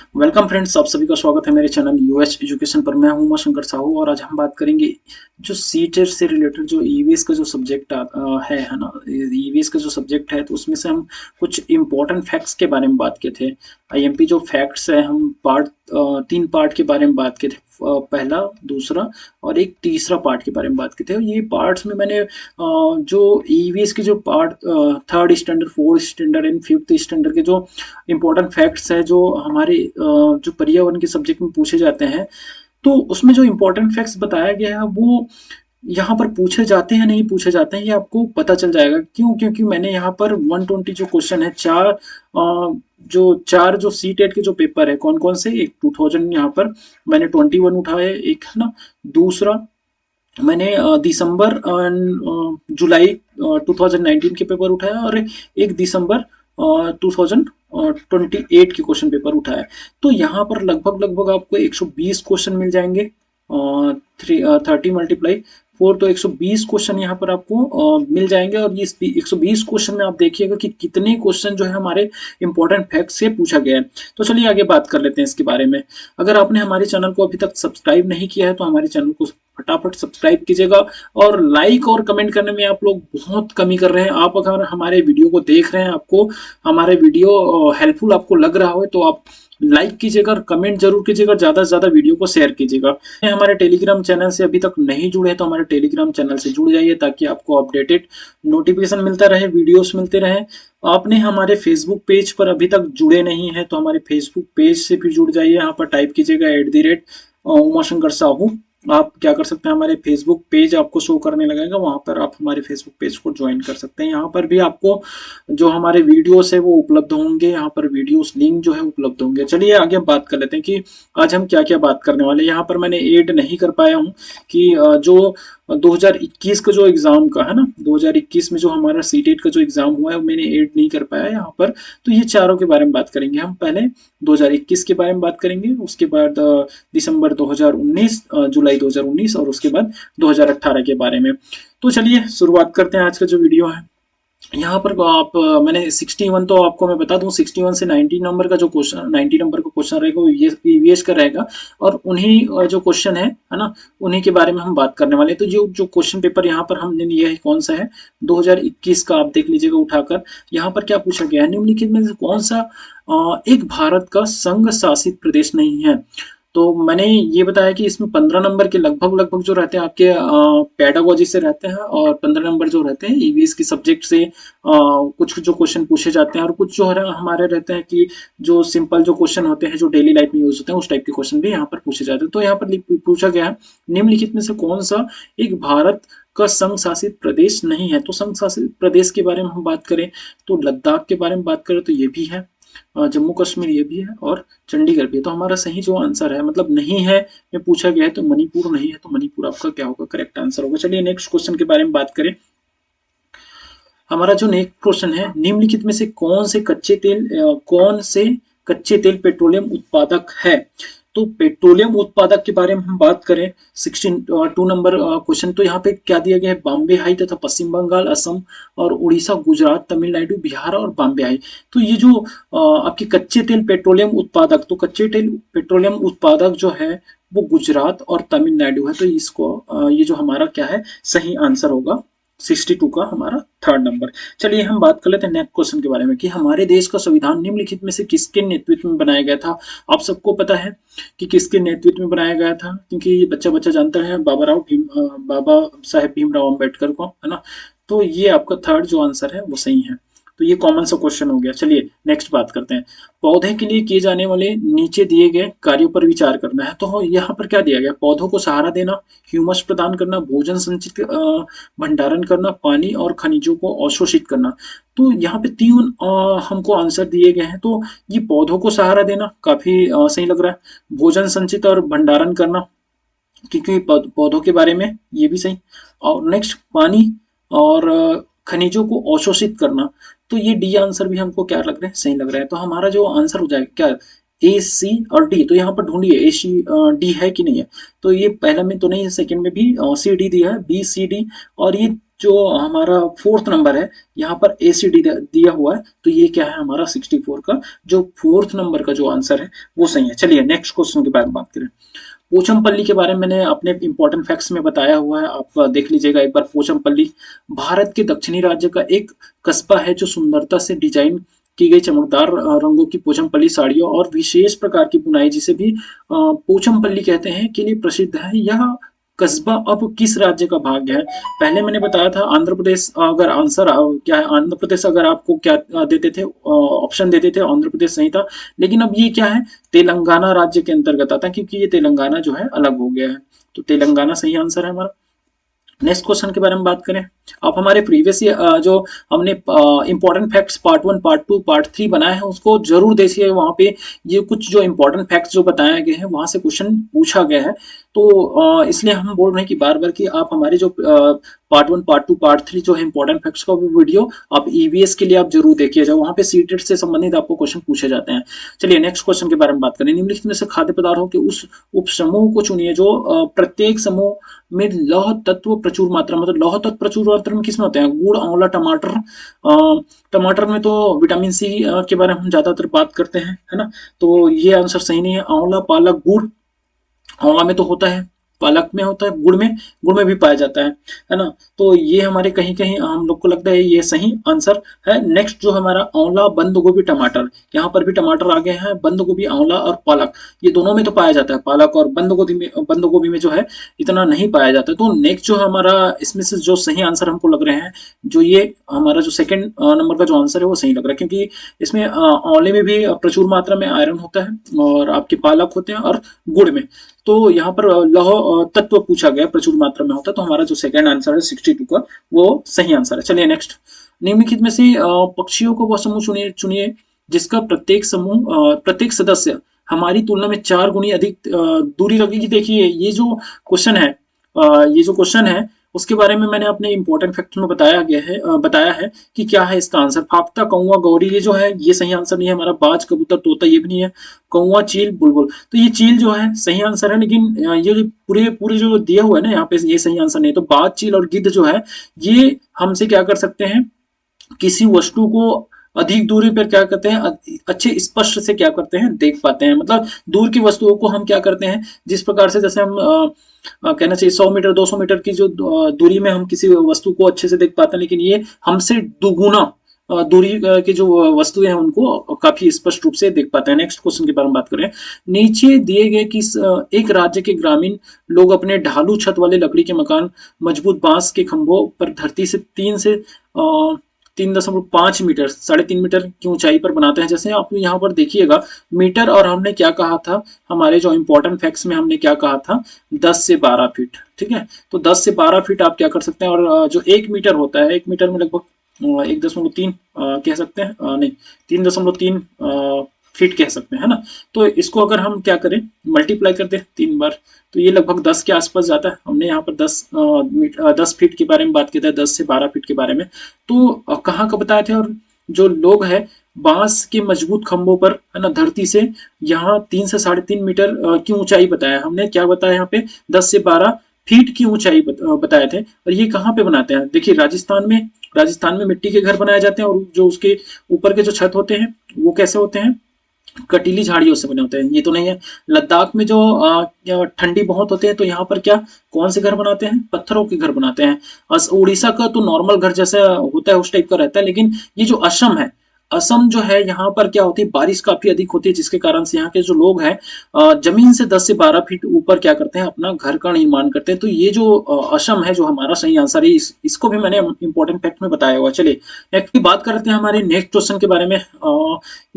Welcome friends, आप सभी का स्वागत है मेरे चैनल यूएस एजुकेशन पर। मैं हूं उमा शंकर साहू और आज हम बात करेंगे जो सीटेट से रिलेटेड जो ईवीएस का जो सब्जेक्ट है ना। ईवीएस का जो सब्जेक्ट है तो उसमें से हम कुछ इंपॉर्टेंट फैक्ट्स के बारे में बात किए थे। आईएमपी जो फैक्ट्स है हम तीन पार्ट के बारे में बात किए थे। पहला, दूसरा और एक तीसरा पार्ट के बारे में बात किए थे। और ये पार्ट्स में मैंने जो ईवीएस के जो part third standard, fourth standard and fifth standard के जो इम्पोर्टेंट फैक्ट्स है जो हमारे जो पर्यावरण के सब्जेक्ट में पूछे जाते हैं, तो उसमें जो इम्पोर्टेंट फैक्ट्स बताया गया है वो यहाँ पर पूछे जाते हैं नहीं पूछे जाते हैं, ये आपको पता चल जाएगा। क्यों? क्योंकि मैंने यहाँ पर 120 जो क्वेश्चन है, चार जो सी टेट के जो पेपर है, कौन कौन से, एक 2000 यहाँ पर मैंने 21 उठाए, एक है ना। दूसरा मैंने दिसंबर जुलाई 2019 के पेपर उठाया, और एक दिसंबर 2028 के क्वेश्चन पेपर उठाया। तो यहाँ पर लगभग लगभग आपको 120 क्वेश्चन मिल जाएंगे। 30 × 4 तो 120 क्वेश्चन यहाँ पर आपको मिल जाएंगे। और ये 120 क्वेश्चन में आप देखिएगा कि कितने क्वेश्चन जो है हमारे इंपॉर्टेंट फैक्ट से पूछा गया है। तो चलिए आगे बात कर लेते हैं इसके बारे में। अगर आपने हमारे चैनल को अभी तक सब्सक्राइब नहीं किया है तो हमारे चैनल को फटाफट सब्सक्राइब कीजिएगा। और लाइक और कमेंट करने में आप लोग बहुत कमी कर रहे हैं। आप अगर हमारे वीडियो को देख रहे हैं, आपको हमारे वीडियो हेल्पफुल आपको लग रहा हो, तो आप लाइक कीजिएगा और कमेंट जरूर कीजिएगा, ज्यादा से ज्यादा वीडियो को शेयर कीजिएगा। हमारे टेलीग्राम चैनल से अभी तक नहीं जुड़े हैं तो हमारे टेलीग्राम चैनल से जुड़ जाइए, ताकि आपको अपडेटेड नोटिफिकेशन मिलता रहे, वीडियोस मिलते रहे। आपने हमारे फेसबुक पेज पर अभी तक जुड़े नहीं है तो हमारे फेसबुक पेज से भी जुड़ जाइए। यहाँ पर टाइप कीजिएगा @उमाशंकर साहू। आप क्या कर सकते हैं, हमारे फेसबुक पेज आपको शो करने लगेगा, वहां पर आप हमारे फेसबुक पेज को ज्वाइन कर सकते हैं। यहाँ पर भी आपको जो हमारे वीडियोस है वो उपलब्ध होंगे, यहाँ पर वीडियोस लिंक जो है उपलब्ध होंगे। चलिए आगे बात कर लेते हैं कि आज हम क्या क्या बात करने वाले हैं। यहाँ पर मैंने ऐड नहीं कर पाया हूँ कि जो 2021 का जो एग्जाम का है ना, 2021 में जो हमारा सीटेट का जो एग्जाम हुआ है वो मैंने ऐड नहीं कर पाया यहाँ पर। तो ये चारों के बारे में बात करेंगे हम। पहले 2021 के बारे में बात करेंगे, उसके बाद दिसंबर 2019, जुलाई 2019, और उसके बाद 2018 के बारे में। तो चलिए शुरुआत करते हैं आज का जो वीडियो है। यहाँ पर आप मैंने 61, तो आपको मैं बता दूं 61 से 90 नंबर का जो क्वेश्चन, 90 नंबर का क्वेश्चन रहेगा वो ईवीएस का रहेगा। और उन्हीं जो क्वेश्चन है ना, उन्हीं के बारे में हम बात करने वाले हैं। तो जो जो क्वेश्चन पेपर यहाँ पर हमने लिया है कौन सा है, 2021 का, आप देख लीजिएगा उठाकर। यहाँ पर क्या पूछा गया है, निम्नलिखित में से कौन सा एक भारत का संघ शासित प्रदेश नहीं है। तो मैंने ये बताया कि इसमें 15 नंबर के लगभग लगभग जो रहते हैं आपके पेडागोजी से रहते हैं, और 15 नंबर जो रहते हैं ईवीएस की सब्जेक्ट से कुछ जो क्वेश्चन पूछे जाते हैं, और कुछ जो है हमारे रहते हैं कि जो सिंपल जो क्वेश्चन होते हैं जो डेली लाइफ में यूज होते हैं, उस टाइप के क्वेश्चन भी यहाँ पर पूछे जाते हैं। तो यहाँ पर पूछा गया है निम्नलिखित में से कौन सा एक भारत का संघ शासित प्रदेश नहीं है। तो संघ शासित प्रदेश के बारे में हम बात करें तो लद्दाख के बारे में बात करें तो ये भी है, जम्मू कश्मीर ये भी है, और चंडीगढ़ भी है। तो हमारा सही जो आंसर है, मतलब नहीं है में पूछा गया है तो मणिपुर नहीं है, तो मणिपुर आपका क्या होगा, करेक्ट आंसर होगा। चलिए नेक्स्ट क्वेश्चन के बारे में बात करें। हमारा जो नेक्स्ट क्वेश्चन है, निम्नलिखित में से कौन से कच्चे तेल पेट्रोलियम उत्पादक है। तो पेट्रोलियम उत्पादक के बारे में हम बात करें, 2 नंबर क्वेश्चन, तो यहाँ पे क्या दिया गया है, बॉम्बे हाई तथा पश्चिम बंगाल, असम और उड़ीसा, गुजरात, तमिलनाडु, बिहार और बॉम्बे हाई। तो ये जो आपके कच्चे तेल पेट्रोलियम उत्पादक, तो कच्चे तेल पेट्रोलियम उत्पादक जो है वो गुजरात और तमिलनाडु है। तो इसको ये जो हमारा क्या है, सही आंसर होगा 62 का हमारा थर्ड नंबर। चलिए हम बात कर लेते हैं नेक्स्ट क्वेश्चन के बारे में कि हमारे देश का संविधान निम्नलिखित में से किसके नेतृत्व में बनाया गया था। आप सबको पता है कि किसके नेतृत्व में बनाया गया था, क्योंकि बच्चा बच्चा जानता है, बाबा साहेब भीमराव अम्बेडकर को, है ना। तो ये आपका थर्ड जो आंसर है वो सही है। तो ये कॉमन सा क्वेश्चन हो गया। चलिए नेक्स्ट बात करते हैं। पौधे के लिए किए जाने वाले नीचे दिए गए कार्यों पर विचार करना है। तो यहाँ पर क्या दिया गया, पौधों को सहारा देना, ह्यूमस प्रदान करना, भोजन संचित भंडारण करना, पानी और खनिजों को अवशोषित करना। तो यहाँ पे 3 हमको आंसर दिए गए हैं। तो ये पौधों को सहारा देना काफी सही लग रहा है, भोजन संचित और भंडारण करना क्योंकि पौधों के बारे में, ये भी सही। और नेक्स्ट पानी और खनिजों को अवशोषित करना। तो ये डी आंसर भी हमको क्या लग रहा है, सही लग रहा है। तो हमारा जो आंसर हो जाएगा क्या, ए, सी और डी। तो यहाँ पर ढूंढिए ए, सी, डी है कि नहीं है। तो ये पहला में तो नहीं है, सेकंड में भी सी डी दिया है, बी सी डी, और ये जो हमारा फोर्थ नंबर है यहाँ पर ए सी डी दिया हुआ है। तो ये क्या है हमारा 64 का जो फोर्थ नंबर का जो आंसर है वो सही है। चलिए नेक्स्ट क्वेश्चन के बारे में बात करें। पोचमपल्ली के बारे में मैंने अपने इंपॉर्टेंट फैक्ट्स में बताया हुआ है, आप देख लीजिएगा एक बार। पोचमपल्ली भारत के दक्षिणी राज्य का एक कस्बा है जो सुंदरता से डिजाइन की गई चमकदार रंगों की पोचमपल्ली साड़ियों और विशेष प्रकार की बुनाई, जिसे भी पोचमपल्ली कहते हैं, के लिए प्रसिद्ध है। यह कस्बा अब किस राज्य का भाग है? पहले मैंने बताया था आंध्र प्रदेश। अगर आंसर क्या है आंध्र प्रदेश, अगर आपको क्या देते थे ऑप्शन देते थे, आंध्र प्रदेश सही था। लेकिन अब ये क्या है, तेलंगाना राज्य के अंतर्गत आता है, क्योंकि ये तेलंगाना जो है अलग हो गया है। तो तेलंगाना सही आंसर है हमारा। नेक्स्ट क्वेश्चन के बारे में बात करें। आप हमारे प्रीवियस जो हमने important facts part 1, part 2, part 3 बनाए हैं उसको जरूर देखिए। वहां पे ये कुछ जो इंपॉर्टेंट फैक्ट्स जो बताए गए हैं वहां से क्वेश्चन पूछा गया है। तो इसलिए हम बोल रहे हैं कि बार बार कि आप हमारे जो पार्ट 1, पार्ट 2, पार्ट 3 जो है इंपॉर्टेंट फैक्ट्स का वीडियो आप ईवीएस के लिए आप जरूर देखिए जाओ, वहां पे सीटेट से संबंधित आपको क्वेश्चन पूछे जाते हैं। चलिए नेक्स्ट क्वेश्चन के बारे में बात करें। निम्नलिखित में से खाद्य पदार्थों के उस उप समूह को चुनिए जो प्रत्येक समूह में लौह तत्व प्रचुर मात्रा, मतलब लौह तत्व प्रचुर मात्रा में किसमें होते हैं? गुड़, आंवला, टमाटर। टमाटर में तो विटामिन सी के बारे में हम ज्यादातर बात करते हैं, है ना। तो ये आंसर सही नहीं है। आंवला, पालक, गुड़। आंवला में तो होता है, पालक में होता है, गुड़ में भी पाया जाता है ना। तो ये हमारे कहीं कहीं हम लोग को लगता है ये सही आंसर है। नेक्स्ट जो हमारा आंवला, बंद गोभी, टमाटर, यहाँ पर भी टमाटर आ गए हैं। बंद गोभी, आंवला और पालक, ये दोनों में तो पाया जाता है। पालक और बंद गोभी में जो है इतना नहीं पाया जाता है। तो नेक्स्ट जो हमारा इसमें से जो सही आंसर हमको लग रहे हैं, जो ये हमारा जो सेकंड नंबर का जो आंसर है वो सही लग रहा है, क्योंकि इसमें आंवले में भी प्रचुर मात्रा में आयरन होता है और आपके पालक होते हैं और गुड़ में। तो यहाँ पर लौह तत्व पूछा गया प्रचुर मात्रा में होता है। तो हमारा जो सेकंड आंसर है 62 का वो सही आंसर है। चलिए नेक्स्ट। निम्नलिखित में से पक्षियों को वह समूह चुनिए चुनिए जिसका प्रत्येक सदस्य हमारी तुलना में 4 गुनी अधिक दूरी रखेगी। देखिए ये जो क्वेश्चन है, उसके बारे में मैंने अपने इंपॉर्टेंट फैक्ट में बताया है कि क्या है इसका आंसर। फाफ्ता, कौवा, गौरी, ये जो है ये सही आंसर नहीं है हमारा। बाज, कबूतर, तोता ये भी नहीं है। कौवा, चील, बुलबुल, तो ये चील जो है सही आंसर है, लेकिन ये जो पूरे जो दिया हुआ है ना यहाँ पे ये सही आंसर नहीं है। तो बाज, चील और गिद्ध जो है ये हमसे क्या कर सकते हैं, किसी वस्तु को अधिक दूरी पर क्या करते हैं, अच्छे स्पष्ट से क्या करते हैं, देख पाते हैं। मतलब दूर की वस्तुओं को हम क्या करते हैं, जिस प्रकार से जैसे हम कहना चाहिए 100 मीटर 200 मीटर की जो दूरी में हम किसी वस्तु को अच्छे से देख पाते हैं, लेकिन ये हमसे दुगुना दूरी की जो वस्तुएं हैं उनको काफी स्पष्ट रूप से देख पाते हैं। नेक्स्ट क्वेश्चन के बारे में बात करें। नीचे दिए गए कि एक राज्य के ग्रामीण लोग अपने ढालू छत वाले लकड़ी के मकान मजबूत बांस के खंभों पर धरती से 3.5 मीटर 3.5 मीटर की ऊंचाई पर बनाते हैं। जैसे आप यहाँ पर देखिएगा मीटर, और हमने क्या कहा था हमारे जो इंपॉर्टेंट फैक्ट्स में हमने क्या कहा था, 10 से 12 फीट। ठीक है, तो 10 से 12 फीट आप क्या कर सकते हैं। और जो 1 मीटर होता है, 1 मीटर में लगभग 1.3 कह सकते हैं, नहीं 3.3 फीट कह सकते हैं, है ना। तो इसको अगर हम क्या करें, मल्टीप्लाई कर दें 3 बार, तो ये लगभग 10 के आसपास जाता है। हमने यहाँ पर 10 फीट के बारे में बात किया था, 10 से 12 फीट के बारे में। तो कहाँ का बताए थे। और जो लोग हैं बांस के मजबूत खंभों पर, है ना, धरती से यहाँ 3 से 3.5 मीटर की ऊंचाई बताया हमने। क्या बताया यहाँ पे, 10 से 12 फीट की ऊंचाई बताए थे। और ये कहाँ पे बनाते हैं, देखिए राजस्थान में मिट्टी के घर बनाए जाते हैं, और जो उसके ऊपर के जो छत होते हैं वो कैसे होते हैं, कटीली झाड़ियों से बने होते हैं। ये तो नहीं है। लद्दाख में जो ठंडी बहुत होते हैं, तो यहाँ पर क्या कौन से घर बनाते हैं, पत्थरों के घर बनाते हैं। उड़ीसा का तो नॉर्मल घर जैसा होता है उस टाइप का रहता है, लेकिन ये जो असम जो है यहाँ पर क्या होती है, बारिश काफी अधिक होती है, जिसके कारण से यहाँ के जो लोग हैं जमीन से 10 से 12 फीट ऊपर क्या करते हैं, अपना घर का निर्माण करते हैं। तो ये जो असम है जो हमारा सही आंसर है, इसको भी मैंने इंपॉर्टेंट फैक्ट में बताया हुआ। चलिए नेक्स्ट की बात करते हैं हमारे नेक्स्ट क्वेश्चन के बारे में।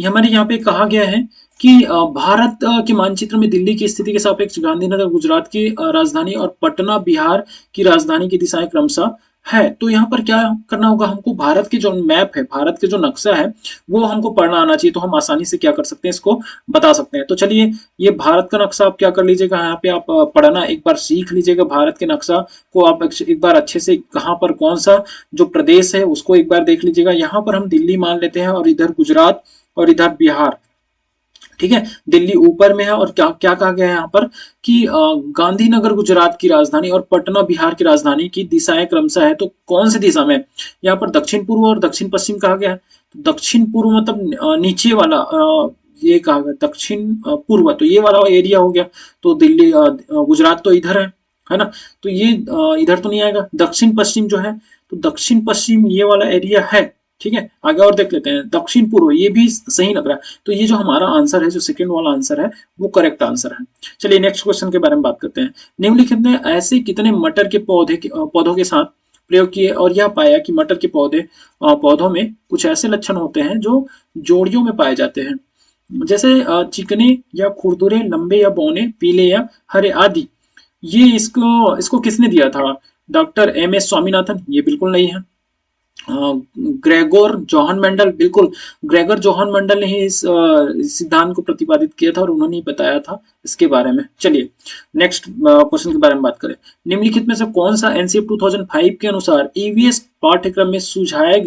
हमारे यहाँ पे कहा गया है कि भारत के मानचित्र में दिल्ली की स्थिति के सापेक्ष गांधीनगर गुजरात की राजधानी और पटना बिहार की राजधानी की दिशाएं क्रमशः है। तो यहाँ पर क्या करना होगा हमको, भारत के जो मैप है, भारत के जो नक्शा है वो हमको पढ़ना आना चाहिए। तो हम आसानी से क्या कर सकते हैं, इसको बता सकते हैं। तो चलिए ये भारत का नक्शा आप क्या कर लीजिएगा, यहाँ पे आप पढ़ना एक बार सीख लीजिएगा। भारत के नक्शा को आप एक बार अच्छे से, कहाँ पर कौन सा जो प्रदेश है उसको एक बार देख लीजिएगा। यहाँ पर हम दिल्ली मान लेते हैं, और इधर गुजरात और इधर बिहार, ठीक है, दिल्ली ऊपर में है और क्या क्या कहा गया है यहाँ पर कि गांधीनगर गुजरात की राजधानी और पटना बिहार की राजधानी की दिशाएं क्रमशः है, तो कौन सी दिशा में? यहाँ पर दक्षिण पूर्व और दक्षिण पश्चिम कहा गया है। तो दक्षिण पूर्व मतलब नीचे वाला, ये कहा गया दक्षिण पूर्व, तो ये वाला एरिया हो गया। तो दिल्ली गुजरात तो इधर है ना, तो ये इधर तो नहीं आएगा। दक्षिण पश्चिम जो है, तो दक्षिण पश्चिम ये वाला एरिया है। ठीक है, आगे और देख लेते हैं। दक्षिण पूर्व ये भी सही लग रहा है, तो ये जो हमारा आंसर है, जो सेकंड वाला आंसर है, वो करेक्ट आंसर है। चलिए नेक्स्ट क्वेश्चन के बारे में बात करते हैं। निम्नलिखित में ऐसे कितने मटर के पौधों के साथ प्रयोग किए और यह पाया कि मटर के पौधों में कुछ ऐसे लक्षण होते हैं जो जोड़ियों में पाए जाते हैं, जैसे चिकने या खुरदुरे, लंबे या बौने, पीले या हरे आदि। ये इसको इसको किसने दिया था? Doctor M S Swaminathan? ये बिल्कुल नहीं है। Gregor Johann Mendel? बिल्कुल, ग्रेगर जोहन मेंडल ने ही इस सिद्धांत को प्रतिपादित किया था और उन्होंने ही बताया था इसके बारे में। चलिए नेक्स्ट क्वेश्चन के बारे में बात करें। निम्नलिखित में से कौन सा एनसीएफ 2005 के अनुसार ईवीएस पाठ्यक्रम में सुझाए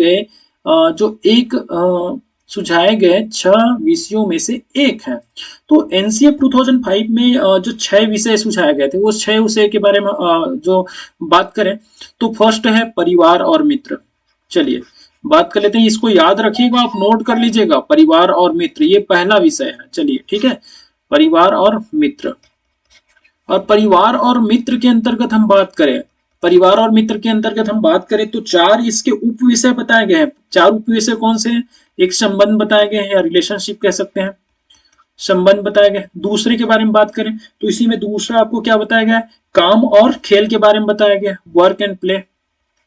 गए 6 विषयों में से एक है? तो एनसीएफ 2005 में जो 6 विषय सुझाए गए थे, वो 6 विषय के बारे में जो बात करें, तो फर्स्ट है परिवार और मित्र। चलिए बात कर लेते हैं, इसको याद रखिएगा, आप नोट कर लीजिएगा, परिवार और मित्र ये पहला विषय है। चलिए ठीक है, परिवार और मित्र। और परिवार और मित्र के अंतर्गत हम बात करें, परिवार और मित्र के अंतर्गत हम बात करें तो 4 इसके उप विषय बताए गए हैं। 4 उप विषय कौन से हैं? एक संबंध बताए गए हैं या रिलेशनशिप कह सकते हैं, संबंध बताए गए। दूसरे के बारे में बात करें तो इसी में दूसरा आपको क्या बताया गया है? काम और खेल के बारे में बताया गया, वर्क एंड प्ले।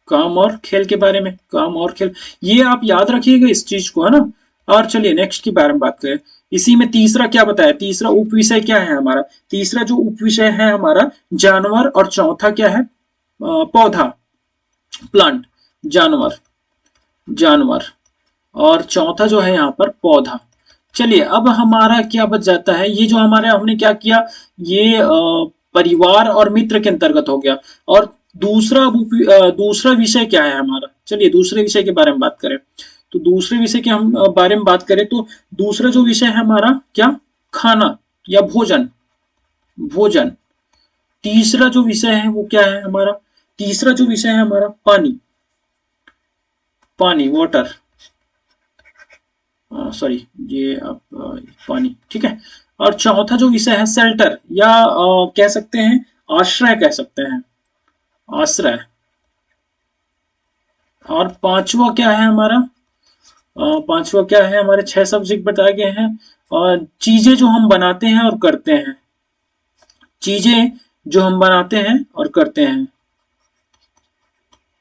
काम और खेल के बारे में, काम और खेल, ये आप याद रखिएगा इस चीज को, है ना। और चलिए नेक्स्ट के बारे में बात करें। इसी में तीसरा क्या बताया? तीसरा उप विषय क्या है हमारा? तीसरा जो उप विषय है हमारा जानवर, और चौथा क्या है? पौधा, प्लांट, जानवर, जानवर, और चौथा जो है यहाँ पर पौधा। चलिए अब हमारा क्या बच जाता है? ये जो हमारे हमने क्या किया, ये परिवार और मित्र के अंतर्गत हो गया। और दूसरा विषय क्या है हमारा? चलिए दूसरे विषय के बारे में बात करें, तो दूसरे विषय के हम बारे में बात करें तो दूसरा जो विषय है हमारा क्या? खाना या भोजन, भोजन। तीसरा जो विषय है वो क्या है हमारा? तीसरा जो विषय है हमारा पानी, पानी, वाटर, सॉरी ये पानी, ठीक है। और चौथा जो विषय है शेल्टर, या कह सकते हैं आश्रय, कह सकते हैं आश्रय। और पांचवा क्या है हमारा? पांचवा क्या है हमारे? 6 सब्जेक्ट बताए गए हैं। और चीजें जो हम बनाते हैं और करते हैं, चीजें जो हम बनाते हैं और करते हैं,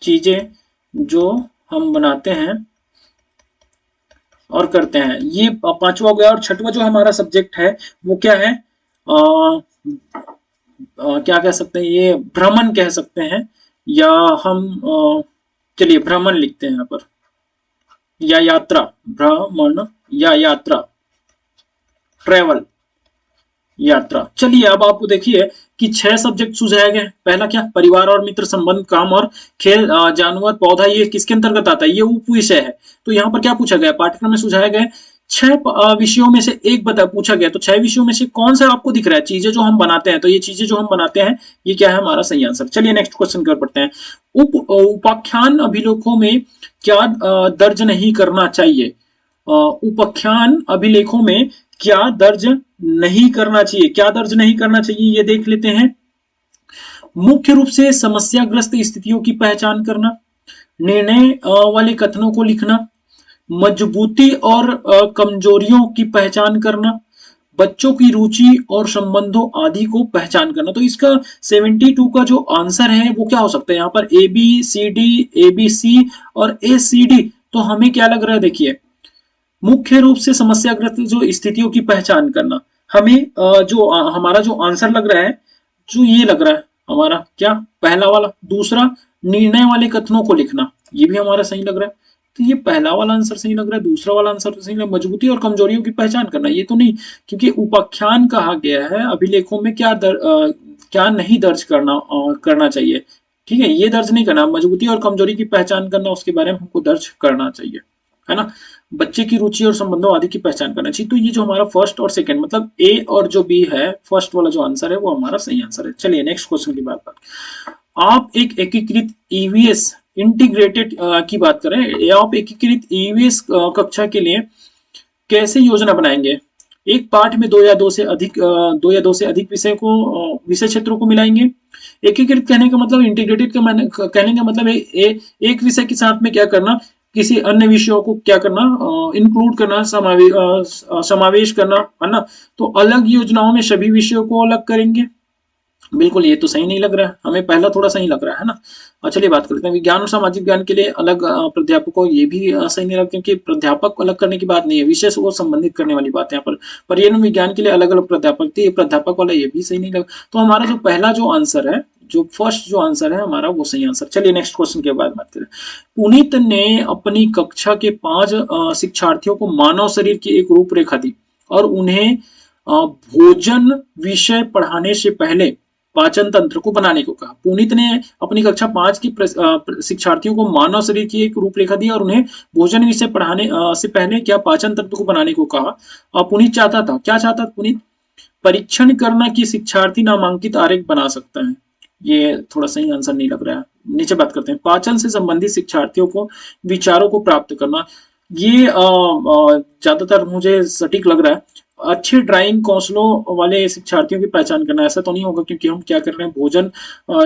चीजें जो हम बनाते हैं और करते हैं, ये पांचवा हो गया। और छठवा जो हमारा सब्जेक्ट है वो क्या है? क्या कह सकते हैं? ये भ्रमण कह सकते हैं, या हम चलिए भ्रमण लिखते हैं यहाँ पर, या यात्रा, भ्रमण या यात्रा, ट्रेवल, यात्रा। चलिए अब आपको देखिए कि 6 सब्जेक्ट सुझाए गए। पहला क्या? परिवार और मित्र, संबंध, काम और खेल, जानवर, पौधा, ये किसके अंतर्गत आता है? ये उप विषय है। तो यहाँ पर क्या पूछा गया? पाठ्यक्रम में सुझाए गए 6 विषयों में से एक पूछा गया, तो 6 विषयों में से कौन सा आपको दिख रहा है? चीजें जो हम बनाते हैं, तो ये चीजें जो हम बनाते हैं ये क्या है हमारा सही आंसर। चलिए नेक्स्ट क्वेश्चन कर पढ़ते हैं। उपाख्यान अभिलेखों में क्या दर्ज नहीं करना चाहिए? उपाख्यान अभिलेखों में क्या दर्ज नहीं करना चाहिए? क्या दर्ज नहीं करना चाहिए ये देख लेते हैं। मुख्य रूप से समस्याग्रस्त स्थितियों की पहचान करना, निर्णय वाले कथनों को लिखना, मजबूती और कमजोरियों की पहचान करना, बच्चों की रुचि और संबंधों आदि को पहचान करना। तो इसका 72 का जो आंसर है वो क्या हो सकता है? यहाँ पर ABC और ACD। तो हमें क्या लग रहा है? देखिए मुख्य रूप से समस्याग्रस्त जो स्थितियों की पहचान करना, हमें जो हमारा जो आंसर लग रहा है, जो ये लग रहा है हमारा क्या? पहला वाला। दूसरा निर्णय वाले कथनों को लिखना, ये भी हमारा सही लग रहा है। तो ये पहला वाला आंसर सही लग रहा है, दूसरा वाला आंसर सही लग रहा है। मजबूती और कमजोरियों की पहचान करना, ये तो नहीं, क्योंकि उपाख्यान कहा गया है अभिलेखों में क्या नहीं दर्ज करना चाहिए। ठीक है, ये दर्ज नहीं करना। मजबूती और कमजोरी की पहचान करना, उसके बारे में हमको दर्ज करना चाहिए, है ना? बच्चे की रुचि और संबंधों आदि की पहचान करना चाहिए। तो ये जो हमारा फर्स्ट और सेकंड मतलब ए और जो बी है, फर्स्ट वाला जो आंसर है वो हमारा सही आंसर है। चलिए नेक्स्ट क्वेश्चन की बात करें। आप एक एकीकृत ईवीएस इंटीग्रेटेड की बात करें, या आप एकीकृत ईवीएस कक्षा के लिए कैसे योजना बनाएंगे? एक पाठ में दो या दो से अधिक विषय को विषय क्षेत्रों को मिलाएंगे। एकीकृत कहने का मतलब, इंटीग्रेटेड का कहने का मतलब एक विषय के साथ में क्या करना, किसी अन्य विषयों को क्या करना, इंक्लूड करना, समावेश करना, है ना? तो अलग योजनाओं में सभी विषयों को अलग करेंगे। बिल्कुल, ये तो सही नहीं लग रहा है हमें, पहला थोड़ा सही लग रहा है ना। और चलिए बात करते हैं विज्ञान और सामाजिक ज्ञान के लिए अलग प्राध्यापकों, ये भी सही नहीं लग, क्योंकि प्राध्यापक को अलग करने की बात नहीं है, विषय से वो संबंधित करने वाली बात है यहाँ पर। पर्यावरण विज्ञान के लिए अलग अलग प्राध्यापक थे, ये प्राध्यापक वाला ये भी सही नहीं लगा। तो हमारा जो पहला जो आंसर है, जो फर्स्ट जो आंसर है हमारा, वो सही आंसर। चलिए नेक्स्ट क्वेश्चन के बाद बात करें। पुनीत ने अपनी कक्षा के 5 शिक्षार्थियों को मानव शरीर की एक रूपरेखा दी और उन्हें भोजन विषय पढ़ाने से पहले पाचन तंत्र को बनाने को कहा। पुनीत ने अपनी कक्षा 5 की शिक्षार्थियों को मानव शरीर की एक रूपरेखा दी और उन्हें भोजन विषय पढ़ाने से पहले क्या पाचन तंत्र को बनाने को कहा। पुनीत चाहता था, क्या चाहता था पुनीत? परीक्षण करना कि शिक्षार्थी नामांकित आरेख बना सकता है। ये थोड़ा सही आंसर नहीं लग रहा है। नीचे बात करते हैं, पाचन से संबंधित शिक्षार्थियों को विचारों को प्राप्त करना। ये ज्यादातर मुझे सटीक लग रहा है। अच्छे ड्राइंग कौशलों वाले शिक्षार्थियों की पहचान करना। ऐसा तो नहीं होगा, क्योंकि हम क्या कर रहे हैं, भोजन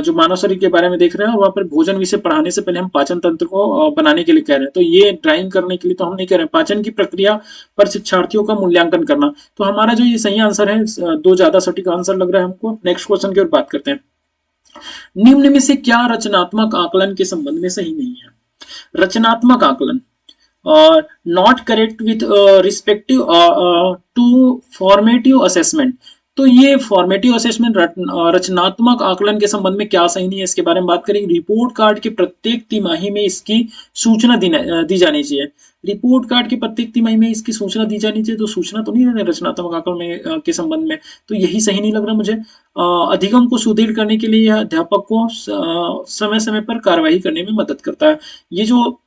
जो मानव शरीर के बारे में देख रहे हैं और वहां पर भोजन विषय पढ़ाने से पहले हम पाचन तंत्र को बनाने के लिए कह रहे हैं। तो ये ड्राइंग करने के लिए तो हम नहीं कह रहे हैं। पाचन की प्रक्रिया पर शिक्षार्थियों का मूल्यांकन करना। तो हमारा जो ये सही आंसर है, दो ज्यादा सटीक आंसर लग रहा है हमको। नेक्स्ट क्वेश्चन की ओर बात करते हैं। निम्न में से क्या रचनात्मक आकलन के संबंध में सही नहीं है? रचनात्मक आकलन, not correct with respective to formative assessment. तो ये फॉर्मेटिव असेसमेंट रचनात्मक आकलन के संबंध में क्या सही नहीं है, इसके बारे में बात करेंगे। रिपोर्ट कार्ड के प्रत्येक तिमाही में इसकी सूचना दी जानी चाहिए। रिपोर्ट कार्ड के प्रत्येक तिमाही में इसकी सूचना दी जानी चाहिए, तो सूचना तो नहीं है रचनात्मक आकलन में के संबंध में, तो यही सही नहीं लग रहा मुझे। अधिगम को सुदृढ़ करने के लिए यह अध्यापक को समय समय पर कार्यवाही करने में मदद करता है। ये जो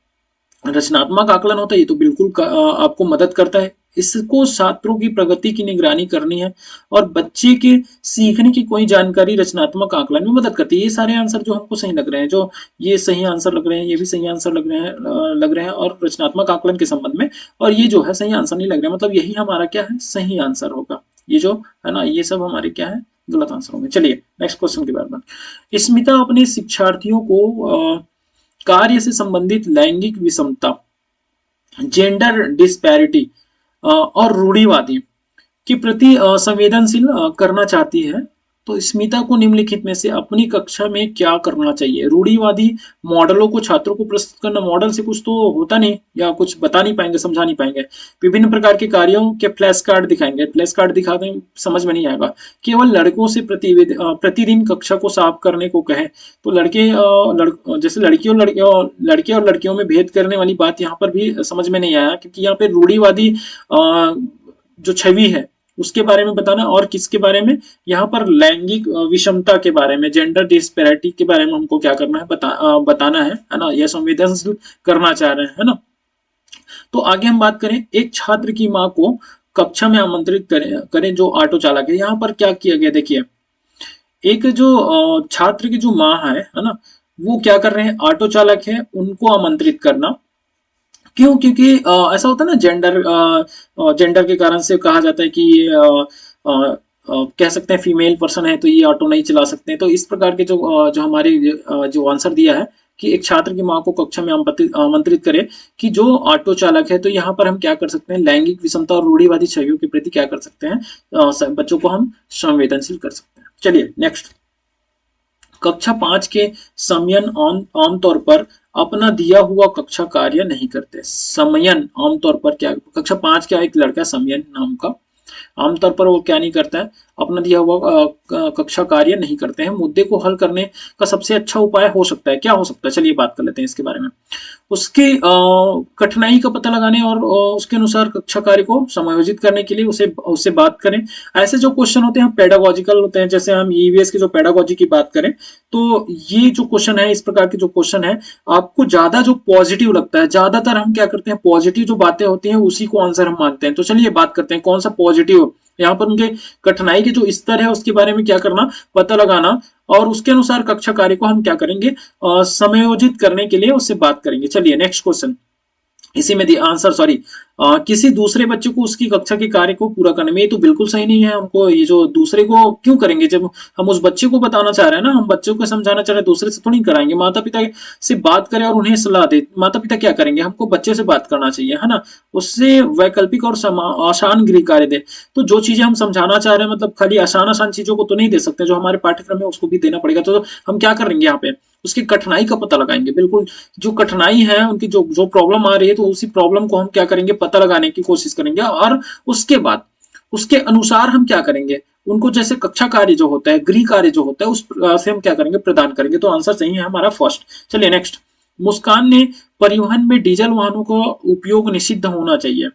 रचनात्मक आकलन होता है, ये तो बिल्कुल आपको मदद करता है। इसको छात्रों की प्रगति की निगरानी करनी है और बच्चे के सीखने की कोई जानकारी रचनात्मक आकलन में मदद करती है। ये सारे आंसर जो हमको सही लग रहे हैं, जो ये सही आंसर लग रहे हैं, ये भी सही आंसर लग रहे हैं और रचनात्मक आकलन के संबंध में। और ये जो है सही आंसर नहीं लग रहा है, मतलब यही हमारा क्या है, सही आंसर होगा। ये जो है ना, ये सब हमारे क्या है, गलत आंसर होंगे। चलिए नेक्स्ट क्वेश्चन की बात। स्मिता अपने शिक्षार्थियों को कार्य से संबंधित लैंगिक विषमता, जेंडर डिस्पैरिटी और रूढ़िवादी के प्रति संवेदनशील करना चाहती है। तो स्मिता को निम्नलिखित में से अपनी कक्षा में क्या करना चाहिए? रूढ़िवादी मॉडलों को छात्रों को प्रस्तुत करना। मॉडल से कुछ तो होता नहीं, या कुछ बता नहीं पाएंगे, समझा नहीं पाएंगे। विभिन्न प्रकार के कार्यों के फ्लैश कार्ड दिखाएंगे। फ्लैश कार्ड दिखाते समझ में नहीं आएगा। केवल लड़कों से प्रतिदिन कक्षा को साफ करने को कहें। तो जैसे लड़के और लड़कियों में भेद करने वाली बात यहाँ पर भी समझ में नहीं आया, क्योंकि यहाँ पे रूढ़िवादी जो छवि है उसके बारे में बताना, और किसके बारे में, यहाँ पर लैंगिक विषमता के बारे में, जेंडर डिस्पैरिटी के बारे में हमको क्या करना है, बताना है ना। यह संवेदनशील करना चाह रहे हैं, है ना। तो आगे हम बात करें, एक छात्र की माँ को कक्षा में आमंत्रित करें जो ऑटो चालक है। यहाँ पर क्या किया गया, देखिए, एक जो छात्र की जो माँ है ना, वो क्या कर रहे हैं, ऑटो चालक है, उनको आमंत्रित करना। क्यों? क्योंकि ऐसा होता है ना, जेंडर के कारण से कहा जाता है कि कह सकते हैं फीमेल पर्सन है तो ये ऑटो नहीं चला सकते। तो इस प्रकार के जो हमारे जो आंसर दिया है कि एक छात्र की माँ को कक्षा में आमंत्रित करे कि जो ऑटो चालक है, तो यहाँ पर हम क्या कर सकते हैं, लैंगिक विषमता और रूढ़िवादी छवियों के प्रति क्या कर सकते हैं, बच्चों को हम संवेदनशील कर सकते हैं। चलिए नेक्स्ट, कक्षा 5 के समयन आमतौर पर अपना दिया हुआ कक्षा कार्य नहीं करते। समयन आमतौर पर क्या, कक्षा 5 का एक लड़का समयन नाम का आमतौर पर वो क्या नहीं करता है, अपना दिया हुआ कक्षा कार्य नहीं करते हैं। मुद्दे को हल करने का सबसे अच्छा उपाय हो सकता है, क्या हो सकता है, चलिए बात कर लेते हैं इसके बारे में। उसकी कठिनाई का पता लगाने और उसके अनुसार कक्षा कार्य को समायोजित करने के लिए उसे उससे बात करें। ऐसे जो क्वेश्चन होते हैं पेडागोजिकल होते हैं, जैसे हम ईवीएस की जो पेडागोजी की बात करें, तो ये जो क्वेश्चन है, इस प्रकार के जो क्वेश्चन है, आपको ज्यादा जो पॉजिटिव लगता है, ज्यादातर हम क्या करते हैं, पॉजिटिव जो बातें होती हैं उसी को आंसर हम मानते हैं। तो चलिए बात करते हैं कौन सा पॉजिटिव, यहाँ पर उनके कठिनाई के जो स्तर है उसके बारे में क्या करना, पता लगाना, और उसके अनुसार कक्षा कार्य को हम क्या करेंगे, समायोजित करने के लिए उससे बात करेंगे। चलिए नेक्स्ट क्वेश्चन, इसी में दी आंसर सॉरी, किसी दूसरे बच्चे को उसकी कक्षा के कार्य को पूरा करने में, ये तो बिल्कुल सही नहीं है। हमको ये जो दूसरे को क्यों करेंगे, जब हम उस बच्चे को बताना चाह रहे हैं ना, हम बच्चों को समझाना चाह रहे हैं, दूसरे से थोड़ी कराएंगे। माता पिता से बात करें और उन्हें सलाह दे, माता पिता क्या करेंगे, हमको बच्चे से बात करना चाहिए, है ना, उससे वैकल्पिक और आसान गृह कार्य दे। तो जो चीजें हम समझाना चाह रहे हैं, मतलब खाली आसान आसान चीजों को तो नहीं दे सकते, जो हमारे पाठ्यक्रम है उसको भी देना पड़ेगा। तो हम क्या करेंगे यहाँ पे, उसकी कठिनाई का पता लगाएंगे। बिल्कुल, जो कठिनाई है उनकी, जो जो प्रॉब्लम आ रही है, तो उसी प्रॉब्लम को हम क्या करेंगे, पता लगाने की कोशिश करेंगे, और उसके बाद उसके अनुसार हम क्या करेंगे, उनको जैसे कक्षा कार्य जो होता है, गृह कार्य जो होता है, उस से हम क्या करेंगे, प्रदान करेंगे। तो आंसर सही है हमारा फर्स्ट। चलिए नेक्स्ट, मुस्कान ने परिवहन में डीजल वाहनों का उपयोग निषिद्ध होना चाहिए।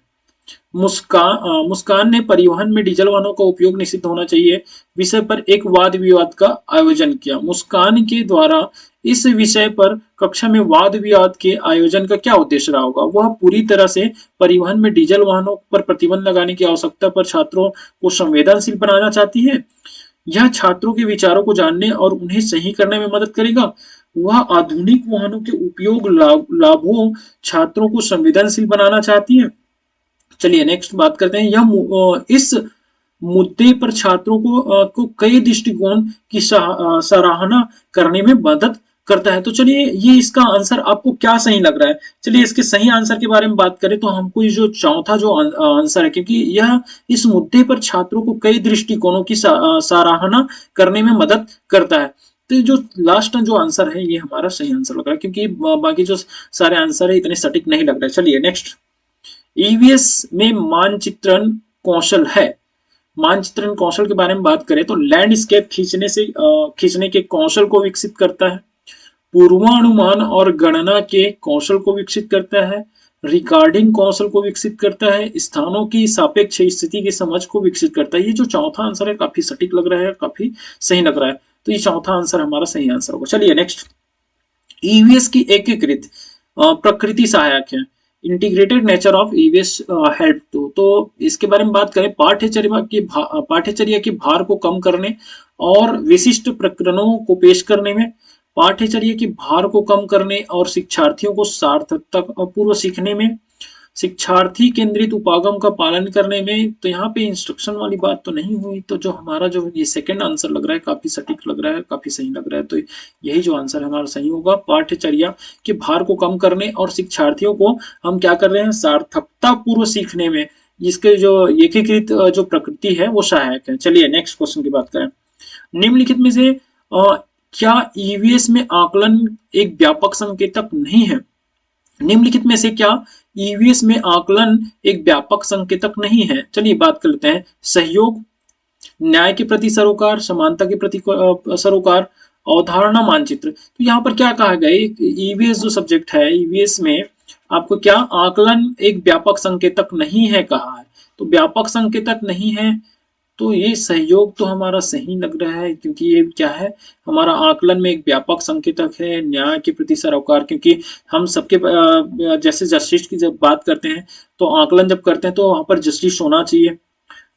मुस्कान ने परिवहन में डीजल वाहनों का उपयोग निषिद्ध होना चाहिए विषय पर एक वाद विवाद का आयोजन किया। मुस्कान के द्वारा इस विषय पर कक्षा में वाद विवाद के आयोजन का क्या उद्देश्य रहा होगा, वह पूरी तरह से परिवहन में डीजल वाहनों पर प्रतिबंध लगाने की आवश्यकता पर छात्रों को संवेदनशील बनाना चाहती है। यह छात्रों के विचारों को जानने और उन्हें सही करने में मदद करेगा। वह आधुनिक वाहनों के उपयोग लाभों छात्रों को संवेदनशील बनाना चाहती है। चलिए नेक्स्ट बात करते हैं, इस मुद्दे पर छात्रों को कई दृष्टिकोण की सराहना करने में मदद करता है। तो चलिए, ये इसका आंसर आपको क्या सही लग रहा है। चलिए इसके सही आंसर के बारे में बात करें तो हमको ये जो चौथा जो आंसर है, क्योंकि यह इस मुद्दे पर छात्रों को कई दृष्टिकोणों की सराहना करने में मदद करता है। तो जो लास्ट जो आंसर है ये हमारा सही आंसर लग रहा है, क्योंकि बाकी जो सारे आंसर है इतने सटीक नहीं लग रहे। चलिए नेक्स्ट, ईवीएस में मानचित्रण कौशल है। मानचित्रण कौशल के बारे में बात करें तो लैंडस्केप खींचने के कौशल को विकसित करता है, पूर्वानुमान और गणना के कौशल को विकसित करता है, रिकॉर्डिंग कौशल को विकसित करता है, स्थानों की सापेक्ष स्थिति की समझ को विकसित करता है। ये जो चौथा आंसर है काफी सटीक लग रहा है, काफी सही लग रहा है। तो ये चौथा आंसर हमारा सही आंसर होगा। चलिए नेक्स्ट, ईवीएस की एकीकृत प्रकृति सहायक है। Integrated nature of EVS help to, तो इसके बारे में बात करें, पाठ्यचर्या की भार को कम करने और विशिष्ट प्रकरणों को पेश करने में, पाठ्यचर्या की भार को कम करने और शिक्षार्थियों को सार्थकता पूर्व सीखने में, शिक्षार्थी केंद्रित उपागम का पालन करने में। तो यहाँ पे इंस्ट्रक्शन वाली बात तो नहीं हुई, तो जो हमारा जो ये सेकंड आंसर लग रहा है काफी सटीक लग रहा है, काफी सही लग रहा है। तो यही जो आंसर हमारा सही होगा, पाठ्यचर्या के भार को कम करने और शिक्षार्थियों को हम क्या कर रहे हैं, सार्थकता पूर्व सीखने में इसके जो एकीकृत जो प्रकृति है वो सहायक है। चलिए नेक्स्ट क्वेश्चन की बात करें, निम्नलिखित में से क्या ईवीएस में आकलन एक व्यापक संकेतक नहीं है। निम्नलिखित में से क्या ईवीएस में आकलन एक व्यापक संकेतक नहीं है। चलिए बात कर लेते हैं, सहयोग, न्याय के प्रति सरोकार, समानता के प्रति सरोकार, अवधारणा मानचित्र। तो यहाँ पर क्या कहा गया, ईवीएस जो सब्जेक्ट है, ईवीएस में आपको क्या आकलन एक व्यापक संकेतक नहीं है कहा है। तो व्यापक संकेतक नहीं है, तो ये सहयोग तो हमारा सही लग रहा है, क्योंकि ये क्या है, हमारा आकलन में एक व्यापक संकेतक है। न्याय के प्रति सरोकार, क्योंकि हम सबके जैसे जस्टिस की जब बात करते हैं तो आकलन जब करते हैं तो वहां पर जस्टिस होना चाहिए,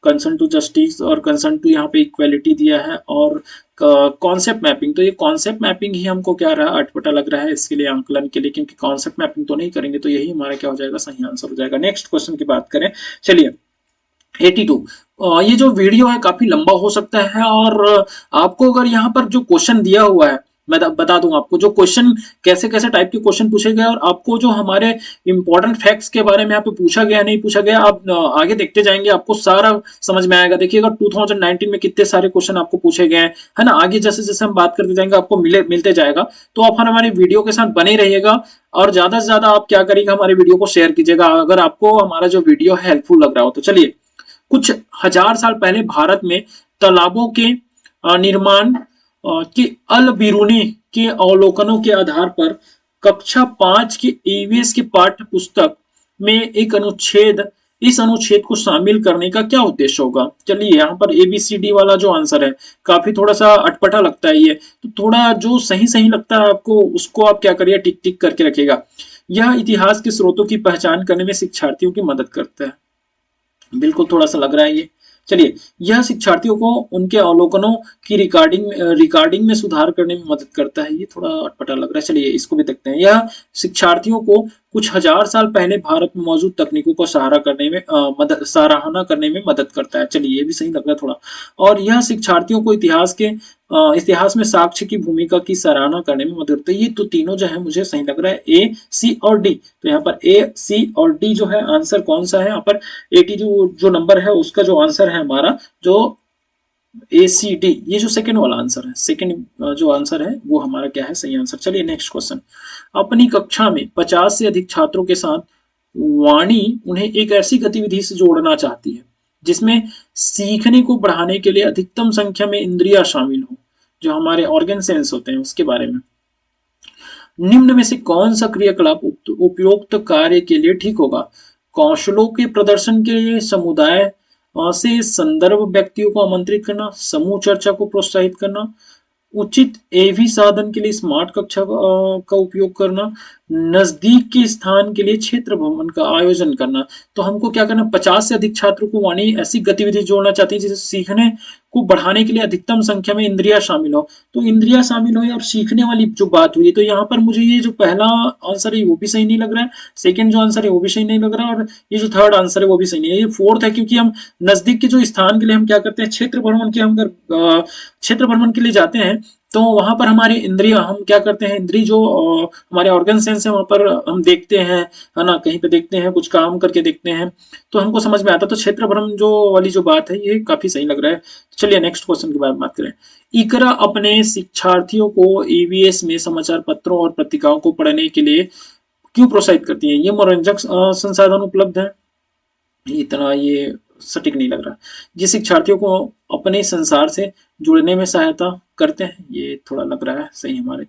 कंसर्न टू जस्टिस और कंसर्न टू यहाँ पे इक्वेलिटी दिया है, और कॉन्सेप्ट मैपिंग, तो ये कॉन्सेप्ट मैपिंग ही हमको क्या रहा, अटपटा लग रहा है इसके लिए, आंकलन के लिए, क्योंकि कॉन्सेप्ट मैपिंग तो नहीं करेंगे, तो यही हमारा क्या हो जाएगा, सही आंसर हो जाएगा। नेक्स्ट क्वेश्चन की बात करें, चलिए 82, ये जो वीडियो है काफी लंबा हो सकता है, और आपको अगर यहाँ पर जो क्वेश्चन दिया हुआ है, मैं बता दूं आपको जो क्वेश्चन कैसे कैसे टाइप के क्वेश्चन पूछे गए, और आपको जो हमारे इंपॉर्टेंट फैक्ट्स के बारे में यहाँ पे पूछा गया नहीं पूछा गया, आप आगे देखते जाएंगे आपको सारा समझ में आएगा। देखिए अगर 2019 में कितने सारे क्वेश्चन आपको पूछे गए हैं, है ना, आगे जैसे जैसे हम बात करते जाएंगे आपको मिलते जाएगा। तो आप हमारे वीडियो के साथ बने रहिएगा, और ज्यादा से ज्यादा आप क्या करिएगा, हमारे वीडियो को शेयर कीजिएगा अगर आपको हमारा जो वीडियो हेल्पफुल लग रहा हो। तो चलिए कुछ हजार साल पहले भारत में तालाबों के निर्माण के अल बिरूनी के अवलोकनों के आधार पर कक्षा 5 के ईवीएस की पाठ्य पुस्तक में एक अनुच्छेद, इस अनुच्छेद को शामिल करने का क्या उद्देश्य होगा? चलिए यहाँ पर एबीसीडी वाला जो आंसर है काफी थोड़ा सा अटपटा लगता है ये, तो थोड़ा जो सही सही लगता है आपको उसको आप क्या करिए, टिक टिक करके रखिएगा। यह इतिहास के स्रोतों की पहचान करने में शिक्षार्थियों की मदद करता है। बिल्कुल थोड़ा सा लग रहा है ये। चलिए, यह शिक्षार्थियों को उनके अवलोकनों की रिकॉर्डिंग में सुधार करने में मदद करता है। ये थोड़ा अटपटा लग रहा है, चलिए इसको भी देखते हैं। यह शिक्षार्थियों को कुछ हजार साल पहले भारत में मौजूद तकनीकों को सराहना करने में मदद करता है। चलिए ये भी सही लग रहा है थोड़ा। और यह शिक्षार्थियों को इतिहास में साक्ष्य की भूमिका की सराहना करने में मदद करता है। ये तो तीनों जो है मुझे सही लग रहा है, ए, सी और डी। तो यहाँ पर ए, सी और डी जो है आंसर कौन सा है? यहाँ पर 80 जो नंबर है उसका जो आंसर है हमारा, जो ACD, ये जो सेकंड वाला आंसर है, सेकंड जो आंसर है वो हमारा क्या है? सही आंसर। चलिए नेक्स्ट क्वेश्चन। अपनी कक्षा में 50 से अधिक छात्रों के साथ वाणी उन्हें एक ऐसी गतिविधि से जोड़ना चाहती है जिसमें सीखने को बढ़ाने के लिए अधिकतम संख्या में इंद्रियां शामिल हो, जो हमारे ऑर्गन सेंस होते हैं उसके बारे में। निम्न में से कौन सा क्रियाकलाप उपयुक्त कार्य के लिए ठीक होगा? कौशलों के प्रदर्शन के लिए समुदाय से संदर्भ व्यक्तियों को आमंत्रित करना, समूह चर्चा को प्रोत्साहित करना, उचित एवी साधन के लिए स्मार्ट कक्षा का उपयोग करना, नजदीक के स्थान के लिए क्षेत्र भ्रमण का आयोजन करना। तो हमको क्या करना? 50 से अधिक छात्रों को वाणी ऐसी गतिविधि जोड़ना चाहती है जिसे सीखने को बढ़ाने के लिए अधिकतम संख्या में इंद्रियां शामिल हो। तो इंद्रियां शामिल हो और सीखने वाली जो बात हुई, तो यहाँ पर मुझे ये जो पहला आंसर है वो भी सही नहीं लग रहा है, सेकंड जो आंसर है वो भी सही नहीं लग रहा है, और ये जो थर्ड आंसर है वो भी सही नहीं है। ये फोर्थ है, क्योंकि हम नजदीक के जो स्थान के लिए हम क्या करते हैं? क्षेत्र भ्रमण के, हम अगर क्षेत्र भ्रमण के लिए जाते हैं तो वहां पर हमारी इंद्रियां, हम क्या करते हैं, इंद्री जो हमारे ऑर्गन सेंस है वहां पर हम देखते हैं, है ना, कहीं पे देखते हैं, कुछ काम करके देखते हैं, तो हमको समझ में आता है। तो क्षेत्र भ्रमण जो वाली जो बात है ये काफी सही लग रहा है। चलिए नेक्स्ट क्वेश्चन के बारे में बात करें। इकरा अपने शिक्षार्थियों को ईवीएस में समाचार पत्रों और पत्रिकाओं को पढ़ने के लिए क्यों प्रोत्साहित करती है? ये मनोरंजक संसाधन उपलब्ध है, इतना ये सटीक नहीं लग रहा। ये शिक्षार्थियों को अपने संसार से जुड़ने में सहायता करते हैं, ये थोड़ा लग रहा है सही हमारे,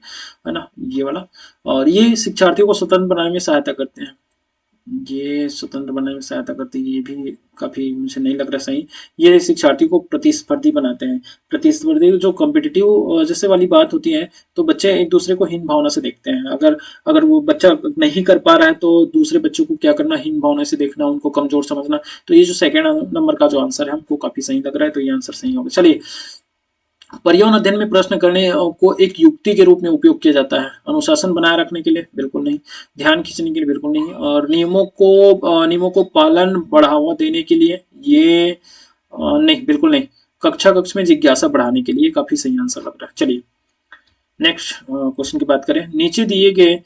है ना, ये वाला। और ये शिक्षार्थियों को स्वतंत्र बनाने में सहायता करते हैं, ये स्वतंत्र बनाने में सहायता करती है, ये भी काफी मुझे नहीं लग रहा सही। ये शिक्षार्थी को प्रतिस्पर्धी बनाते हैं, प्रतिस्पर्धी जो कॉम्पिटिटिव जैसे वाली बात होती है, तो बच्चे एक दूसरे को हीन भावना से देखते हैं। अगर अगर वो बच्चा नहीं कर पा रहा है तो दूसरे बच्चों को क्या करना? हीन भावना से देखना, उनको कमजोर समझना। तो ये जो सेकंड नंबर का जो आंसर है हमको काफी सही लग रहा है, तो ये आंसर सही होगा। चलिए, पर्यावरण अध्ययन में प्रश्न करने को एक युक्ति के रूप में उपयोग किया जाता है। अनुशासन बनाए रखने के लिए? बिल्कुल नहीं। ध्यान खींचने के लिए? बिल्कुल नहीं। और नियमों को पालन बढ़ावा देने के लिए? ये नहीं, बिल्कुल नहीं। कक्ष में जिज्ञासा बढ़ाने के लिए? काफी सही आंसर लग रहा है। चलिए नेक्स्ट क्वेश्चन की बात करें। नीचे दिए गए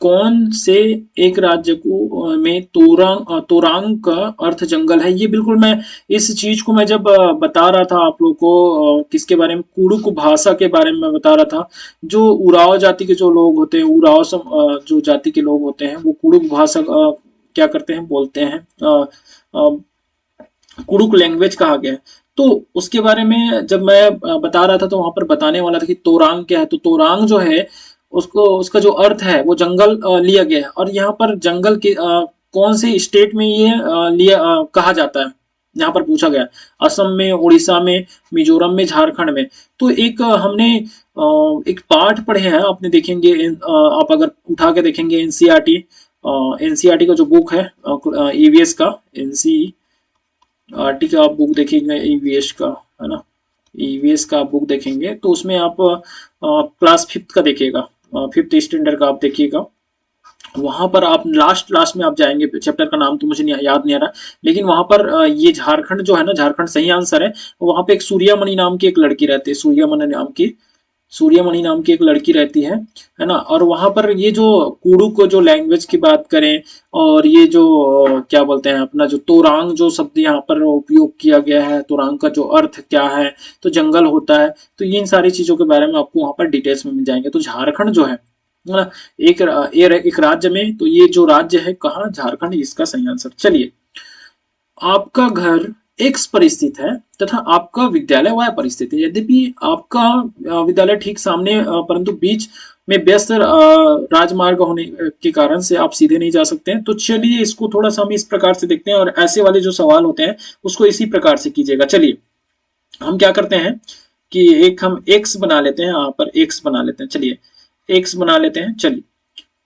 कौन से एक राज्य को में तोरांग का अर्थ जंगल है? ये बिल्कुल, मैं इस चीज को मैं जब बता रहा था आप लोग को, किसके बारे में? कुड़ुक भाषा के बारे में मैं बता रहा था। जो उराव जाति के जो लोग होते हैं, जो जाति के लोग होते हैं, वो कुड़ुक भाषा क्या करते हैं? बोलते हैं। कुड़ुक लैंग्वेज कहा गया है। तो उसके बारे में जब मैं बता रहा था तो वहां पर बताने वाला था कि तोरांग क्या है। तो तोरांग जो है उसका जो अर्थ है वो जंगल लिया गया है। और यहाँ पर जंगल के कौन से स्टेट में ये कहा जाता है, यहाँ पर पूछा गया। असम में, उड़ीसा में, मिजोरम में, झारखंड में। तो एक हमने एक पाठ पढ़े हैं, आपने देखेंगे, आप अगर उठा के देखेंगे एनसीईआरटी का जो बुक है ईवीएस का, एनसीईआरटी का आप बुक देखेंगे ईवीएस का, है ना, ईवीएस का बुक देखेंगे तो उसमें आप क्लास 5th का देखिएगा, 5th स्टैंडर्ड का आप देखिएगा। वहां पर आप लास्ट में आप जाएंगे, चैप्टर का नाम तो मुझे याद नहीं आ रहा, लेकिन वहां पर ये झारखंड जो है ना, झारखंड सही आंसर है। वहां पे एक सूर्यमणि नाम की एक लड़की रहती है, सूर्यमणि नाम की एक लड़की रहती है ना। और वहां पर ये जो कुड़ुक को जो लैंग्वेज की बात करें, और ये जो क्या बोलते हैं अपना जो तोरांग जो शब्द यहाँ पर उपयोग किया गया है, तोरांग का जो अर्थ क्या है, तो जंगल होता है। तो इन सारी चीजों के बारे में आपको वहां पर डिटेल्स में मिल जाएंगे। तो झारखंड जो है ना, एक राज्य में, तो ये जो राज्य है कहाँ? झारखंड, इसका सही आंसर। चलिए, आपका घर एक्स पर स्थित है तथा आपका विद्यालय वाई पर स्थित है। यद्यपि आपका विद्यालय ठीक सामने परंतु बीच में व्यस्त राजमार्ग होने के कारण से आप सीधे नहीं जा सकते हैं। तो चलिए इसको थोड़ा सा हम इस प्रकार से देखते हैं और ऐसे वाले जो सवाल होते हैं उसको इसी प्रकार से कीजिएगा। चलिए हम क्या करते हैं कि एक हम एक्स बना लेते हैं, यहाँ पर एक्स बना लेते हैं। चलिए एक्स बना लेते हैं। चलिए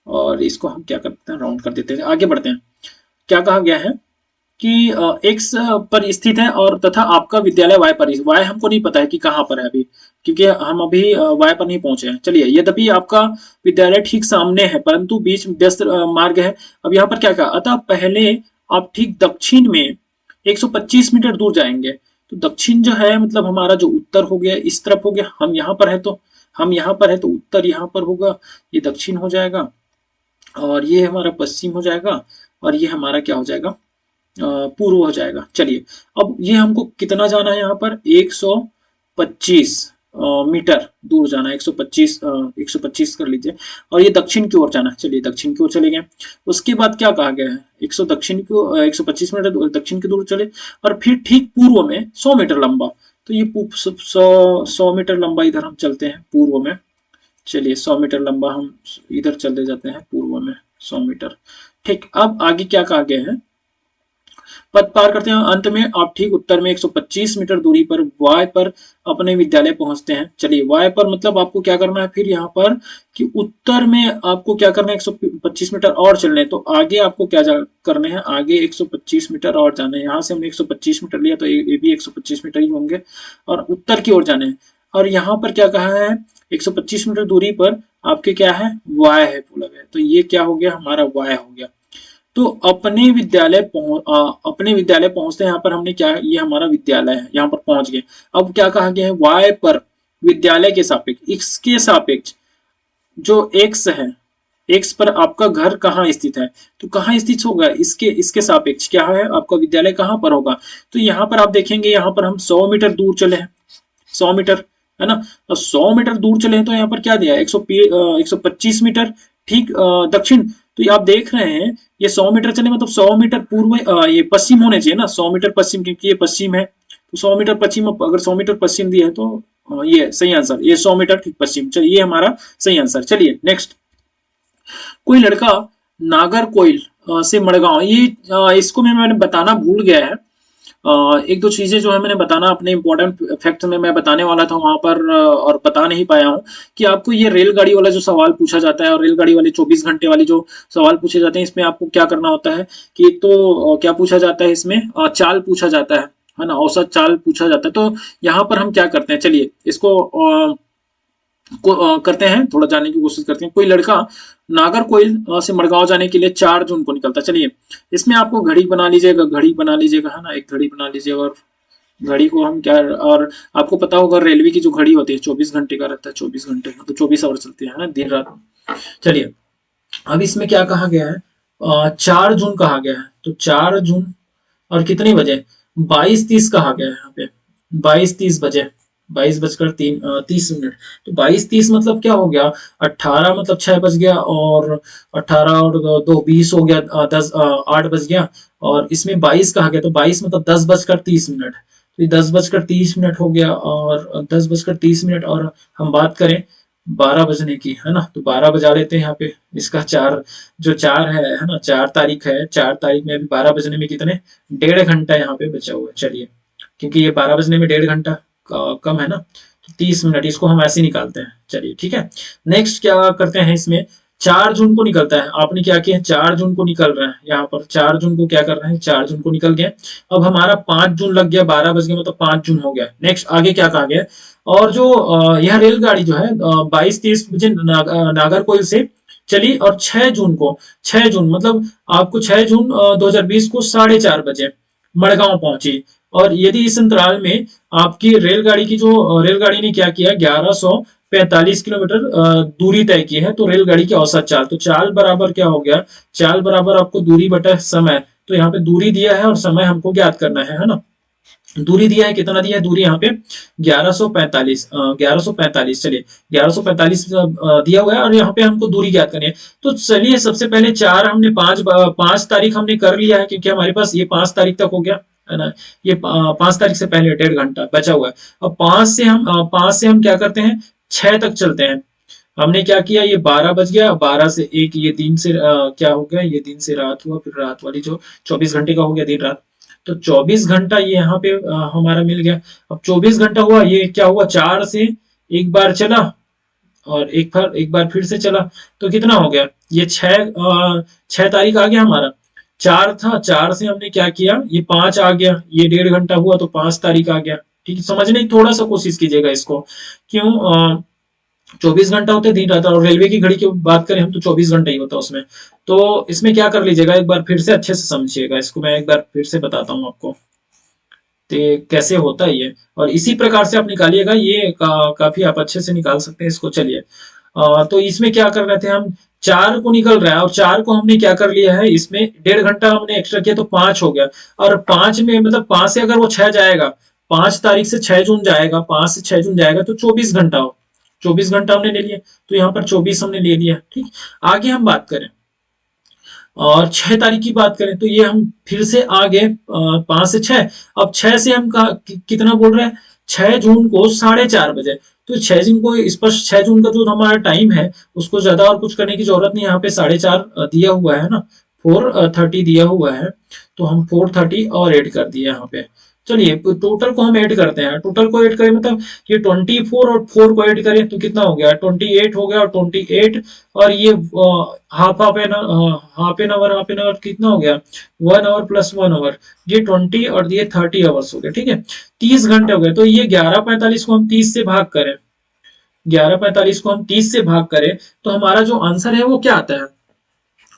और इसको हम क्या करते हैं, राउंड कर देते हैं। आगे बढ़ते हैं। क्या कहा गया है कि एक्स पर स्थित है और तथा आपका विद्यालय वाई पर, वाई हमको नहीं पता है कि कहाँ पर है अभी, क्योंकि हम अभी वाई पर नहीं पहुंचे हैं। चलिए यद्यपि आपका विद्यालय ठीक सामने है परंतु बीच व्यस्त मार्ग है। अब यहाँ पर क्या कहा, अतः पहले आप ठीक दक्षिण में 125 मीटर दूर जाएंगे। तो दक्षिण जो है मतलब हमारा जो उत्तर हो गया इस तरफ हो गया, हम यहाँ पर है तो हम यहाँ पर है तो उत्तर यहाँ पर होगा, ये दक्षिण हो जाएगा और ये हमारा पश्चिम हो जाएगा और ये हमारा क्या हो जाएगा, पूर्व हो जाएगा। चलिए अब ये हमको कितना जाना है, यहाँ पर 125 मीटर दूर जाना है। 125 कर लीजिए और ये दक्षिण की ओर जाना है। चलिए दक्षिण की ओर चले गए। उसके बाद क्या कहा गया है, 125 मीटर दक्षिण की दूर चले और फिर ठीक पूर्व में 100 मीटर लंबा। तो ये 100 मीटर लंबा इधर हम चलते हैं पूर्व में। चलिए 100 मीटर लंबा हम इधर चले जाते हैं पूर्व में 100 मीटर। ठीक, अब आगे क्या कहा गया है, पथ पार करते हैं। अंत में आप ठीक उत्तर में 125 मीटर दूरी पर वाई पर अपने विद्यालय पहुंचते हैं। चलिए वाई पर मतलब आपको क्या करना है फिर यहाँ पर कि उत्तर में आपको क्या करना है, 125 मीटर और चलने हैं। तो आगे आपको क्या करने हैं, आगे 125 मीटर और जाना है। यहाँ से हमने 125 मीटर लिया तो ये भी 125 मीटर ही होंगे और उत्तर की ओर जाने हैं। और यहाँ पर क्या कहा है, 125 मीटर दूरी पर आपके क्या है, वाई है बोला गया। तो ये क्या हो गया, हमारा वाई हो गया। तो अपने विद्यालय पहुंचते हैं। यहाँ पर हमने क्या, ये हमारा विद्यालय है, यहाँ पर पहुंच गए। अब क्या कहा गया है, वाई पर विद्यालय के सापेक्ष, इसके सापेक्ष जो एक्स है, एक्स पर आपका घर कहाँ स्थित है। तो कहाँ स्थित होगा, इसके इसके सापेक्ष क्या है, आपका विद्यालय कहाँ पर होगा। तो यहाँ पर आप देखेंगे, यहाँ पर हम 100 मीटर दूर चले हैं, 100 मीटर है ना। तो 100 मीटर दूर चले हैं तो यहाँ पर क्या दिया, 125 मीटर ठीक दक्षिण। तो ये आप देख रहे हैं ये 100 मीटर चले मतलब 100 मीटर पूर्व ये पश्चिम होने चाहिए ना, 100 मीटर पश्चिम, क्योंकि ये पश्चिम है। तो 100 मीटर पश्चिम, अगर 100 मीटर पश्चिम दिया है तो ये सही आंसर, ये 100 मीटर ठीक पश्चिम। चलिए ये हमारा सही आंसर। चलिए नेक्स्ट, कोई लड़का नागरकोइल से मड़गांव, ये इसको मैंने बताना भूल गया है। एक दो चीजें जो है मैंने बताना अपने इंपॉर्टेंट फैक्ट में मैं बताने वाला था वहां पर और बता नहीं पाया हूं कि आपको ये रेलगाड़ी वाला जो सवाल पूछा जाता है और रेलगाड़ी वाले 24 घंटे वाली जो सवाल पूछे जाते हैं, इसमें आपको क्या करना होता है कि एक तो क्या पूछा जाता है, इसमें चाल पूछा जाता है ना, औसत चाल पूछा जाता है। तो यहाँ पर हम क्या करते हैं, चलिए इसको करते हैं, थोड़ा जानने की कोशिश करते हैं। कोई लड़का नागरकोइल से मड़गांव जाने के लिए 4 जून को निकलता है। चलिए इसमें आपको घड़ी बना लीजिएगा, घड़ी बना लीजिएगा है ना, एक घड़ी बना लीजिएगा। और घड़ी को हम क्या, और आपको पता होगा रेलवे की जो घड़ी होती है 24 घंटे का रहता है, 24 घंटे तो 24 आवर चलती है ना, दिन रात। चलिए अब इसमें क्या कहा गया है, 4 जून कहा गया है। तो 4 जून और कितने बजे, 22:30 कहा गया है यहाँ पे, 22:30 बजे, 22:30। तो 22:30 मतलब क्या हो गया, 18 मतलब 6 बज गया और 18 और 2 20 हो गया, 8 बज गया। और इसमें 22 कहा गया तो 22 मतलब 10:30। तो ये 10:30 हो गया और 10:30 और हम बात करें 12 बजने की है ना, तो 12 बजा लेते हैं यहाँ पे। इसका 4 जो 4 है ना, 4 तारीख है, 4 तारीख में अभी 12 बजने में कितने, 1.5 घंटा यहाँ पे बचा हुआ है। चलिए क्योंकि ये 12 बजने में 1.5 घंटा कम है ना, तो 30 मिनट, इसको हम ऐसे निकालते हैं। चलिए ठीक है। नेक्स्ट क्या करते हैं, इसमें 4 जून को निकलता है। आपने क्या किया, 4 जून को निकल रहे हैं, यहाँ पर 4 जून को क्या कर रहे हैं, 4 जून को निकल गए। अब हमारा 5 जून लग गया, 12 बज गए मतलब 5 जून हो गया। नेक्स्ट आगे क्या कहा गया, और जो यह रेलगाड़ी जो है 22:30 बजे नागरकोइल से चली और 6 जून को, 6 जून मतलब आपको 6 जून 2020 को 4:30 बजे मड़गांव पहुंची। और यदि इस अंतराल में आपकी रेलगाड़ी की जो रेलगाड़ी ने क्या किया, 1145 किलोमीटर दूरी तय की है, तो रेलगाड़ी की औसत चाल, तो चाल बराबर क्या हो गया, चाल बराबर आपको दूरी बटा समय। तो यहाँ पे दूरी दिया है और समय हमको ज्ञात करना है ना। दूरी दिया है, कितना दिया है दूरी यहाँ पे 1145, 1145, चलिए 1145 दिया हुआ है और यहाँ पे हमको दूरी ज्ञात करनी है। तो चलिए सबसे पहले चार हमने 5 तारीख हमने कर लिया है, क्योंकि हमारे पास ये 5 तारीख तक हो गया है ना। ये 5 तारीख से पहले 1.5 घंटा बचा हुआ है। अब 5 से हम क्या करते हैं, 6 तक चलते हैं। हमने क्या किया, ये 12 बज गया, 12 से 1, ये दिन से क्या हो गया, ये दिन से रात हुआ, फिर रात वाली जो 24 घंटे का हो गया दिन रात। तो 24 घंटा ये यहाँ पे हमारा मिल गया। अब 24 घंटा हुआ, ये क्या हुआ, 4 से एक बार चला और एक बार फिर से चला। तो कितना हो गया, ये 6 तारीख आ गया हमारा। 4 था, 4 से हमने क्या किया, ये 5 आ गया, ये 1.5 घंटा हुआ तो 5 तारीख आ गया। ठीक है, समझने की थोड़ा सा कोशिश कीजिएगा इसको। क्यों 24 घंटा होते हैं दिन रात, और रेलवे की घड़ी की बात करें हम तो 24 घंटा ही होता है उसमें। तो इसमें क्या कर लीजिएगा, एक बार फिर से अच्छे से समझिएगा इसको, मैं एक बार फिर से बताता हूँ आपको तो कैसे होता है ये, और इसी प्रकार से आप निकालिएगा ये काफी आप अच्छे से निकाल सकते हैं इसको। चलिए तो इसमें क्या कर रहे थे हम, 4 को निकल रहा है और 4 को हमने क्या कर लिया है, इसमें 1.5 घंटा हमने एक्स्ट्रा किया तो 5 हो गया। और 5 में मतलब 5 से अगर वो 6 जाएगा, 5 तारीख से 6 जून जाएगा, 5 से 6 जून जाएगा तो 24 घंटा हो, 24 घंटा हमने ले लिया। तो यहाँ पर 24 हमने ले लिया। ठीक, आगे हम बात करें और 6 तारीख की बात करें तो ये हम फिर से आगे 5 से 6। अब 6 से हम कितना बोल रहे हैं, 6 जून को 4:30 बजे। तो 6 जून को स्पष्ट 6 जून का जो हमारा टाइम है उसको ज्यादा और कुछ करने की जरूरत नहीं, यहाँ पे 4:30 दिया हुआ है ना, 4:30 दिया हुआ है। तो हम 4:30 और ऐड कर दिए यहाँ पे। चलिए टोटल को हम ऐड करते हैं, टोटल को ऐड करें मतलब ये 24 और 4 को ऐड करें तो कितना हो गया, 28 हो गया, और 28 और ये हाफ एन आवर कितना हो गया, 1 आवर प्लस 1 आवर, ये 20 और ये 30 आवर्स हो गए। ठीक है, 30 घंटे हो गए। तो ये 11:45 को हम 30 से भाग करें, 11:45 को हम 30 से भाग करें तो हमारा जो आंसर है वो क्या आता है,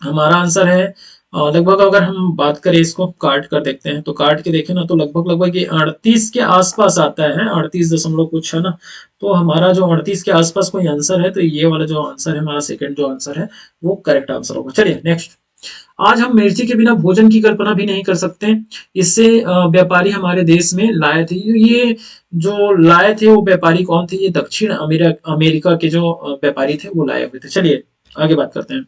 हमारा आंसर है लगभग, अगर हम बात करें इसको काट कर देखते हैं तो काट के देखें ना तो लगभग लगभग ये 38 के आसपास आता है, 38 दशमलव कुछ है ना। तो हमारा जो 38 के आसपास कोई आंसर है, तो ये वाला जो आंसर है हमारा सेकंड जो आंसर है वो करेक्ट आंसर होगा। चलिए नेक्स्ट, आज हम मिर्ची के बिना भोजन की कल्पना भी नहीं कर सकते। इससे व्यापारी हमारे देश में लाए थे। ये जो लाए थे वो व्यापारी कौन थे, ये दक्षिण अमेरिका के जो व्यापारी थे वो लाए हुए थे। चलिए आगे बात करते हैं।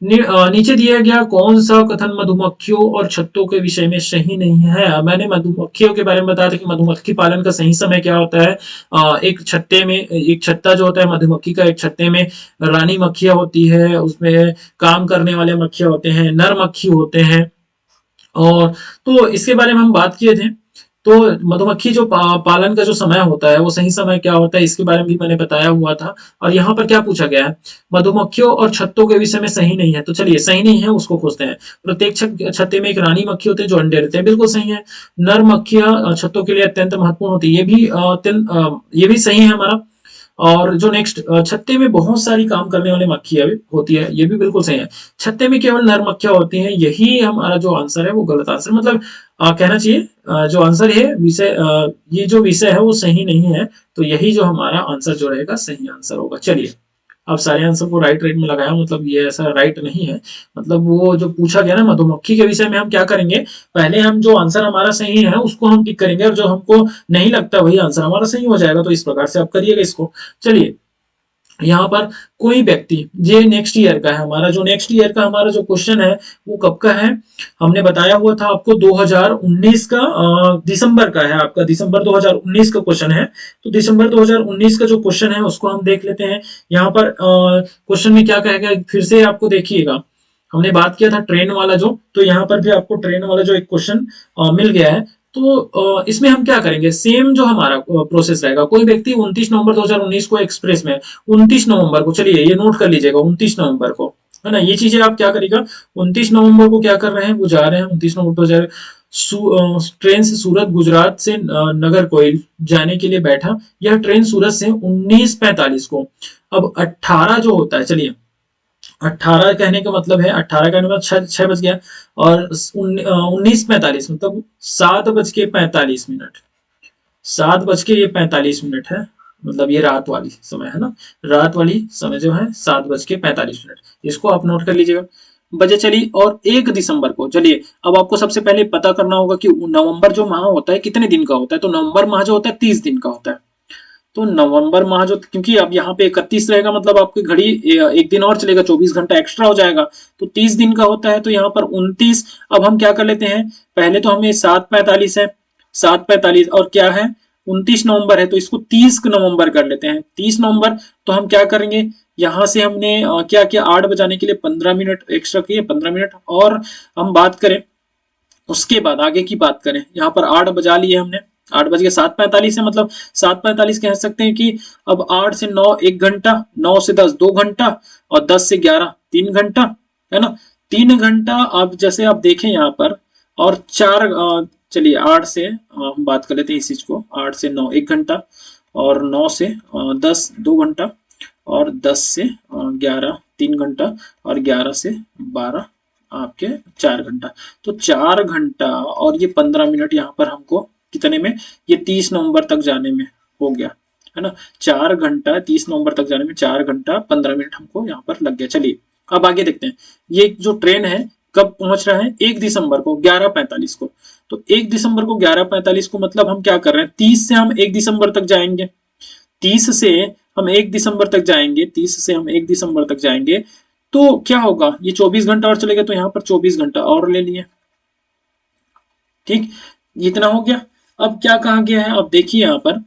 नीचे दिया गया कौन सा कथन मधुमक्खियों और छत्तों के विषय में सही नहीं है। मैंने मधुमक्खियों के बारे में बताया था कि मधुमक्खी पालन का सही समय क्या होता है। एक छत्ते में, एक छत्ता जो होता है मधुमक्खी का, एक छत्ते में रानी मक्खियां होती है, उसमें काम करने वाले मक्खियां होते हैं, नर मक्खी होते हैं। और तो इसके बारे में हम बात किए थे। तो मधुमक्खी जो पालन का जो समय होता है वो सही समय क्या होता है, इसके बारे में भी मैंने बताया हुआ था। और यहाँ पर क्या पूछा गया है, मधुमक्खियों और छत्तों के विषय में सही नहीं है। तो चलिए सही नहीं है उसको खोजते हैं। प्रत्येक छत्ते में एक रानी मक्खी होती है जो अंडे देते हैं, बिल्कुल सही है। नर मक्खियां छत्तों के लिए अत्यंत महत्वपूर्ण होती है, ये भी सही है हमारा। और जो नेक्स्ट, छत्ते में बहुत सारी काम करने वाली मक्खियां भी होती है, ये भी बिल्कुल सही है। छत्ते में केवल नर मक्खियां होती हैं, यही हमारा जो आंसर है वो गलत आंसर, मतलब कहना चाहिए जो आंसर है विषय, ये जो विषय है वो सही नहीं है। तो यही जो हमारा आंसर जो रहेगा सही आंसर होगा। चलिए अब सारे आंसर को राइट रेट में लगाया, मतलब ये ऐसा राइट नहीं है। मतलब वो जो पूछा गया ना मधुमक्खी के विषय में, हम क्या करेंगे, पहले हम जो आंसर हमारा सही है उसको हम टिक करेंगे, और जो हमको नहीं लगता वही आंसर हमारा सही हो जाएगा। तो इस प्रकार से आप करिएगा इसको। चलिए यहाँ पर कोई व्यक्ति, ये नेक्स्ट ईयर का है हमारा, जो नेक्स्ट ईयर का हमारा जो क्वेश्चन है वो कब का है, हमने बताया हुआ था आपको 2019 का, दिसंबर का है आपका, दिसंबर 2019 का क्वेश्चन है। तो दिसंबर 2019 का जो क्वेश्चन है उसको हम देख लेते हैं। यहाँ पर क्वेश्चन में क्या कहेगा, फिर से आपको देखिएगा, हमने बात किया था ट्रेन वाला जो, तो यहाँ पर भी आपको ट्रेन वाला जो एक क्वेश्चन मिल गया है। तो इसमें हम क्या करेंगे, सेम जो हमारा प्रोसेस रहेगा। कोई व्यक्ति 29 नवंबर 2019 को एक्सप्रेस में, 29 नवंबर को, चलिए ये नोट कर लीजिएगा, 29 नवंबर को, है ना। ये चीजें आप क्या करेगा, 29 नवंबर को क्या कर रहे हैं, वो जा रहे हैं 29 नवंबर को ट्रेन से सूरत गुजरात से नगर कोइल जाने के लिए बैठा। यह ट्रेन सूरत से 19:45 को, अब 18 जो होता है, चलिए 18 कहने का मतलब है, 18 कहने का मतलब 6 बज गया, और 19:45 मतलब 7:45, 7:45 है, मतलब ये रात वाली समय है ना, रात वाली समय जो है 7:45। इसको आप नोट कर लीजिएगा। बजे चली, और 1 दिसंबर को, चलिए अब आपको सबसे पहले पता करना होगा कि नवंबर जो माह होता है कितने दिन का होता है। तो नवंबर माह जो होता है 30 दिन का होता है। तो नवंबर माह जो, क्योंकि अब यहाँ पे 31 रहेगा, मतलब आपकी घड़ी एक दिन और चलेगा, 24 घंटा एक्स्ट्रा हो जाएगा। तो 30 दिन का होता है, तो यहाँ पर 29। अब हम क्या कर लेते हैं, पहले तो हमें 7:45 है, 7:45 और क्या है 29 नवंबर है, तो इसको 30 नवंबर कर लेते हैं, 30 नवंबर। तो हम क्या करेंगे, यहाँ से हमने क्या किया, 8 बजाने के लिए 15 मिनट एक्स्ट्रा किए, 15 मिनट। और हम बात करें उसके बाद आगे की बात करें, यहाँ पर 8 बजा लिए हमने, 8 बज के 7:45 है, मतलब 7:45 कह सकते हैं कि अब 8 से 9 1 घंटा, 9 से 10 2 घंटा, और 10 से 11 3 घंटा, है ना, 3 घंटा। अब जैसे आप देखें यहाँ पर, और चार, चलिए 8 से हम बात कर लेते हैं इस चीज को, 8 से 9 1 घंटा, और 9 से 10 2 घंटा, और 10 से 11 3 घंटा, और 11 से 12 आपके 4 घंटा। तो 4 घंटा और ये 15 मिनट यहाँ पर हमको कितने में, ये 30 नवंबर तक जाने में हो गया, है ना। 4 घंटा 30 नवंबर तक जाने में 4 घंटा 15 मिनट हमको यहाँ पर लग गया। चलिए अब आगे देखते हैं, ये जो ट्रेन है कब पहुंच रहा है, 1 दिसंबर को 11:45 को। तो 1 दिसंबर को 11:45 को, मतलब हम क्या कर रहे हैं, 30 से हम 1 दिसंबर तक जाएंगे, 30 से हम 1 दिसंबर तक जाएंगे, 30 से हम 1 दिसंबर तक जाएंगे। तो क्या होगा, ये 24 घंटा और चलेगा, तो यहाँ पर 24 घंटा और ले लिए, ठीक, इतना हो गया। अब क्या कहा गया है, अब देखिए यहाँ पर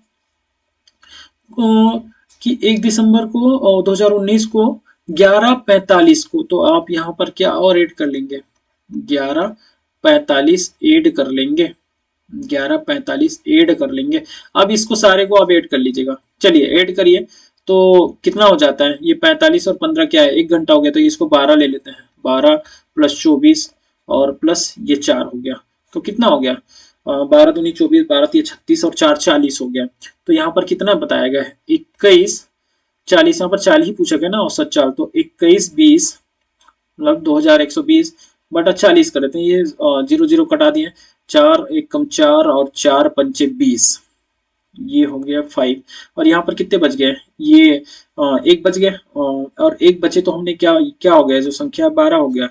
कि 1 दिसंबर को 2019 को 11:45 को, तो आप यहाँ पर क्या और ऐड कर लेंगे, 11:45 ऐड कर लेंगे, 11:45 ऐड कर लेंगे। अब इसको सारे को आप ऐड कर लीजिएगा, चलिए ऐड करिए। तो कितना हो जाता है, ये 45 और 15 क्या है, 1 घंटा हो गया, तो इसको 12 ले लेते हैं, 12 प्लस 24 और प्लस ये 4 हो गया, तो कितना हो गया, 12 दूनी 24, 12 तिया 36 और 4 40 हो गया। तो यहाँ पर कितना बताया गया है, 21 40, यहाँ पर 40 ही पूछा गया ना औसत चाल, तो 21 20 मतलब 2120 बटा 40 कर देते हैं, ये 0 0 कटा दिए, 4 1 कम 4 और 4 पंचे 20, ये हो गया 5। और यहाँ पर कितने बच गए, ये 1 बच गए, और 1 बचे तो हमने क्या क्या हो गया, जो संख्या 12 हो गया,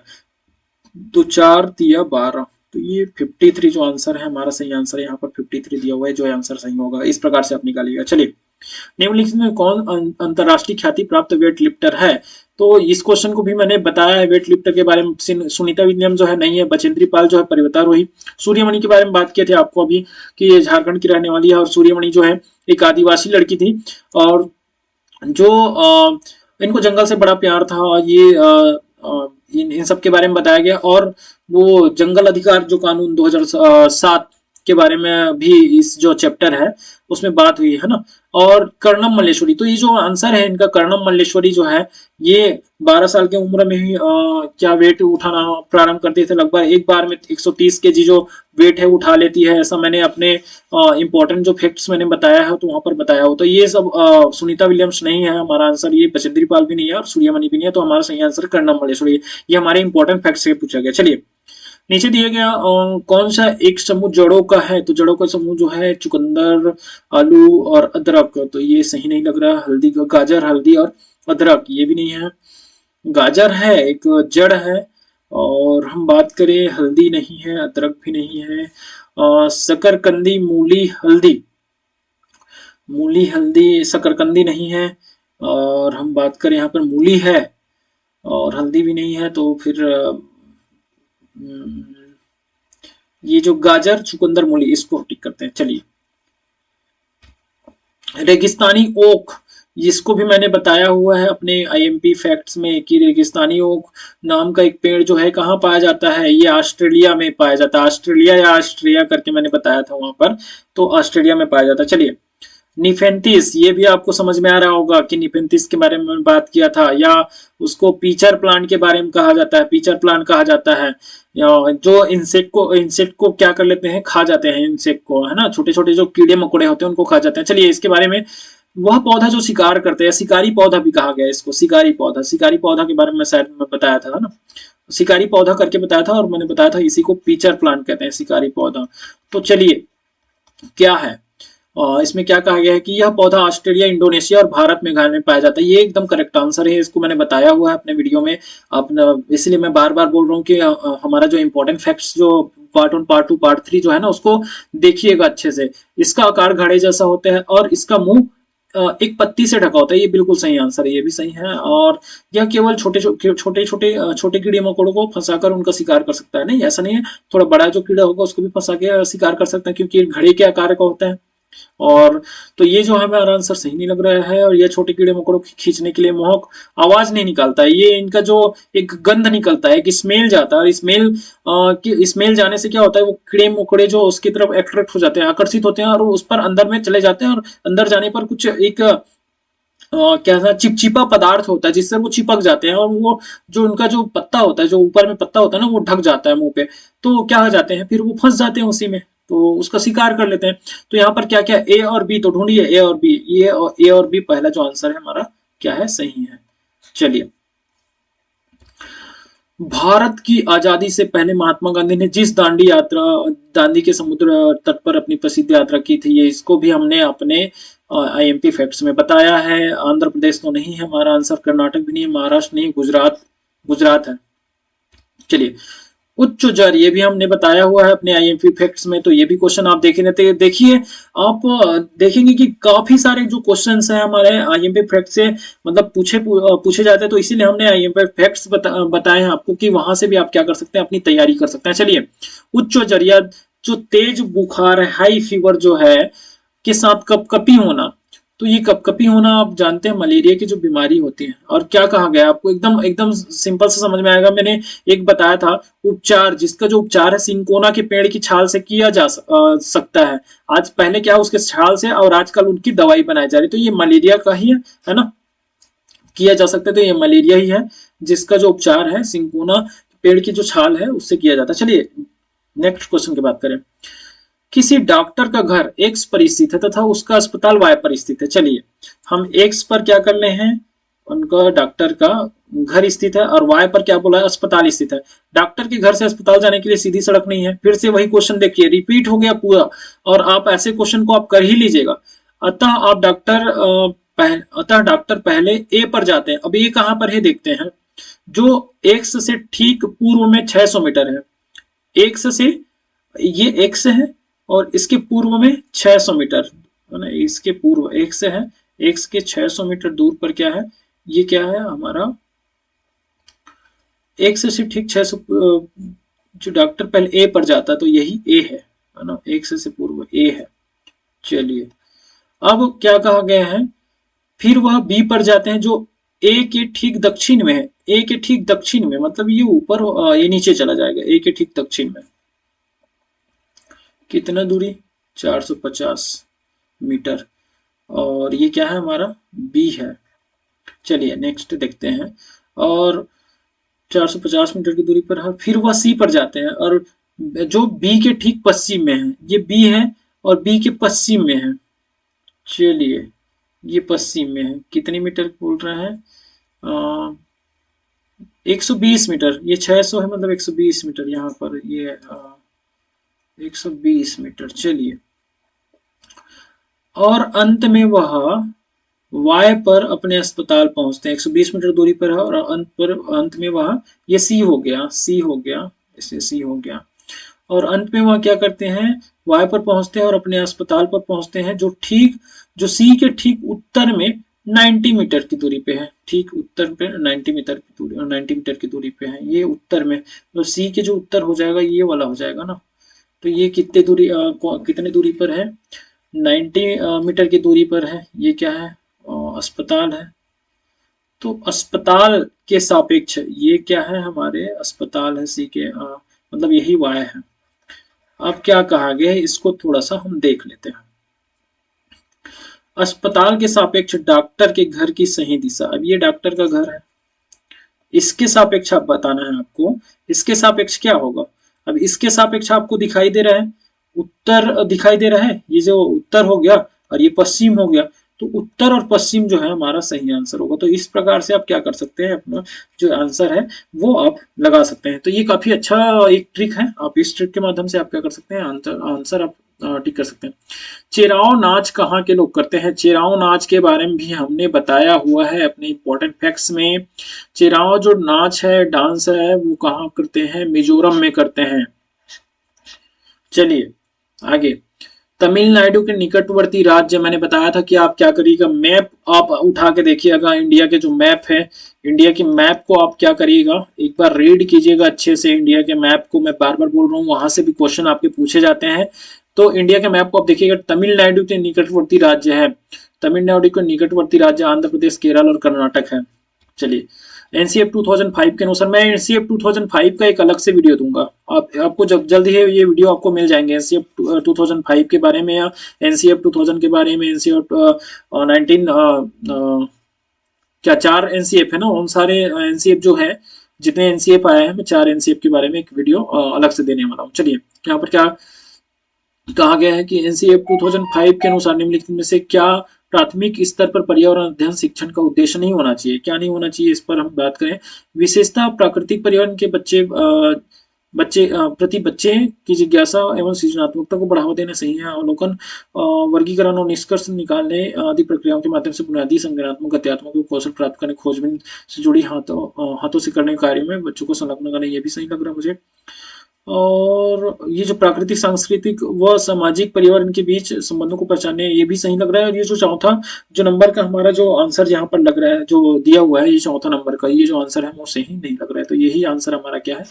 तो 4 तिया 12, तो ये 53 जो आंसर है हमारा, सही आंसर है यहाँ पर 53 दिया हुआ है, जो आंसर सही होगा। इस प्रकार से आप निकालिएगा। चलिए, निम्नलिखित में कौन अंतरराष्ट्रीय ख्याति प्राप्त वेट लिफ्टर है। तो इस क्वेश्चन को भी मैंने बताया है, वेट लिफ्टर के बारे में। सुनीता विलियम जो है नहीं है, बचेंद्री पाल जो है पर्वतारोही। सूर्यमणि के बारे में बात किए थे आपको अभी कि ये झारखंड की रहने वाली है, और सूर्यमणि जो है एक आदिवासी लड़की थी, और जो इनको जंगल से बड़ा प्यार था, और ये इन सब के बारे में बताया गया। और वो जंगल अधिकार जो कानून 2007 के बारे में भी इस जो चैप्टर है उसमें बात हुई है ना। और कर्णम मल्लेश्वरी, तो ये जो आंसर है इनका, कर्णम मल्लेश्वरी जो है ये 12 साल की उम्र में ही क्या वेट उठाना प्रारंभ करते थे, लगभग एक बार में 130 केजी जो वेट है उठा लेती है, ऐसा मैंने अपने इंपॉर्टेंट जो फैक्ट्स मैंने बताया है तो वहां पर बताया हो। तो ये सब सुनीता विलियम्स नहीं है हमारा आंसर, ये बचेंद्री पाल भी नहीं है और सूर्यमणि भी नहीं है, तो हमारा सही आंसर कर्णम मल्लेश्वरी। ये हमारे इंपॉर्टेंट फैक्ट से पूछा गया। चलिए, नीचे दिए गया कौन सा एक समूह जड़ों का है, तो जड़ों का समूह जो है चुकंदर, आलू और अदरक, तो ये सही नहीं लग रहा। हल्दी, गाजर, हल्दी और अदरक, ये भी नहीं है। गाजर है, एक जड़ है, और हम बात करें हल्दी नहीं है, अदरक भी नहीं है। शकरकंदी, मूली, हल्दी, मूली, हल्दी, शकरकंदी नहीं है। और हम बात करें यहाँ पर मूली है और हल्दी भी नहीं है, तो फिर ये जो गाजर, चुकंदर, मूली, इसको टिक करते हैं। चलिए, रेगिस्तानी ओक, जिसको भी मैंने बताया हुआ है अपने आईएमपी फैक्ट्स में कि रेगिस्तानी ओक नाम का एक पेड़ जो है कहाँ पाया जाता है, ये ऑस्ट्रेलिया में पाया जाता है। ऑस्ट्रेलिया या ऑस्ट्रिया करके मैंने बताया था वहां पर, तो ऑस्ट्रेलिया में पाया जाता है। चलिए, निफेंथिस, ये भी आपको समझ में आ रहा होगा कि निफेंथिस के बारे में बात किया था, या उसको पीचर प्लांट के बारे में कहा जाता है, पीचर प्लांट कहा जाता है। जो इंसेक्ट को क्या कर लेते हैं, खा जाते हैं इंसेक्ट को, है ना, छोटे छोटे जो कीड़े मकोड़े होते हैं उनको खा जाते हैं। चलिए, इसके बारे में, वह पौधा जो शिकार करते हैं, शिकारी पौधा भी कहा गया है इसको, शिकारी पौधा। शिकारी पौधा के बारे में शायद मैं बताया था ना, शिकारी पौधा करके बताया था, और मैंने बताया था इसी को पीचर प्लांट कहते हैं, शिकारी पौधा। तो चलिए, क्या है, इसमें क्या कहा गया है कि यह पौधा ऑस्ट्रेलिया, इंडोनेशिया और भारत में घायल में पाया जाता है। ये एकदम करेक्ट आंसर है, इसको मैंने बताया हुआ है अपने वीडियो में। अपना इसलिए मैं बार बार बोल रहा हूँ कि हमारा जो इंपॉर्टेंट फैक्ट्स जो पार्ट 1, पार्ट 2, पार्ट 3 जो है ना, उसको देखिएगा अच्छे से। इसका आकार घड़े जैसा होता है और इसका मुंह एक पत्ती से ढका होता है। ये बिल्कुल सही आंसर है, ये भी सही है। और यह केवल छोटे छोटे छोटे कीड़े मकोड़ों को फंसाकर उनका शिकार कर सकता है। नहीं, ऐसा नहीं है, थोड़ा बड़ा जो कीड़ा होगा उसको भी फंसा के शिकार कर सकता है, क्योंकि ये घड़े के आकार का होता है। और तो ये जो हमारा आंसर सही नहीं लग रहा है। और ये छोटे कीड़े मकोड़ों को खींचने के लिए मोहक आवाज नहीं निकालता है, ये इनका जो एक गंध निकलता है, एक स्मेल जाता है। और स्मेल जाने से क्या होता है, वो कीड़े मकोड़े जो उसकी तरफ अट्रैक्ट हो जाते हैं, आकर्षित होते हैं और उस पर अंदर में चले जाते हैं। और अंदर जाने पर कुछ एक क्या था, चिपचिपा पदार्थ होता है जिससे वो चिपक जाते हैं। और वो जो उनका जो पत्ता होता है, जो ऊपर में पत्ता होता है ना, वो ढक जाता है मुंह पे। तो क्या हो जाते हैं, फिर वो फंस जाते हैं उसी में, तो उसका शिकार कर लेते हैं। तो यहाँ पर क्या क्या, ए और बी, तो ढूंढिए ए और बी। ए और बी पहला जो आंसर है हमारा क्या है, सही है। चलिए, भारत की आजादी से पहले महात्मा गांधी ने जिस दांडी के समुद्र तट पर अपनी प्रसिद्ध यात्रा की थी, ये इसको भी हमने अपने आईएमपी फैक्ट्स में बताया है। आंध्र प्रदेश तो नहीं है हमारा आंसर, कर्नाटक भी नहीं है, महाराष्ट्र नहीं, गुजरात गुजरात है। चलिए, उच्च जर, ये भी हमने बताया हुआ है अपने आईएमपी फैक्ट्स में। तो ये भी क्वेश्चन आप देखिए, आप देखेंगे कि काफी सारे जो क्वेश्चंस हैं हमारे आईएमपी फैक्ट से मतलब पूछे जाते हैं। तो इसीलिए हमने आईएमपी फैक्ट्स बताए हैं आपको कि वहां से भी आप क्या कर सकते हैं, अपनी तैयारी कर सकते हैं। चलिए, उच्च जरिया जो तेज बुखार, हाई फीवर जो है के साथ कपकपी होना, तो ये कपकपी होना आप जानते हैं मलेरिया की जो बीमारी होती है। और क्या कहा गया आपको, एकदम एकदम सिंपल से समझ में आएगा। मैंने एक बताया था उपचार, जिसका जो उपचार है सिंकोना के पेड़ की छाल से किया जा सकता है। आज पहले क्या उसके छाल से, और आजकल उनकी दवाई बनाई जा रही, तो ये मलेरिया का ही है ना, किया जा सकता है। तो ये मलेरिया ही है जिसका जो उपचार है सिंकोना पेड़ की जो छाल है उससे किया जाता है। चलिए, नेक्स्ट क्वेश्चन की बात करें। किसी डॉक्टर का घर एक्स पर स्थित है तथा उसका अस्पताल वाई पर स्थित है। चलिए, हम एक्स पर क्या कर रहे हैं, उनका डॉक्टर का घर स्थित है, और वाई पर क्या बोला है, अस्पताल स्थित है। डॉक्टर के घर से अस्पताल जाने के लिए सीधी सड़क नहीं है। फिर से वही क्वेश्चन देखिए, रिपीट हो गया पूरा। और आप ऐसे क्वेश्चन को आप कर ही लीजिएगा। अतः डॉक्टर पहले ए पर जाते हैं। अब ये कहां पर है देखते हैं। जो एक्स से ठीक पूर्व में 600 मीटर है, एक्स से, ये एक्स है और इसके पूर्व में 600 मीटर, इसके पूर्व एक्स है, एक्स के 600 मीटर दूर पर क्या है, ये क्या है हमारा, एक्स से ठीक 600, जो डॉक्टर पहले ए पर जाता है तो यही ए है ना, एक्स से पूर्व ए है। चलिए, अब क्या कहा गया है, फिर वह बी पर जाते हैं जो ए के ठीक दक्षिण में है। ए के ठीक दक्षिण में मतलब ये ऊपर, ये नीचे चला जाएगा। ए के ठीक दक्षिण में कितना दूरी, 450 मीटर। और ये क्या है हमारा, बी है। चलिए, नेक्स्ट देखते हैं। और 450 मीटर की दूरी पर है, फिर वह सी पर जाते हैं, और जो बी के ठीक पश्चिम में है, ये बी है और बी के पश्चिम में है। चलिए, ये पश्चिम में है, कितनी मीटर बोल रहे हैं, 120 मीटर। ये 600 है, मतलब 120 मीटर यहाँ पर, ये 120 मीटर। चलिए, और अंत में वह वाई पर अपने अस्पताल पहुंचते हैं। 120 मीटर दूरी पर है और अंत में वह, ये सी हो गया, इसे सी हो गया। और अंत में वह क्या करते हैं, वाई पर पहुंचते हैं और अपने अस्पताल पर पहुंचते हैं, जो सी के ठीक उत्तर में 90 मीटर की दूरी पे है। ठीक उत्तर पे 90 मीटर की दूरी पे है, ये उत्तर में। तो सी के जो उत्तर हो जाएगा ये वाला हो जाएगा ना। तो ये कितने दूरी पर है, 90 मीटर की दूरी पर है। ये क्या है, अस्पताल है। तो अस्पताल के सापेक्ष ये क्या है, हमारे अस्पताल है सी के, मतलब यही वाय है। अब क्या कहा गया है, इसको थोड़ा सा हम देख लेते हैं। अस्पताल के सापेक्ष डॉक्टर के घर की सही दिशा। अब ये डॉक्टर का घर है, इसके सापेक्ष आप बताना है आपको, इसके सापेक्ष क्या होगा। अब इसके सापेक्ष आपको दिखाई दे रहा है उत्तर, दिखाई दे रहा है, ये जो उत्तर हो गया और ये पश्चिम हो गया। तो उत्तर और पश्चिम जो है हमारा सही आंसर होगा। तो इस प्रकार से आप क्या कर सकते हैं, अपना जो आंसर है वो आप लगा सकते हैं। तो ये काफी अच्छा एक ट्रिक है, आप इस ट्रिक के माध्यम से आप क्या कर सकते हैं, आंसर आप टिक कर सकते हैं। चेराव नाच कहाँ के लोग करते हैं? चेराव नाच के बारे में भी हमने बताया हुआ है अपने इंपॉर्टेंट फैक्ट्स में। चेराव जो नाच है, डांस है, वो कहाँ करते हैं? मिजोरम में करते हैं। चलिए आगे, तमिलनाडु के निकटवर्ती राज्य, मैंने बताया था कि आप क्या करिएगा, मैप आप उठा के देखिएगा, इंडिया के जो मैप है, इंडिया के मैप को आप क्या करिएगा, एक बार रीड कीजिएगा अच्छे से इंडिया के मैप को। मैं बार बार बोल रहा हूँ, वहां से भी क्वेश्चन आपके पूछे जाते हैं। तो इंडिया के मैप को आप देखिएगा, तमिलनाडु के निकटवर्ती राज्य है, तमिलनाडु के निकटवर्ती राज्य आंध्र प्रदेश, केरल और कर्नाटक है। चलिए, एनसीएफ 2005 के अनुसार, मैं एनसीएफ 2005 का एक अलग से वीडियो दूंगा, आपको जब जल्द ही ये वीडियो आपको मिल जाएंगे एनसीएफ 2005 के बारे में, या एनसीएफ 2000 के बारे में, एनसीएफ 19 क्या 4 एनसीएफ है ना, उन सारे एनसीएफ जो है, जितने एनसीएफ आए हैं, मैं 4 एनसीएफ के बारे में एक वीडियो अलग से देने वाला हूँ। चलिए, यहाँ पर क्या कहा गया है कि एनसीएफ 2005 के अनुसार निम्नलिखित में से क्या प्राथमिक स्तर पर पर्यावरण अध्ययन शिक्षण का उद्देश्य नहीं होना चाहिए? क्या नहीं होना चाहिए, इस पर हम बात करें। विशेषता प्राकृतिक पर्यावरण के प्रति बच्चे की जिज्ञासा एवं सृजनात्मकता को बढ़ावा देना सही है। अवलोकन, वर्गीकरण और निष्कर्ष निकालने आदि प्रक्रियाओं के माध्यम से बुनियादी संज्ञानात्मक गत्यात्मक कौशल प्राप्त करने, खोजबीन से जुड़ी हाथों से करने के कार्यों में बच्चों को संलग्न करना, ये भी सही लग रहा है मुझे। और ये जो प्राकृतिक, सांस्कृतिक व सामाजिक पर्यावरण के बीच संबंधों को पहचानने, ये भी सही लग रहा है। और ये जो चौथा जो नंबर का हमारा जो आंसर यहाँ पर लग रहा है, जो दिया हुआ है, ये चौथा नंबर का ये जो आंसर है वो सही नहीं लग रहा है। तो यही आंसर हमारा क्या है,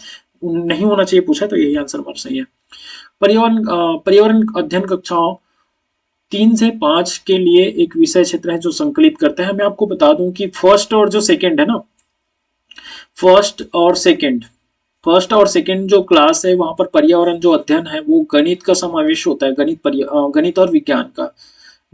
नहीं होना चाहिए पूछा, तो यही आंसर हमारा सही है। पर्यावरण अध्ययन कक्षाओं 3 से 5 के लिए एक विषय क्षेत्र है जो संकलित करता है। मैं आपको बता दूं कि फर्स्ट और जो सेकंड है ना, फर्स्ट और सेकंड जो क्लास है, वहां पर पर्यावरण जो अध्ययन है वो गणित का समावेश होता है, गणित और विज्ञान का।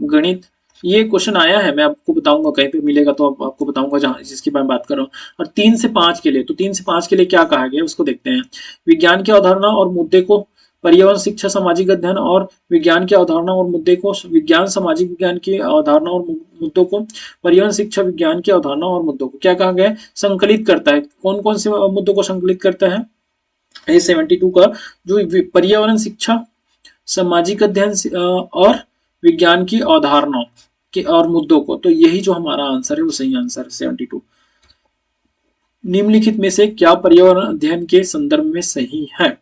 गणित, ये क्वेश्चन आया है, मैं आपको बताऊंगा, कहीं पे मिलेगा तो आपको बताऊंगा, जहां जिसकी मैं बात कर रहा हूँ। और 3 से 5 के लिए, तो 3 से 5 के लिए क्या कहा गया उसको देखते हैं। विज्ञान की अवधारणा और मुद्दे को पर्यावरण शिक्षा सामाजिक अध्ययन, और विज्ञान की अवधारणा और मुद्दे को विज्ञान सामाजिक विज्ञान की अवधारणा और मुद्दों को पर्यावरण शिक्षा विज्ञान की अवधारणा और मुद्दों को क्या कहा गया है, संकलित करता है। कौन कौन से मुद्दों को संकलित करता है? ये 72 का जो पर्यावरण शिक्षा सामाजिक अध्ययन और विज्ञान की अवधारणाओं के और मुद्दों को, तो यही जो हमारा आंसर है वो सही आंसर है 72। निम्नलिखित में से क्या पर्यावरण अध्ययन के संदर्भ में सही है?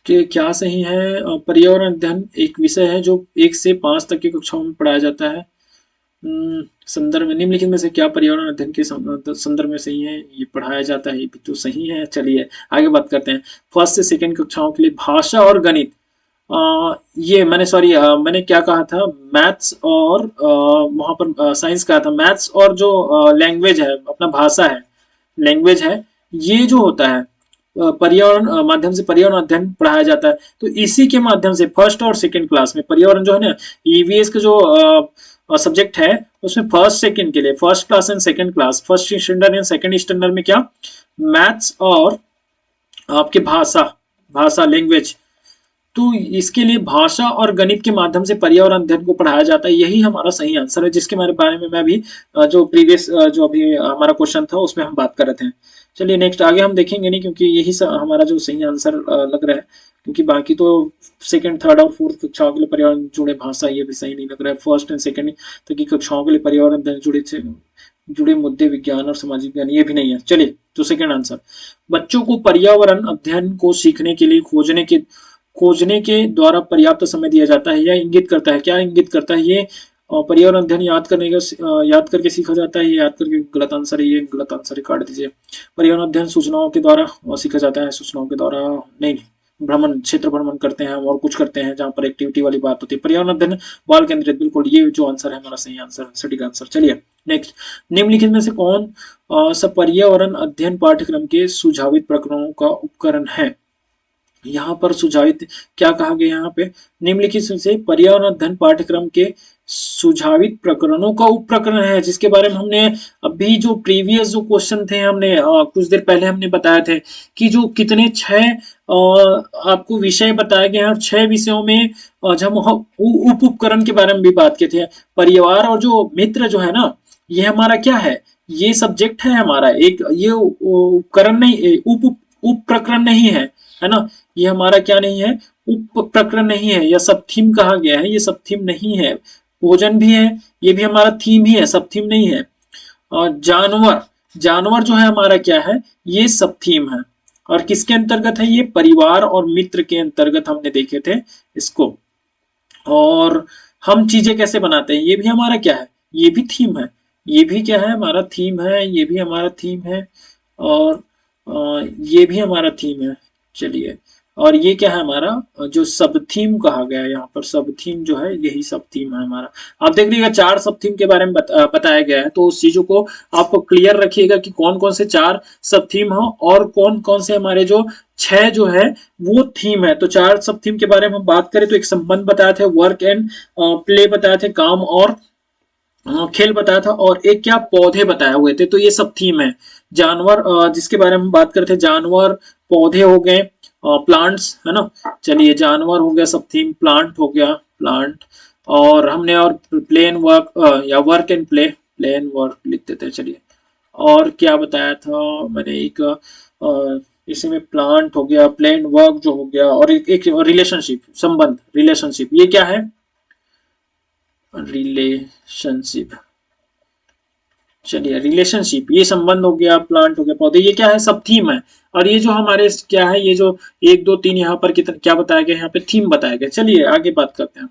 कि क्या सही है? पर्यावरण अध्ययन एक विषय है जो 1 से 5 तक की कक्षाओं में पढ़ाया जाता है। संदर्भ में, निम्नलिखित में से क्या पर्यावरण अध्ययन के संदर्भ में सही है? ये पढ़ाया जाता है, ये भी तो सही है। चलिए आगे बात करते हैं। फर्स्ट से सेकंड कक्षाओं के लिए भाषा और गणित, ये मैंने क्या कहा था, मैथ्स और वहां पर साइंस कहा था। मैथ्स और जो लैंग्वेज है, अपना भाषा है, लैंग्वेज है, ये जो होता है पर्यावरण माध्यम से पर्यावरण अध्ययन पढ़ाया जाता है। तो इसी के माध्यम से फर्स्ट और सेकंड क्लास में पर्यावरण जो है ना, ईवीएस का जो सब्जेक्ट है, उसमें फर्स्ट सेकंड के लिए, first class and second class, first standard and second standard में क्या, मैथ्स और आपके भाषा लैंग्वेज, तो इसके लिए भाषा और गणित के माध्यम से पर्यावरण अध्ययन को पढ़ाया जाता है। यही हमारा सही आंसर है, जिसके बारे में मैं अभी जो प्रीवियस जो अभी हमारा क्वेश्चन था उसमें हम बात कर रहे थे। चलिए नेक्स्ट, आगे हम देखेंगे नहीं, क्योंकि यही हमारा जो सही आंसर लग रहा है, क्योंकि बाकी तो सेकंड, थर्ड और फोर्थ कक्षाओं के लिए पर्यावरण जुड़े भाषा, ये भी सही नहीं लग रहा है। फर्स्ट एंड सेकंड तक की कक्षाओं के लिए पर्यावरण अध्ययन जुड़े मुद्दे, विज्ञान और सामाजिक विज्ञान, ये भी नहीं है। चलिए, तो सेकंड आंसर, बच्चों को पर्यावरण अध्ययन को सीखने के लिए खोजने के द्वारा पर्याप्त समय दिया जाता है या इंगित करता है। क्या इंगित करता है? ये पर्यावरण अध्ययन याद करके सीखा जाता है, याद करके गलत आंसर है, ये गलत आंसर है, काट दीजिए। पर्यावरण अध्ययन सूचनाओं के द्वारा सीखा जाता है, सूचनाओं के द्वारा नहीं, क्षेत्र भ्रमण करते हैं और कुछ करते हैं, जहां पर एक्टिविटी वाली बात होती है। पर्यावरण अध्ययन बाल केंद्रित, बिल्कुल ये जो आंसर है हमारा सही आंसर, सटीक आंसर। चलिए नेक्स्ट, निम्नलिखित में से कौन सा पर्यावरण अध्ययन पाठ्यक्रम के सुझावित प्रकरणों का उपकरण है? यहाँ पर सुझावित क्या कहा गया, यहाँ पे निम्नलिखित से पर्यावरण अध्ययन पाठ्यक्रम के सुझावित प्रकरणों का उप प्रकरण है, जिसके बारे में हमने अभी जो प्रीवियस जो क्वेश्चन थे हमने कुछ देर पहले हमने बताए थे कि जो कितने 6 आपको विषय बताए गए हैं और 6 विषयों में जब हम उप उपकरण के बारे में भी बात किए थे। परिवार और जो मित्र जो है ना, ये हमारा क्या है, ये सब्जेक्ट है हमारा, एक ये उपकरण नहीं, उप प्रकरण नहीं है, है ना। ये हमारा क्या नहीं है, उप प्रकरण नहीं है, या सब थीम कहा गया है, ये सब थीम नहीं है। भोजन भी है, ये भी हमारा थीम ही है, सब थीम नहीं है। और जानवर, जानवर जो है हमारा क्या है, ये सब थीम है। और किसके अंतर्गत है, ये परिवार और मित्र के अंतर्गत हमने देखे थे इसको। और हम चीजें कैसे बनाते हैं, ये भी हमारा क्या है, ये भी थीम है, ये भी क्या है हमारा थीम है, ये भी हमारा थीम है। और ये भी हमारा थीम है। चलिए, और ये क्या है हमारा, जो सब थीम कहा गया है यहाँ पर, सब थीम जो है यही सब थीम है हमारा। आप देख लीजिएगा 4 सब थीम के बारे में बताया गया है, तो उस चीजों को आप क्लियर रखिएगा कि कौन कौन से 4 सब थीम हो और कौन कौन से हमारे जो 6 जो है वो थीम है। तो 4 सब थीम के बारे में हम बात करें तो एक संबंध बताए थे, वर्क एंड प्ले बताए थे, काम और खेल बताया था, और एक क्या, पौधे बताए हुए थे। तो ये सब थीम है। जानवर जिसके बारे में बात करते थे, जानवर, पौधे हो गए, प्लांट्स, है ना। चलिए, जानवर हो गया सब थीम, प्लांट हो गया, प्लांट, और हमने और प्ले एंड वर्क या work and play, play and work लिख देते हैं। चलिए, और क्या बताया था मैंने, एक इसी में प्लांट हो गया, प्ले एंड वर्क जो हो गया, और एक रिलेशनशिप, संबंध, रिलेशनशिप, ये क्या है, रिलेशनशिप। चलिए, रिलेशनशिप, ये संबंध हो गया, प्लांट हो गया, पौधे, ये क्या है, सब थीम है। और ये जो हमारे क्या है, ये जो 1 2 3 यहाँ पर कितना क्या बताया गया, यहाँ पे थीम बताया गया। चलिए आगे बात करते हैं।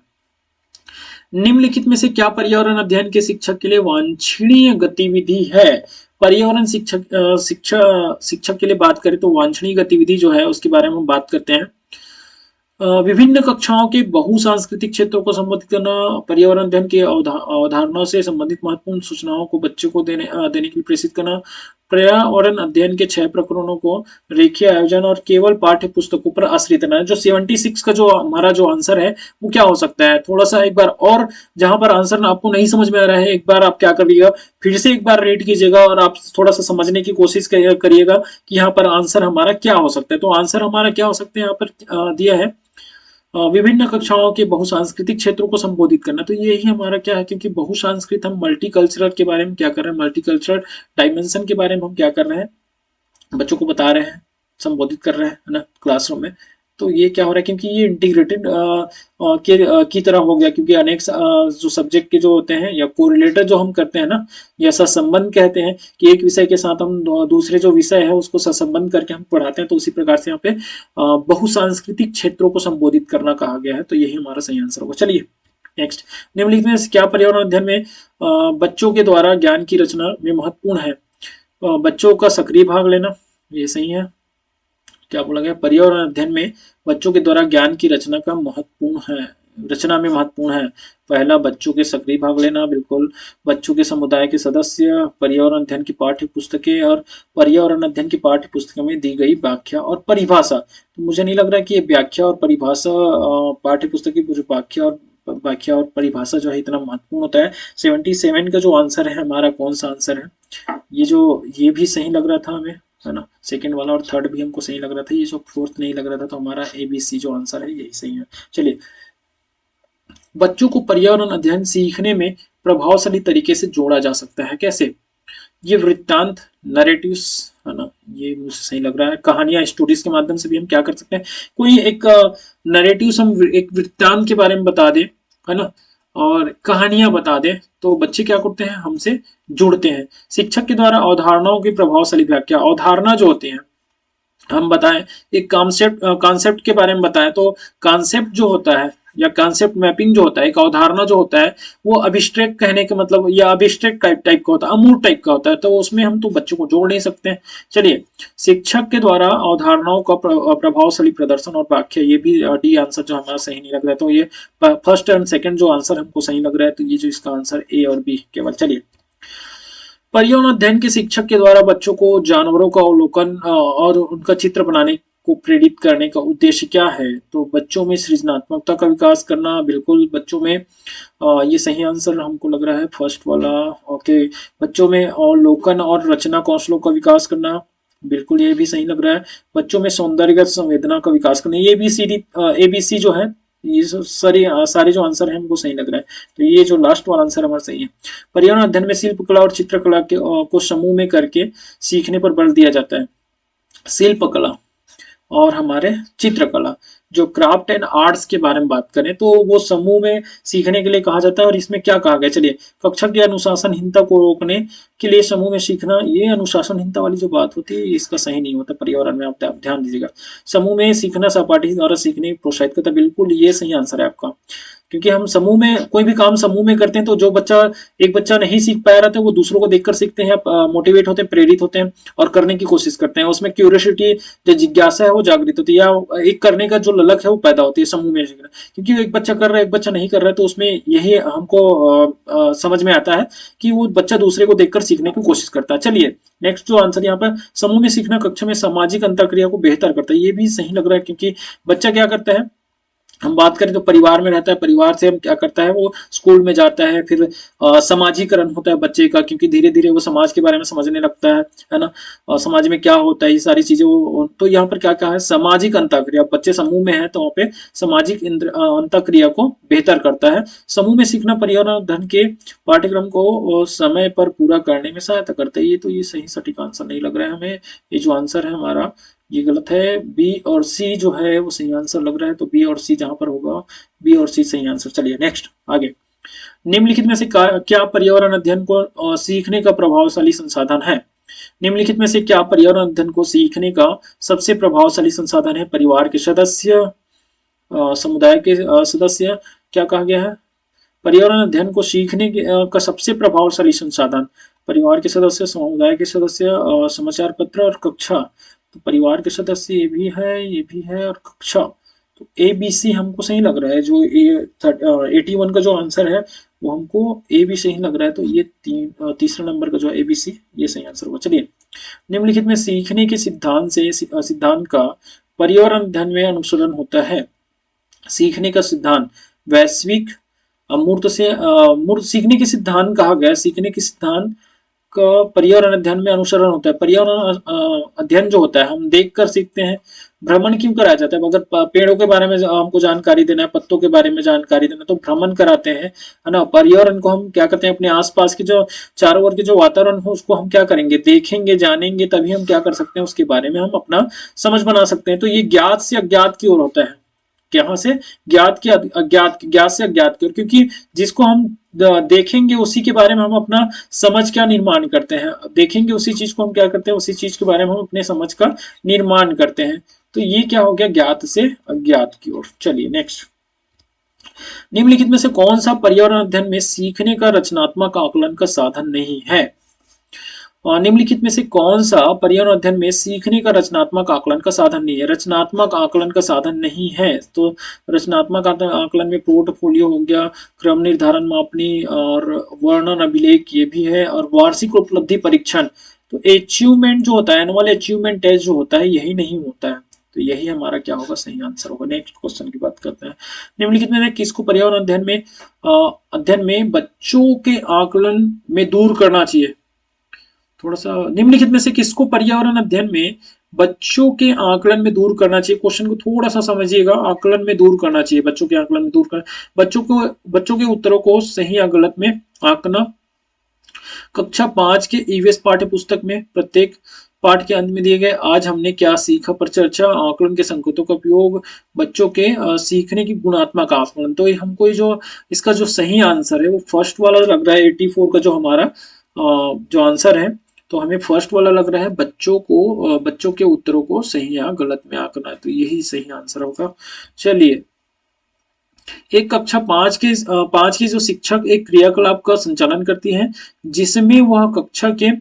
निम्नलिखित में से क्या पर्यावरण अध्ययन के शिक्षक के लिए वांछनीय गतिविधि है। पर्यावरण शिक्षक के लिए बात करें तो वांछनीय गतिविधि जो है उसके बारे में हम बात करते हैं। विभिन्न कक्षाओं के बहुसांस्कृतिक क्षेत्रों को संबोधित करना, पर्यावरण अध्ययन की अवधारणाओं से संबंधित महत्वपूर्ण सूचनाओं को बच्चों को देने के लिए प्रेषित करना, पर्यावरण अध्ययन के 6 प्रकरणों को रेखीय आयोजन और केवल पाठ्य पुस्तकों पर आश्रित रहना। जो 76 का जो हमारा जो आंसर है वो क्या हो सकता है, थोड़ा सा एक बार और, जहां पर आंसर आपको नहीं समझ में आ रहा है, एक बार आप क्या करिएगा, फिर से एक बार रीड कीजिएगा और आप थोड़ा सा समझने की कोशिश करिएगा कि यहाँ पर आंसर हमारा क्या हो सकता है। तो आंसर हमारा क्या हो सकता है, यहाँ पर दिया है विभिन्न कक्षाओं के बहुसांस्कृतिक क्षेत्रों को संबोधित करना। तो यही हमारा क्या है, क्योंकि बहुसांस्कृत, हम मल्टीकल्चरल के बारे में क्या कर रहे हैं, मल्टीकल्चरल डायमेंशन के बारे में हम क्या कर रहे हैं, बच्चों को बता रहे हैं, संबोधित कर रहे हैं, है ना, क्लासरूम में। तो ये क्या हो रहा है, क्योंकि ये इंटीग्रेटेड की तरह हो गया, क्योंकि अनेक जो सब्जेक्ट के जो होते हैं या कोरिलेटर जो हम करते हैं ना, ये सहसंबंध कहते हैं कि एक विषय के साथ हम दूसरे जो विषय है उसको सहसंबंध करके हम पढ़ाते हैं। तो उसी प्रकार से यहाँ पे बहुसांस्कृतिक क्षेत्रों को संबोधित करना कहा गया है। तो यही हमारा सही आंसर होगा। चलिए नेक्स्ट, निम्नलिखित में क्या पर्यावरण अध्ययन में बच्चों के द्वारा ज्ञान की रचना में महत्वपूर्ण है। बच्चों का सक्रिय भाग लेना, ये सही है। क्या बोला गया, पर्यावरण अध्ययन में बच्चों के द्वारा ज्ञान की रचना का महत्वपूर्ण है, रचना में महत्वपूर्ण है। पहला, बच्चों के सक्रिय भाग लेना, बिल्कुल। बच्चों के समुदाय के सदस्य, पर्यावरण अध्ययन की पाठ्य पुस्तकें, और पर्यावरण अध्ययन की पाठ्य पुस्तकों में दी गई व्याख्या और परिभाषा। तो मुझे नहीं लग रहा कि ये व्याख्या और परिभाषा, पाठ्य पुस्तक की व्याख्या और परिभाषा जो है इतना महत्वपूर्ण होता है। 77 का जो आंसर है हमारा, कौन सा आंसर है, ये भी सही लग रहा था हमें, है ना। सेकंड वाला और थर्ड भी हमको सही लग रहा था, ये जो फोर्थ नहीं लग रहा था। तो हमारा ABC जो आंसर है यही सही है। चलिए, बच्चों को पर्यावरण अध्ययन सीखने में प्रभावशाली तरीके से जोड़ा जा सकता है, कैसे। ये वृत्तांत, नरेटिव्स, है ना, ये मुझे सही लग रहा है। कहानियां, स्टोरीज के माध्यम से भी हम क्या कर सकते हैं, कोई एक नरेटिव्स, हम एक वृत्तांत के बारे में बता दें, है ना, और कहानियां बता दें, तो बच्चे क्या करते हैं, हमसे जुड़ते हैं। शिक्षक के द्वारा अवधारणाओं की प्रभावशाली व्याख्या, अवधारणा जो होती है, हम बताएं एक कॉन्सेप्ट के बारे में बताएं, तो कॉन्सेप्ट जो होता है या कॉन्सेप्ट मैपिंग जो होता है, एक अवधारणा जो होता है, वो अभिष्ट्रैक्ट कहने के मतलब, या अभिष्ट्रैक्ट टाइप का होता है, अमूर्त टाइप का होता है। तो उसमें हम तो बच्चों को जोड़ नहीं सकते हैं। चलिए, शिक्षक के द्वारा अवधारणाओं का प्रभावशाली प्रदर्शन और व्याख्या, ये भी डी आंसर जो हमारा सही नहीं लग रहा है। तो ये फर्स्ट एंड सेकंड जो आंसर हमको सही लग रहा है, तो ये जो इसका आंसर A और B केवल। चलिए, पर्यावरण अध्ययन के शिक्षक के द्वारा बच्चों को जानवरों का अवलोकन और उनका चित्र बनाने को प्रेरित करने का उद्देश्य क्या है? तो बच्चों में सृजनात्मकता का विकास करना, बिल्कुल बच्चों में ये सही आंसर हमको लग रहा है फर्स्ट वाला। ओके, बच्चों में अवलोकन और रचना कौशलों का विकास करना, बिल्कुल ये भी सही लग रहा है। बच्चों में सौंदर्यगत संवेदना का विकास करना, ये बी सी डी ABC जो है, ये सारे जो आंसर हैं हमको सही लग रहा है। तो ये जो लास्ट वाला आंसर हमारा सही है। पर्यावरण अध्ययन में शिल्प कला और चित्रकला को समूह में करके सीखने पर बल दिया जाता है। शिल्प कला और हमारे चित्रकला, जो क्राफ्ट एंड आर्ट्स के बारे में बात करें तो वो समूह में सीखने के लिए कहा जाता है। और इसमें क्या कहा गया, चलिए, कक्षा की अनुशासनहीनता को रोकने के लिए समूह में सीखना, ये अनुशासनहीनता वाली जो बात होती है इसका सही नहीं होता पर्यावरण में, आप ध्यान दीजिएगा। समूह में सीखना सहपाठी द्वारा सीखने की प्रोत्साहित करता है, बिल्कुल ये सही आंसर है आपका। क्योंकि हम समूह में कोई भी काम समूह में करते हैं तो जो बच्चा एक बच्चा नहीं सीख पाया रहता है वो दूसरों को देखकर सीखते हैं, मोटिवेट होते हैं, प्रेरित होते हैं और करने की कोशिश करते हैं। उसमें क्यूरियोसिटी, जो जिज्ञासा है वो जागृत होती है, या एक करने का जो ललक है वो पैदा होती है समूह में सीखना। क्योंकि एक बच्चा कर रहा है एक बच्चा नहीं कर रहा है तो उसमें यही हमको समझ में आता है कि वो बच्चा दूसरे को देखकर सीखने की कोशिश करता है। चलिए नेक्स्ट जो आंसर यहाँ पर, समूह में सीखना कक्षा में सामाजिक अंतरक्रिया को बेहतर करता है, ये भी सही लग रहा है। क्योंकि बच्चा क्या करता है, हम बात करें तो परिवार में रहता है, परिवार से हम क्या करता है वो स्कूल में जाता है, फिर समाजीकरण होता है बच्चे का, क्योंकि धीरे धीरे वो समाज के बारे में समझने लगता है ना, समाज में क्या होता है ये सारी चीजें वो। तो यहाँ पर क्या कहा है, सामाजिक अंतःक्रिया, बच्चे समूह में है तो वहाँ पे सामाजिक अंतःक्रिया को बेहतर करता है। समूह में सीखना पर्यावरण अध्ययन के पाठ्यक्रम को समय पर पूरा करने में सहायता करता है, ये तो ये सही सटीक आंसर नहीं लग रहा है हमें। ये जो आंसर है हमारा ये गलत है, बी और सी जो है वो सही आंसर लग रहा है। तो बी और सी जहां पर होगा, बी और सी सही आंसर। चलिए नेक्स्ट आगे, निम्नलिखित में से क्या पर्यावरण अध्ययन को सीखने का प्रभावशाली संसाधन है? निम्नलिखित में से क्या पर्यावरण अध्ययन को सीखने का सबसे प्रभावशाली संसाधन है? परिवार के सदस्य, समुदाय के सदस्य, क्या कहा गया है? पर्यावरण अध्ययन को सीखने का सबसे प्रभावशाली संसाधन, परिवार के सदस्य, समुदाय के सदस्य, समाचार पत्र और कक्षा। तो परिवार के सदस्य ये भी है, ये भी है, और कक्षा। तो ABC हमको सही लग रहा है। जो 81 का जो आंसर है वो हमको ए भी सही लग रहा है। तो ये तीसरा नंबर का जो ABC ये सही आंसर होगा। चलिए, निम्नलिखित में सीखने के सिद्धांत का पर्यावरण अध्ययन में अनुसरण होता है। सीखने का सिद्धांत वैश्विक मूर्त से मूर्त सीखने के सिद्धांत कहा गया, सीखने के सिद्धांत का पर्यावरण अध्ययन में अनुसरण होता है। पर्यावरण अध्ययन जो होता है हम देख कर सीखते हैं। भ्रमण क्यों कराया जाता है? अगर पेड़ों के बारे में हमको जानकारी देना है, पत्तों के बारे में जानकारी देना, तो भ्रमण कराते हैं, है ना। पर्यावरण को हम क्या करते हैं, अपने आसपास के जो चारों ओर के जो वातावरण हो उसको हम क्या करेंगे, देखेंगे, जानेंगे, तभी हम क्या कर सकते हैं, उसके बारे में हम अपना समझ बना सकते हैं। तो ये ज्ञात से अज्ञात की ओर होता है। यहाँ से ज्ञात की अज्ञात, ज्ञात से अज्ञात की ओर, क्योंकि जिसको हम देखेंगे उसी के बारे में हम अपना समझ का निर्माण करते हैं। देखेंगे उसी चीज को हम क्या करते हैं, उसी चीज के बारे में हम अपने समझ का निर्माण करते हैं। तो ये क्या हो गया, ज्ञात से अज्ञात की ओर। चलिए नेक्स्ट, निम्नलिखित में से कौन सा पर्यावरण अध्ययन में सीखने का रचनात्मक आकलन का साधन नहीं है? निम्नलिखित में से कौन सा पर्यावरण अध्ययन में सीखने का रचनात्मक आकलन का साधन नहीं है? रचनात्मक आकलन का साधन नहीं है तो रचनात्मक आकलन में पोर्टफोलियो हो गया, क्रम निर्धारण मापनी और वर्णन अभिलेख ये भी है, और वार्षिक उपलब्धि परीक्षण। तो अचीवमेंट जो होता है, एनुअल अचीवमेंट टेस्ट जो होता है, यही नहीं होता है। तो यही हमारा क्या होगा, सही आंसर होगा। नेक्स्ट क्वेश्चन की बात करते हैं। निम्नलिखित में किसको पर्यावरण अध्ययन में बच्चों के आकलन में दूर करना चाहिए? थोड़ा सा, निम्नलिखित में से किसको पर्यावरण अध्ययन में बच्चों के आकलन में दूर करना चाहिए? क्वेश्चन को थोड़ा सा समझिएगा, आकलन में दूर करना चाहिए, बच्चों के आकलन में दूर करना, बच्चों के उत्तरों को सही या गलत में आंकना। कक्षा 5 के ईवीएस पाठ्य पुस्तक में प्रत्येक पाठ के अंत में दिए गए आज हमने क्या सीखा पर चर्चा, आकलन के संकेतों का उपयोग, बच्चों के सीखने की गुणात्मक आकलन। तो हमको जो इसका जो सही आंसर है वो फर्स्ट वाला लग रहा है, 84 का जो हमारा जो आंसर है। तो हमें फर्स्ट वाला लग रहा है, बच्चों के उत्तरों को सही या गलत में आंकना है। तो यही सही आंसर होगा। चलिए, एक कक्षा 5 की जो शिक्षक एक क्रियाकलाप का संचालन करती है जिसमें वह कक्षा के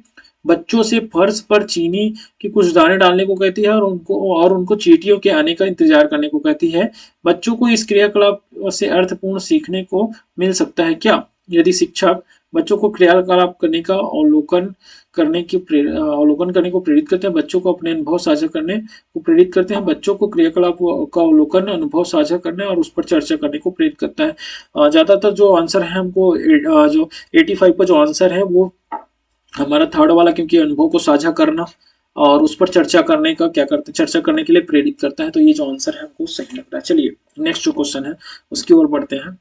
बच्चों से फर्श पर चीनी के कुछ दाने डालने को कहती है और उनको चींटियों के आने का इंतजार करने को कहती है। बच्चों को इस क्रियाकलाप से अर्थपूर्ण सीखने को मिल सकता है क्या? यदि शिक्षक बच्चों को क्रियाकलाप करने का अवलोकन करने को प्रेरित करते हैं, बच्चों को अपने अनुभव साझा करने को प्रेरित करते हैं, बच्चों को क्रियाकलाप का अवलोकन, अनुभव साझा करने और उस पर चर्चा करने को प्रेरित करता है। ज्यादातर जो आंसर है हमको जो 85 का जो आंसर है वो हमारा थर्ड वाला, क्योंकि अनुभव को साझा करना और उस पर चर्चा करने का क्या करते हैं, चर्चा करने के लिए प्रेरित करता है। तो ये जो आंसर है हमको सही लग रहा है। चलिए नेक्स्ट जो क्वेश्चन है उसकी ओर बढ़ते हैं।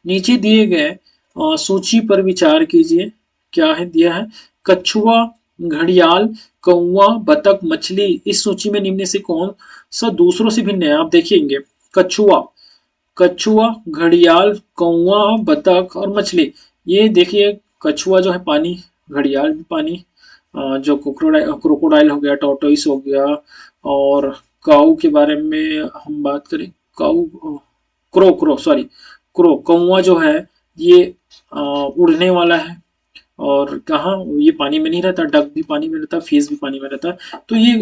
नीचे दिए गए सूची पर विचार कीजिए। क्या है दिया है, कछुआ, घड़ियाल, कौवा, बतख, मछली। इस सूची में निम्न से कौन सा दूसरों से भिन्न है? आप देखिएंगे, कछुआ, घड़ियाल, कौवा, बतख और मछली। ये देखिए, कछुआ जो है पानी, घड़ियाल भी पानी, जो क्रोकोडाइल हो गया, टॉर्टोइस हो गया, और काऊ के बारे में हम बात करें, काऊ, क्रो, कौवा जो है ये उड़ने वाला है, और कहाँ, ये पानी में नहीं रहता, डक भी पानी में रहता, फिश भी पानी में रहता। तो ये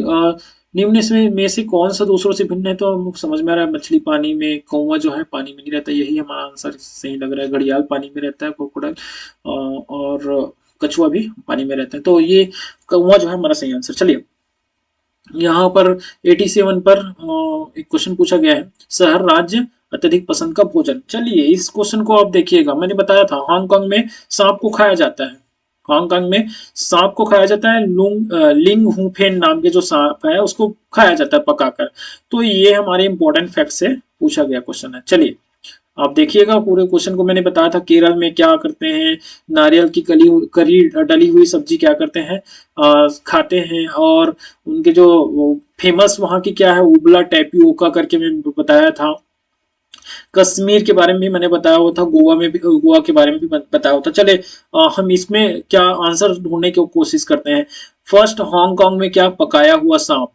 निम्न में से कौन सा दूसरों से भिन्न है? तो समझ में आ रहा है, मछली पानी में, कौवा जो है पानी में नहीं रहता, यही हमारा आंसर सही लग रहा है। घड़ियाल पानी में रहता है, क्रोकोडाइल, और कछुआ भी पानी में रहता है, तो ये कौवा जो है हमारा सही आंसर। चलिए यहाँ पर 87 पर एक क्वेश्चन पूछा गया है, शहर राज्य अत्यधिक पसंद का भोजन। चलिए इस क्वेश्चन को आप देखिएगा, मैंने बताया था हांगकांग में सांप को खाया जाता है, हांगकांग में सांप को खाया जाता है, लिंग हुफेन नाम के जो सांप है उसको खाया जाता है पकाकर। तो ये हमारे इंपॉर्टेंट फैक्ट से पूछा गया क्वेश्चन है। चलिए आप देखिएगा पूरे क्वेश्चन को, मैंने बताया था केरल में क्या करते हैं, नारियल की करी डली हुई सब्जी क्या करते हैं, खाते हैं, और उनके जो फेमस वहां की क्या है, उबला टैपियोका करके मैं बताया था। कश्मीर के बारे में भी मैंने बताया हुआ था, गोवा के बारे में भी बताया हुआ था। चले हम इसमें क्या आंसर ढूंढने की कोशिश करते हैं। फर्स्ट, हांगकांग में क्या पकाया हुआ सांप।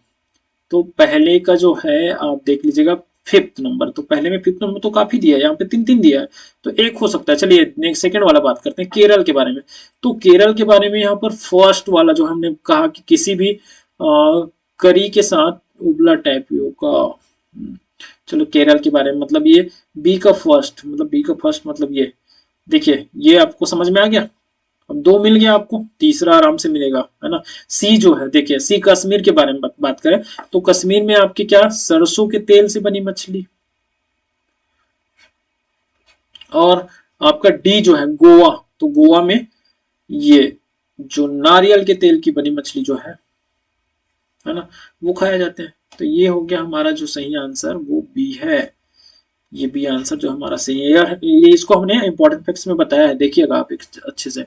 तो पहले का जो है आप देख लीजिएगा, फिफ्थ नंबर, तो पहले में फिफ्थ नंबर तो काफी दिया है, यहाँ पे 3 दिया है, तो एक हो सकता है। चलिए नेक्स्ट सेकंड वाला बात करते हैं, केरल के बारे में। तो केरल के बारे में यहाँ पर फर्स्ट वाला जो हमने कहा कि किसी भी करी के साथ उबला टैपियोका। चलो केरल के बारे में, मतलब ये बी का फर्स्ट मतलब ये देखिए, ये आपको समझ में आ गया। अब 2 मिल गया आपको, तीसरा आराम से मिलेगा, है ना। सी जो है, देखिए सी कश्मीर के बारे में बात करें तो कश्मीर में आपकी क्या, सरसों के तेल से बनी मछली। और आपका डी जो है गोवा, तो गोवा में ये जो नारियल के तेल की बनी मछली जो है ना, वो खाया जाते हैं। तो ये हो गया हमारा जो सही आंसर, वो बी है। ये बी आंसर जो हमारा सही है यार, ये इसको हमने इंपॉर्टेंट फैक्ट्स में बताया है, देखिएगा आप एक अच्छे से।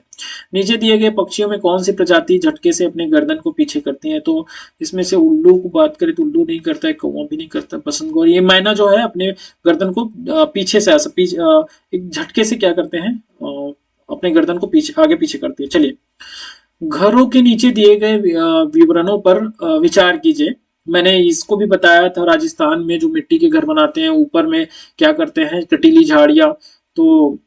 नीचे दिए गए पक्षियों में कौन सी प्रजाति झटके से अपने गर्दन को पीछे करती है? तो इसमें से उल्लू को बात करें तो उल्लू नहीं करता है, कौवा भी नहीं करता, बसंत, ये मैना जो है अपने गर्दन को पीछे से एक झटके से क्या करते हैं, अपने गर्दन को पीछे आगे पीछे करती है। चलिए घरों के नीचे दिए गए विवरणों पर विचार कीजिए। मैंने इसको भी बताया था, राजस्थान में जो मिट्टी के घर बनाते हैं, ऊपर में क्या करते हैं, कटीली झाड़ियां तो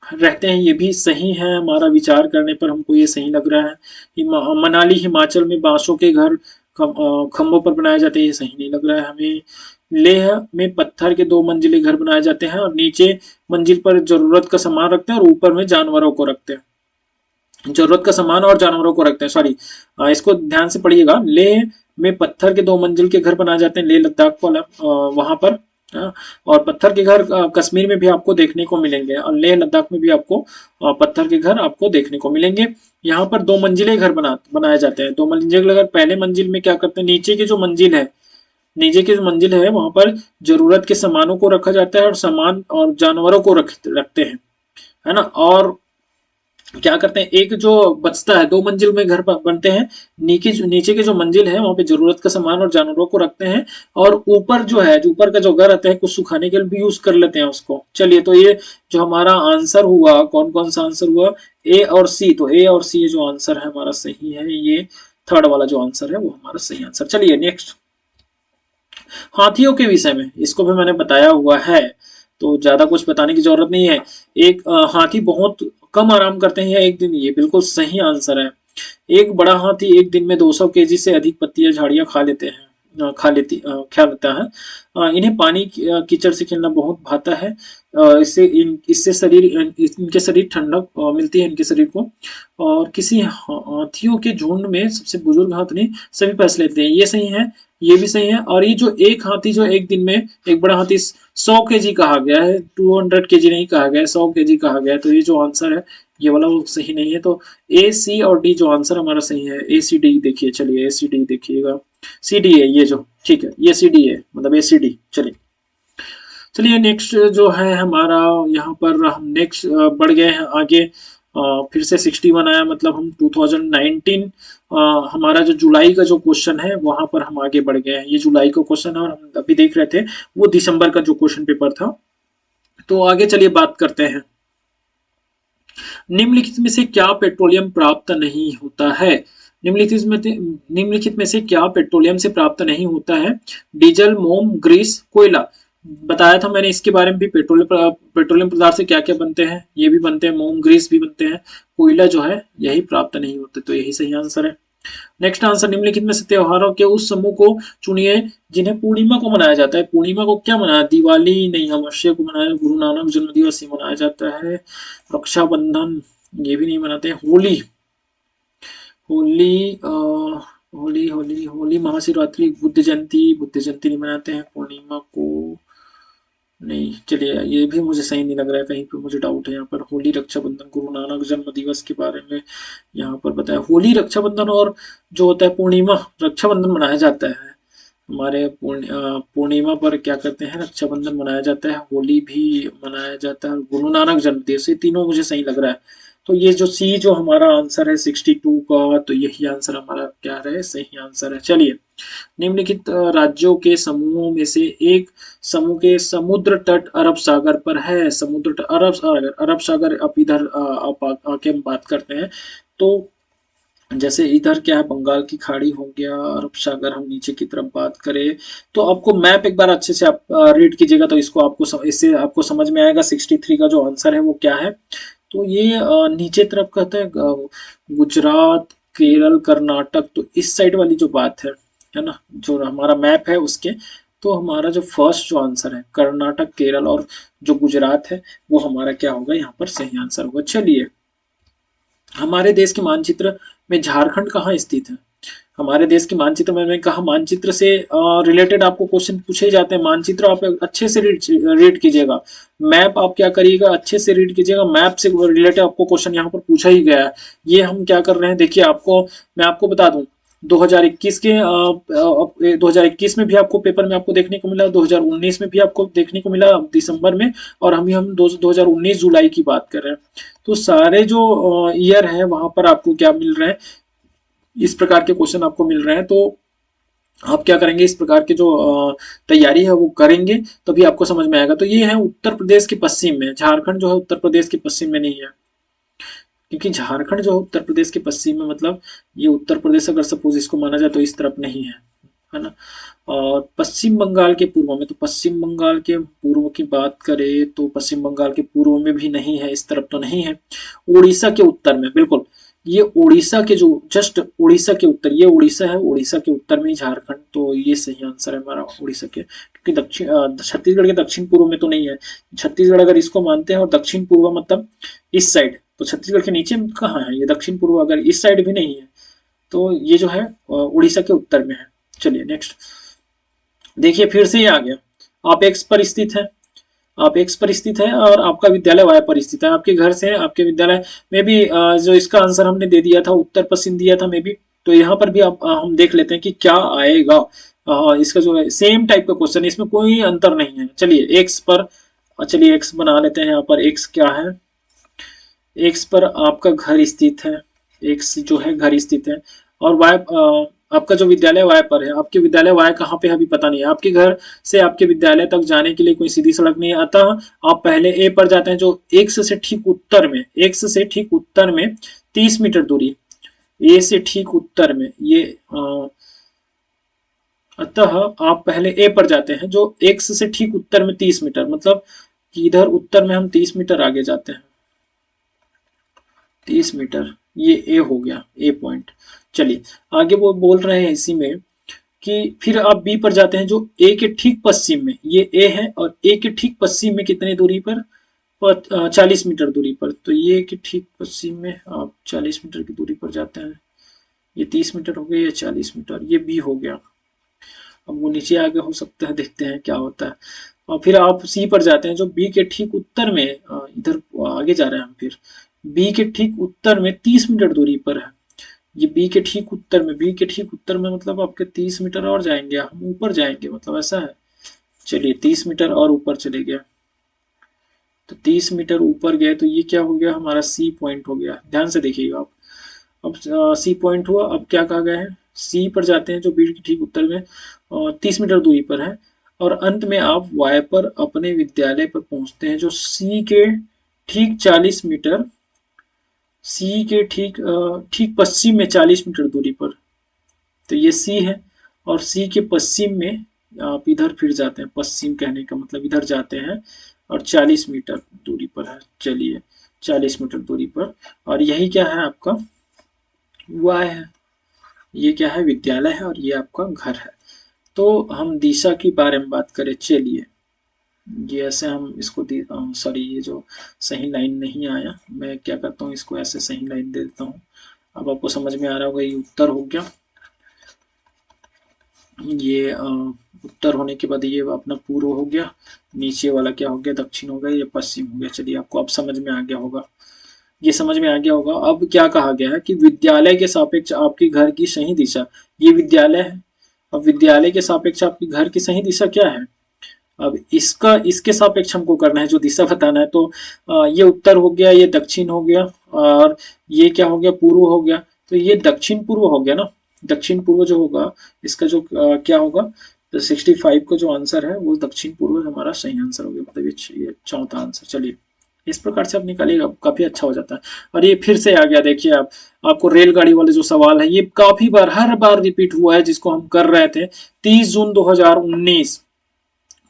रहते हैं, ये भी सही है। हमारा विचार करने पर हमको ये सही लग रहा है। मनाली हिमाचल में बांसों के घर खंभों पर बनाए जाते हैं, ये सही नहीं लग रहा है हमें। लेह में पत्थर के 2 मंजिले घर बनाए जाते हैं और नीचे मंजिल पर जरूरत का सामान रखते हैं और ऊपर में जानवरों को रखते हैं, जरूरत का सामान और जानवरों को रखते हैं, सॉरी इसको ध्यान से पढ़िएगा। लेह में पत्थर के 2 मंजिल के घर बनाए जाते हैं, लेह लद्दाख वाला वहां पर, और पत्थर के घर कश्मीर में भी आपको देखने को मिलेंगे, और लेह लद्दाख में भी आपको पत्थर के घर आपको देखने को मिलेंगे। यहाँ पर 2 मंजिले घर बनाए जाते हैं। 2 मंजिल घर, पहले मंजिल में क्या करते हैं, नीचे की जो मंजिल है वहां पर जरूरत के सामानों को रखा जाता है और सामान और जानवरों को रखते हैं, है ना। और क्या करते हैं, एक जो बचता है, 2 मंजिल में घर बनते हैं, नीचे के जो मंजिल है वहां पे जरूरत का सामान और जानवरों को रखते हैं, और ऊपर जो है, जो ऊपर का जो घर रहता है, कुछ सुखाने के लिए भी यूज कर लेते हैं उसको। चलिए तो ये जो हमारा आंसर हुआ, कौन कौन सा आंसर हुआ, ए और सी। तो ए और सी जो आंसर है हमारा सही है, ये थर्ड वाला जो आंसर है वो हमारा सही आंसर। चलिए नेक्स्ट, हाथियों के विषय में, इसको भी मैंने बताया हुआ है, तो ज्यादा कुछ बताने की जरूरत नहीं है। एक हाथी बहुत कम आराम करते हैं एक दिन, ये बिल्कुल सही आंसर है। एक बड़ा हाथी एक दिन में 200 केजी से अधिक पत्तियां झाड़ियां खा लेते हैं, खा लेता है। इन्हें पानी कीचड़ से खेलना बहुत भाता है। इससे इनके शरीर ठंडक मिलती है इनके शरीर को। और किसी हाथियों के झुंड में सबसे बुजुर्ग हाथी सभी पैसे लेते हैं, ये सही है, ये भी सही है। और ये जो एक हाथी जो एक दिन में, एक बड़ा हाथी 100 kg कहा गया है, 200 kg नहीं कहा गया है, 100 kg कहा गया है। तो ये जो आंसर है ये वाला वो सही नहीं है। तो ए, सी और डी जो आंसर हमारा सही है, ए सी डी देखिए, चलिए ए सी डी देखिएगा, सी डी है ये जो, ठीक है, ये सी डी है, मतलब ए सी डी। चलिए चलिए नेक्स्ट जो है हमारा, यहाँ पर हम नेक्स्ट बढ़ गए हैं आगे। फिर से 61 आया, मतलब हम 2019 हमारा जो जुलाई का जो क्वेश्चन है वहां पर हम आगे बढ़ गए हैं। ये जुलाई का क्वेश्चन है और हम अभी देख रहे थे वो दिसंबर का जो क्वेश्चन पेपर था। तो आगे चलिए बात करते हैं। निम्नलिखित में से क्या पेट्रोलियम प्राप्त नहीं होता है? निम्नलिखित में से क्या पेट्रोलियम से प्राप्त नहीं होता है? डीजल, मोम, ग्रीस, कोयला। बताया था मैंने इसके बारे में भी, पेट्रोलियम पदार्थ से क्या क्या बनते हैं, ये भी बनते हैं, मोम ग्रीस भी बनते हैं, कोयला जो है यही प्राप्त नहीं होते। तो यही सही आंसर है। नेक्स्ट आंसर, निम्नलिखित में से त्योहारों के उस समूह को चुनिए जिन्हें पूर्णिमा को मनाया जाता है। पूर्णिमा को क्या मनाया? दिवाली नहीं, अमावस्या को मनाया, गुरु नानक जन्म दिवस ही मनाया जाता है, रक्षाबंधन ये भी नहीं मनाते हैं, होली, होली होली होली होली, महाशिवरात्रि, बुद्ध जयंती नहीं मनाते हैं, पूर्णिमा को नहीं। चलिए ये भी मुझे सही नहीं लग रहा है, कहीं पे मुझे डाउट है यहाँ पर। होली, रक्षाबंधन, गुरु नानक जन्म दिवस के बारे में यहाँ पर बताया। होली, रक्षाबंधन और जो होता है पूर्णिमा, रक्षाबंधन मनाया जाता है हमारे पूर्णिमा पर क्या करते हैं, रक्षाबंधन मनाया जाता है, होली भी मनाया जाता है, गुरु नानक जन्म दिवस, ये तीनों मुझे सही लग रहा है। तो ये जो सी जो हमारा आंसर है 62 का, तो यही आंसर हमारा क्या है, सही आंसर है। चलिए निम्नलिखित राज्यों के समूहों में से एक समूह के समुद्र तट अरब सागर पर है। समुद्र तट अरब सागर, अब इधर आप आके हम बात करते हैं। तो जैसे इधर क्या है, बंगाल की खाड़ी हो गया, अरब सागर, हम नीचे की तरफ बात करें तो आपको मैप एक बार अच्छे से आप रीड कीजिएगा, तो इसको आपको इससे आपको समझ में आएगा 63 का जो आंसर है वो क्या है। तो ये नीचे तरफ कहते हैं गुजरात, केरल, कर्नाटक, तो इस साइड वाली जो बात है ना, जो हमारा मैप है उसके, तो हमारा जो फर्स्ट जो आंसर है कर्नाटक, केरल और जो गुजरात है वो हमारा क्या होगा, यहाँ पर सही आंसर होगा। चलिए हमारे देश के मानचित्र में झारखंड कहाँ स्थित है? हमारे देश के मानचित्र में, मैंने कहा मानचित्र से रिलेटेड आपको क्वेश्चन पूछे जाते हैं। मानचित्र आप अच्छे से रीड कीजिएगा, मैप आप क्या करिएगा, अच्छे से रीड कीजिएगा, मैप से रिलेटेड आपको क्वेश्चन यहाँ पर पूछा ही गया है। ये हम क्या कर रहे हैं, देखिए आपको मैं आपको बता दूं, 2021 के 2021 में भी आपको पेपर में आपको देखने को मिला, 2019 में भी आपको देखने को मिला दिसंबर में, और हम 2019 जुलाई की बात कर रहे हैं। तो सारे जो ईयर है वहां पर आपको क्या मिल रहे हैं, इस प्रकार के क्वेश्चन आपको मिल रहे हैं। तो आप क्या करेंगे, इस प्रकार के जो तैयारी है वो करेंगे तभी आपको समझ में आएगा। तो ये है उत्तर प्रदेश के पश्चिम में, झारखंड जो है उत्तर प्रदेश के पश्चिम में नहीं है, क्योंकि झारखंड जो है उत्तर प्रदेश के पश्चिम में, मतलब ये उत्तर प्रदेश अगर सपोज इसको माना जाए तो इस तरफ नहीं है ना। और पश्चिम बंगाल के पूर्व में, तो पश्चिम बंगाल के पूर्व की बात करें तो पश्चिम बंगाल के पूर्व में भी नहीं है, इस तरफ तो नहीं है। उड़ीसा के उत्तर में, बिल्कुल ये उड़ीसा के जो जस्ट उड़ीसा के उत्तर, ये उड़ीसा है, उड़ीसा के उत्तर में ही झारखंड, तो ये सही आंसर है हमारा उड़ीसा के, क्योंकि दक्षिण छत्तीसगढ़ के दक्षिण पूर्व में तो नहीं है। छत्तीसगढ़ अगर इसको मानते हैं और दक्षिण पूर्व मतलब इस साइड, तो छत्तीसगढ़ के नीचे कहाँ है ये दक्षिण पूर्व, अगर इस साइड भी नहीं है तो ये जो है उड़ीसा के उत्तर में है। चलिए नेक्स्ट देखिए, फिर से ये आ गया, आप एक्स पर स्थित है, आप एक्स पर स्थित है और आपका विद्यालय वाई पर स्थित है। आपके घर से आपके विद्यालय में भी जो इसका आंसर हमने दे दिया था उत्तर पश्चिम दिया था, मे भी, तो यहाँ पर भी आप हम देख लेते हैं कि क्या आएगा। इसका जो है सेम टाइप का क्वेश्चन है, इसमें कोई अंतर नहीं है। चलिए एक्स पर, चलिए एक्स बना लेते हैं। यहाँ पर एक्स क्या है, एक्स पर आपका घर स्थित है, एक्स जो है घर स्थित है, और वाई आपका जो विद्यालय वाई पर है। आपके विद्यालय वाई कहाँ पे है अभी पता नहीं है। आपके घर से आपके विद्यालय तक जाने के लिए कोई सीधी सड़क नहीं है, अतः आप पहले ए पर जाते हैं, जो एक्स से ठीक उत्तर में, एक्स से ठीक उत्तर में 30 मीटर दूरी, ए से ठीक उत्तर में ये अतः आप पहले ए पर जाते हैं जो एक्स से ठीक उत्तर में 30 मीटर, मतलब कि इधर उत्तर में हम 30 मीटर आगे जाते हैं, 30 मीटर, ये ए हो गया, ए पॉइंट। चलिए आगे वो बोल रहे हैं इसी में कि फिर आप बी पर जाते हैं जो ए के ठीक पश्चिम में, ये ए है और ए के ठीक पश्चिम में कितनी दूरी पर, 40 मीटर दूरी पर। तो ये के ठीक पश्चिम में आप 40 मीटर की दूरी पर जाते हैं। ये 30 मीटर हो गया, ये 40 मीटर, ये बी हो गया। अब वो नीचे आगे हो सकता है, देखते हैं क्या होता है। और फिर आप सी पर जाते हैं जो बी के ठीक उत्तर में, इधर आगे जा रहे हैं हम। फिर बी के ठीक उत्तर में 30 मीटर दूरी पर है। ये बी के ठीक उत्तर में, बी के ठीक उत्तर में मतलब आपके 30 मीटर और जाएंगे, हम ऊपर जाएंगे, मतलब ऐसा है। चलिए 30 मीटर और ऊपर चले गया, तो 30 मीटर ऊपर गए तो ये क्या हो गया, हमारा सी पॉइंट हो गया। ध्यान से देखिएगा आप। अब सी पॉइंट हुआ। अब क्या कहा गया है, सी पर जाते हैं जो बी के ठीक उत्तर में 30 मीटर दूरी पर है, और अंत में आप वाई पर अपने विद्यालय पर पहुंचते हैं जो सी के ठीक 40 मीटर, सी के ठीक पश्चिम में 40 मीटर दूरी पर। तो ये सी है, और सी के पश्चिम में आप इधर फिर जाते हैं, पश्चिम कहने का मतलब इधर जाते हैं, और 40 मीटर दूरी पर है। चलिए 40 मीटर दूरी पर, और यही क्या है आपका, वाई है। ये क्या है, विद्यालय है, और ये आपका घर है। तो हम दिशा के बारे में बात करें। चलिए ये ऐसे हम इसको सॉरी, ये जो सही लाइन नहीं आया, मैं क्या करता हूँ, इसको ऐसे सही लाइन दे देता हूँ। अब आपको समझ में आ रहा होगा, ये उत्तर हो गया। ये उत्तर होने के बाद ये अपना पूर्व हो गया, नीचे वाला क्या हो गया, दक्षिण हो गया, ये पश्चिम हो गया। चलिए आपको अब समझ में आ गया होगा, ये समझ में आ गया होगा। अब क्या कहा गया है कि विद्यालय के सापेक्ष आपके घर की सही दिशा, ये विद्यालय है। अब विद्यालय के सापेक्ष आपके घर की सही दिशा क्या है, अब इसका इसके सापेक्ष हमको करना है, जो दिशा बताना है। तो ये उत्तर हो गया, ये दक्षिण हो गया, और ये क्या हो गया, पूर्व हो गया। तो ये दक्षिण पूर्व हो गया ना। दक्षिण पूर्व जो होगा, इसका जो क्या होगा, तो 65 का जो आंसर है वो दक्षिण पूर्व हमारा सही आंसर हो गया, मतलब ये चौथा आंसर। चलिए इस प्रकार से आप निकालिएगा, काफी अच्छा हो जाता है। और ये फिर से आ गया, देखिए आप, आपको रेलगाड़ी वाले जो सवाल है, ये काफी बार, हर बार रिपीट हुआ है, जिसको हम कर रहे थे। 30 जून 2019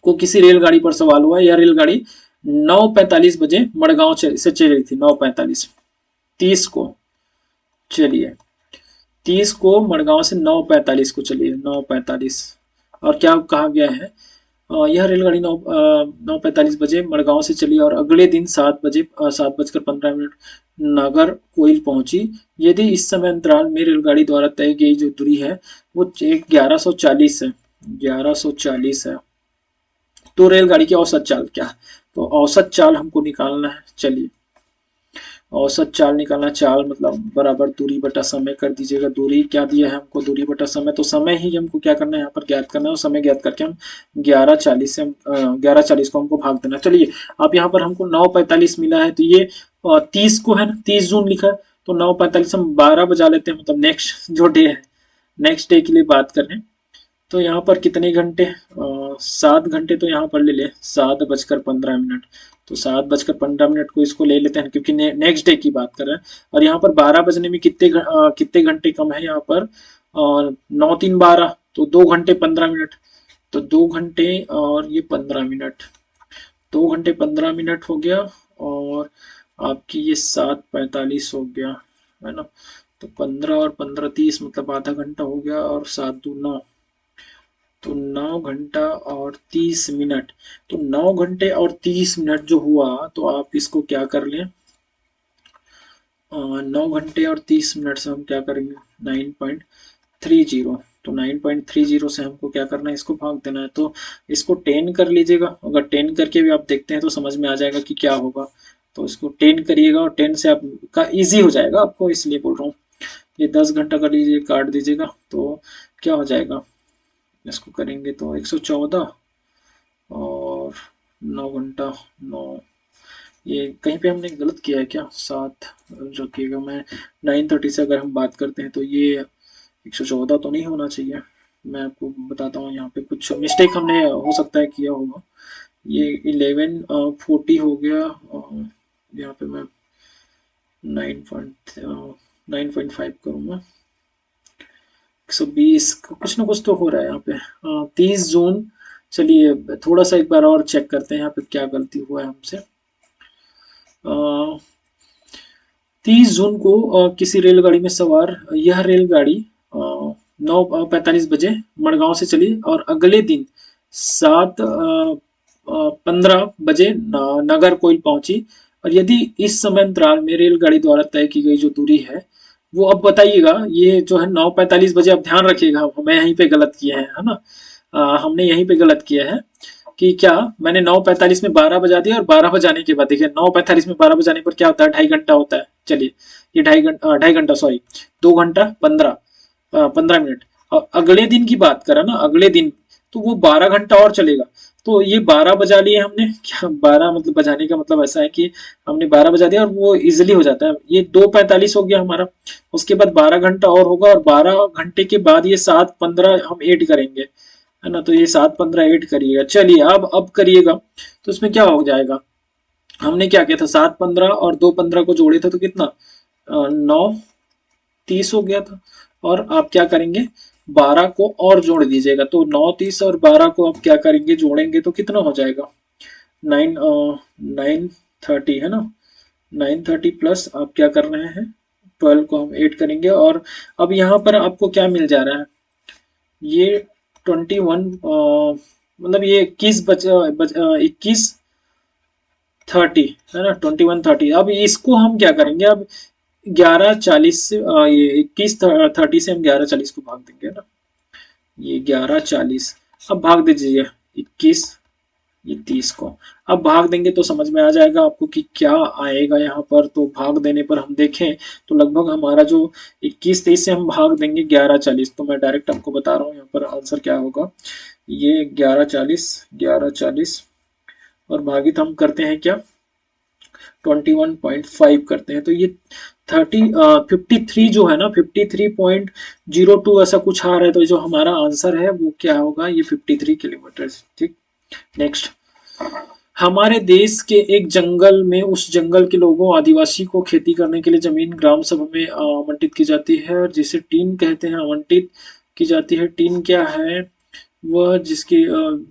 को किसी रेलगाड़ी पर सवाल हुआ। यह रेलगाड़ी 9:45 बजे मड़गांव से चल रही थी, 9:45, 30 को। चलिए 30 को मड़गांव से 9:45 को चलिए, 9:45। और क्या कहा गया है, यह रेलगाड़ी 9:45 बजे मड़गांव से चली और अगले दिन 7:15 नागर कोइल पहुंची। यदि इस समय अंतराल में रेलगाड़ी द्वारा तय गई जो दूरी है वो 1140 है, 1140 है, तो रेलगाड़ी की औसत चाल क्या है। तो औसत चाल हमको निकालना है। चलिए औसत चाल निकालना, चाल मतलब बराबर दूरी बटा समय कर दीजिएगा। दूरी क्या दिया है हमको, दूरी बटा समय, तो समय ही हमको क्या करना है, यहाँ पर ज्ञात करना है, और समय ज्ञात करके हम 1140 से 1140 को हमको भाग देना। चलिए अब यहाँ पर हमको 9:45 मिला है, तो ये 30 को है ना, 30 जून लिखा है, तो 9:45 हम 12 बजा लेते हैं, मतलब नेक्स्ट जो डे है, नेक्स्ट डे के लिए बात कर रहे हैं। तो यहाँ पर कितने घंटे, 7 घंटे, तो यहाँ पर ले ले 7:15। तो 7:15 को इसको ले लेते हैं, क्योंकि नेक्स्ट डे की बात कर रहे हैं। और यहाँ पर 12 बजने में कितने घंटे कम है, यहाँ पर 9×3=12, तो 2 घंटे 15 मिनट। तो 2 घंटे और ये 15 मिनट, 2 घंटे 15 मिनट हो गया, और आपकी ये 7:45 हो गया, है ना। तो 15 और 15 30, मतलब आधा घंटा हो गया, और 7×2=9, तो 9 घंटा और 30 मिनट। तो 9 घंटे और 30 मिनट जो हुआ, तो आप इसको क्या कर लें, 9 घंटे और 30 मिनट से हम क्या करेंगे, 9.30। तो 9.30 से हमको क्या करना है, इसको भाग देना है। तो इसको 10 कर लीजिएगा, अगर 10 करके भी आप देखते हैं तो समझ में आ जाएगा कि क्या होगा। तो इसको 10 करिएगा, और 10 से आपका ईजी हो जाएगा आपको, इसलिए बोल रहा हूँ। ये 10 घंटा कर लीजिए, काट दीजिएगा, तो क्या हो जाएगा, इसको करेंगे तो 114, और 9 घंटा 9, ये कहीं पे हमने गलत किया है क्या, 7 रखिएगा। मैं 9:30 से अगर हम बात करते हैं तो ये 114 तो नहीं होना चाहिए। मैं आपको बताता हूँ, यहाँ पे कुछ मिस्टेक हमने हो सकता है किया होगा। ये 11:40 हो गया, और यहाँ पे मैं 9.5 करूँगा, 120, कुछ ना कुछ तो हो रहा है यहाँ पे। 30 जून, चलिए थोड़ा सा एक बार और चेक करते हैं यहाँ पे क्या गलती हुआ है हमसे। 30 जून को किसी रेलगाड़ी में सवार यह रेलगाड़ी 9:45 बजे मड़गांव से चली और अगले दिन 7:15 बजे नगर कोइल पहुंची। और यदि इस समय अंतराल में रेलगाड़ी द्वारा तय की गई जो दूरी है वो, अब बताइएगा, ये जो है 9:45 बजे, अब ध्यान रखिएगा हमें यहीं पे गलत किया है ना। हमने यहीं पे गलत किया है कि क्या मैंने 9:45 में 12 बजा दिया और 12 बजाने के बाद देखिए 9:45 में 12 बजाने पर क्या होता है, 2.5 घंटा होता है। चलिए ये 2.5 घंटा सॉरी 2 घंटा 15 मिनट। और अगले दिन की बात करें ना, अगले दिन तो वो 12 घंटा और चलेगा। तो ये 12 बजा लिए हमने, क्या 12 मतलब बजाने का मतलब ऐसा है कि हमने 12 बजा दिया और वो इजिली हो जाता है। ये 2:45 हो गया हमारा, उसके बाद 12 घंटा और होगा और 12 घंटे के बाद ये 7:15 हम ऐड करेंगे, है ना। तो ये 7:15 ऐड करिएगा। चलिए अब करिएगा तो इसमें क्या हो जाएगा, हमने क्या किया था, 7:15 और 2:15 को जोड़े थे तो कितना 9:30 हो गया था। और आप क्या करेंगे, 12 को और जोड़ दीजिएगा, तो 9:30 और 12 को आप क्या करेंगे, जोड़ेंगे तो कितना हो जाएगा, 9:30 है ना। 9:30 प्लस आप क्या कर रहे हैं, 12 को हम ऐड करेंगे। और अब यहाँ पर आपको क्या मिल जा रहा है, ये 21 मतलब ये 21:30 है ना, 21:30। अब इसको हम क्या करेंगे, अब 11:40 से ये 21:30 से हम 11:40 को भाग देंगे ना, ये 11:40। अब भाग दीजिए 21 ये 30 को, अब भाग देंगे तो समझ में आ जाएगा आपको कि क्या आएगा यहाँ पर। तो भाग देने पर हम देखें तो लगभग हमारा जो 21:30 से हम भाग देंगे 11:40, तो मैं डायरेक्ट आपको बता रहा हूँ यहाँ पर आंसर क्या होगा। ये 11:40 और भागित हम करते हैं क्या, 21.5 करते हैं, तो ये 53 जो है ना, 53.02 ऐसा कुछ आ रहा है। तो जो हमारा आंसर है वो क्या होगा, ये 53 किलोमीटर। ठीक, नेक्स्ट। हमारे देश के एक जंगल में उस जंगल के लोगों आदिवासी को खेती करने के लिए जमीन ग्राम सभा में आवंटित की जाती है और जिसे टीन कहते हैं, आवंटित की जाती है। टीन क्या है, वह जिसकी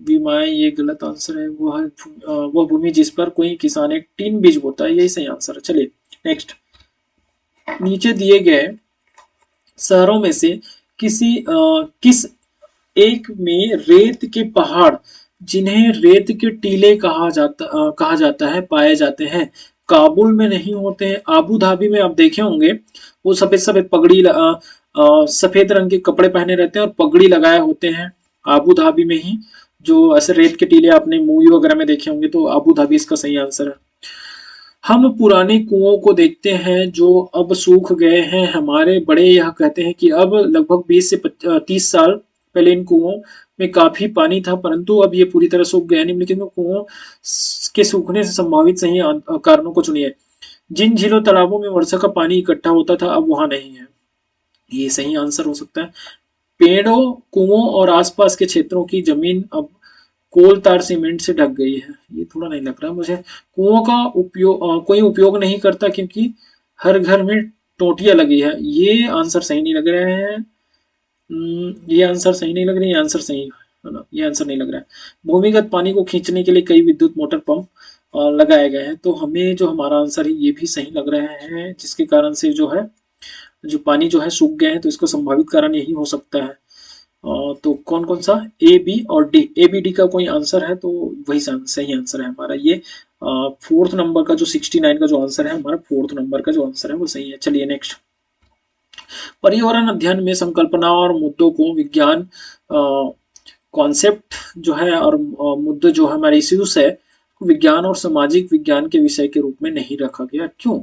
बीमाएं, ये गलत आंसर है, वह भूमि जिस पर कोई किसान एक टीन बीज बोता है, यही सही आंसर है। चलिए नेक्स्ट। नीचे दिए गए शहरों में से किस एक में रेत के पहाड़, जिन्हें रेत के टीले कहा जाता है, पाए जाते हैं। काबुल में नहीं होते हैं, आबू धाबी में आप देखे होंगे, वो सफेद सफेद पगड़ी सफेद रंग के कपड़े पहने रहते हैं और पगड़ी लगाए होते हैं, आबू धाबी में ही। जो ऐसे रेत के टीले आपने मूवी वगैरह में देखे होंगे, तो आबू धाबी इसका सही आंसर है। हम पुराने कुओं को देखते हैं जो अब सूख गए हैं। हमारे बड़े यह कहते हैं कि अब लगभग 20 से 30 साल पहले इन कुओं में काफी पानी था, परंतु अब ये पूरी तरह सूख गए। निम्नलिखित में कुओं के सूखने से संभावित सही कारणों को चुनिए। जिन झीलों तालाबों में वर्षा का पानी इकट्ठा होता था अब वहां नहीं है, ये सही आंसर हो सकता है। पेड़ों, कुओं और आसपास के क्षेत्रों की जमीन अब कोल तार सीमेंट से ढक गई है, ये थोड़ा नहीं लग रहा मुझे। कुओं का कोई उपयोग नहीं करता क्योंकि हर घर में टोटियां लगी है, ये आंसर सही नहीं लग रहे हैं। ये आंसर सही नहीं लग रही, ये आंसर सही है ना, ये आंसर नहीं लग रहा है। भूमिगत पानी को खींचने के लिए कई विद्युत मोटर पंप लगाए गए हैं, तो हमें जो हमारा आंसर है ये भी सही लग रहे हैं, जिसके कारण से जो है जो पानी जो है सूख गए हैं, तो इसको संभावित कारण यही हो सकता है। तो कौन कौन सा, ए बी और डी, ए बी डी का कोई आंसर है तो वही सही आंसर है हमारा। ये 4th नंबर का जो 69 का जो आंसर है हमारा, 4th नंबर का जो आंसर है वो सही है। चलिए नेक्स्ट। पर्यावरण अध्ययन में संकल्पना और मुद्दों को विज्ञान कॉन्सेप्ट जो है और मुद्दे जो हमारे इश्यूज है, विज्ञान और सामाजिक विज्ञान के विषय के रूप में नहीं रखा गया, क्यों।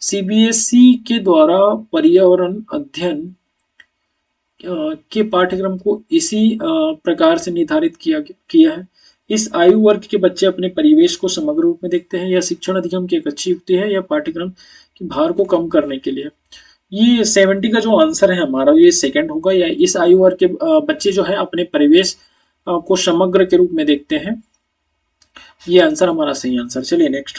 सीबीएसई के द्वारा पर्यावरण अध्ययन के पाठ्यक्रम को इसी प्रकार से निर्धारित किया है। इस आयु वर्ग के बच्चे अपने परिवेश को समग्र रूप में देखते हैं। यह शिक्षण अधिगम की एक अच्छी युक्ति है, यह पाठ्यक्रम के भार को कम करने के लिए। ये 70 का जो आंसर है हमारा, ये सेकंड होगा। या इस आयु वर्ग के बच्चे जो है अपने परिवेश को समग्र के रूप में देखते हैं, ये आंसर हमारा सही आंसर। चलिए नेक्स्ट।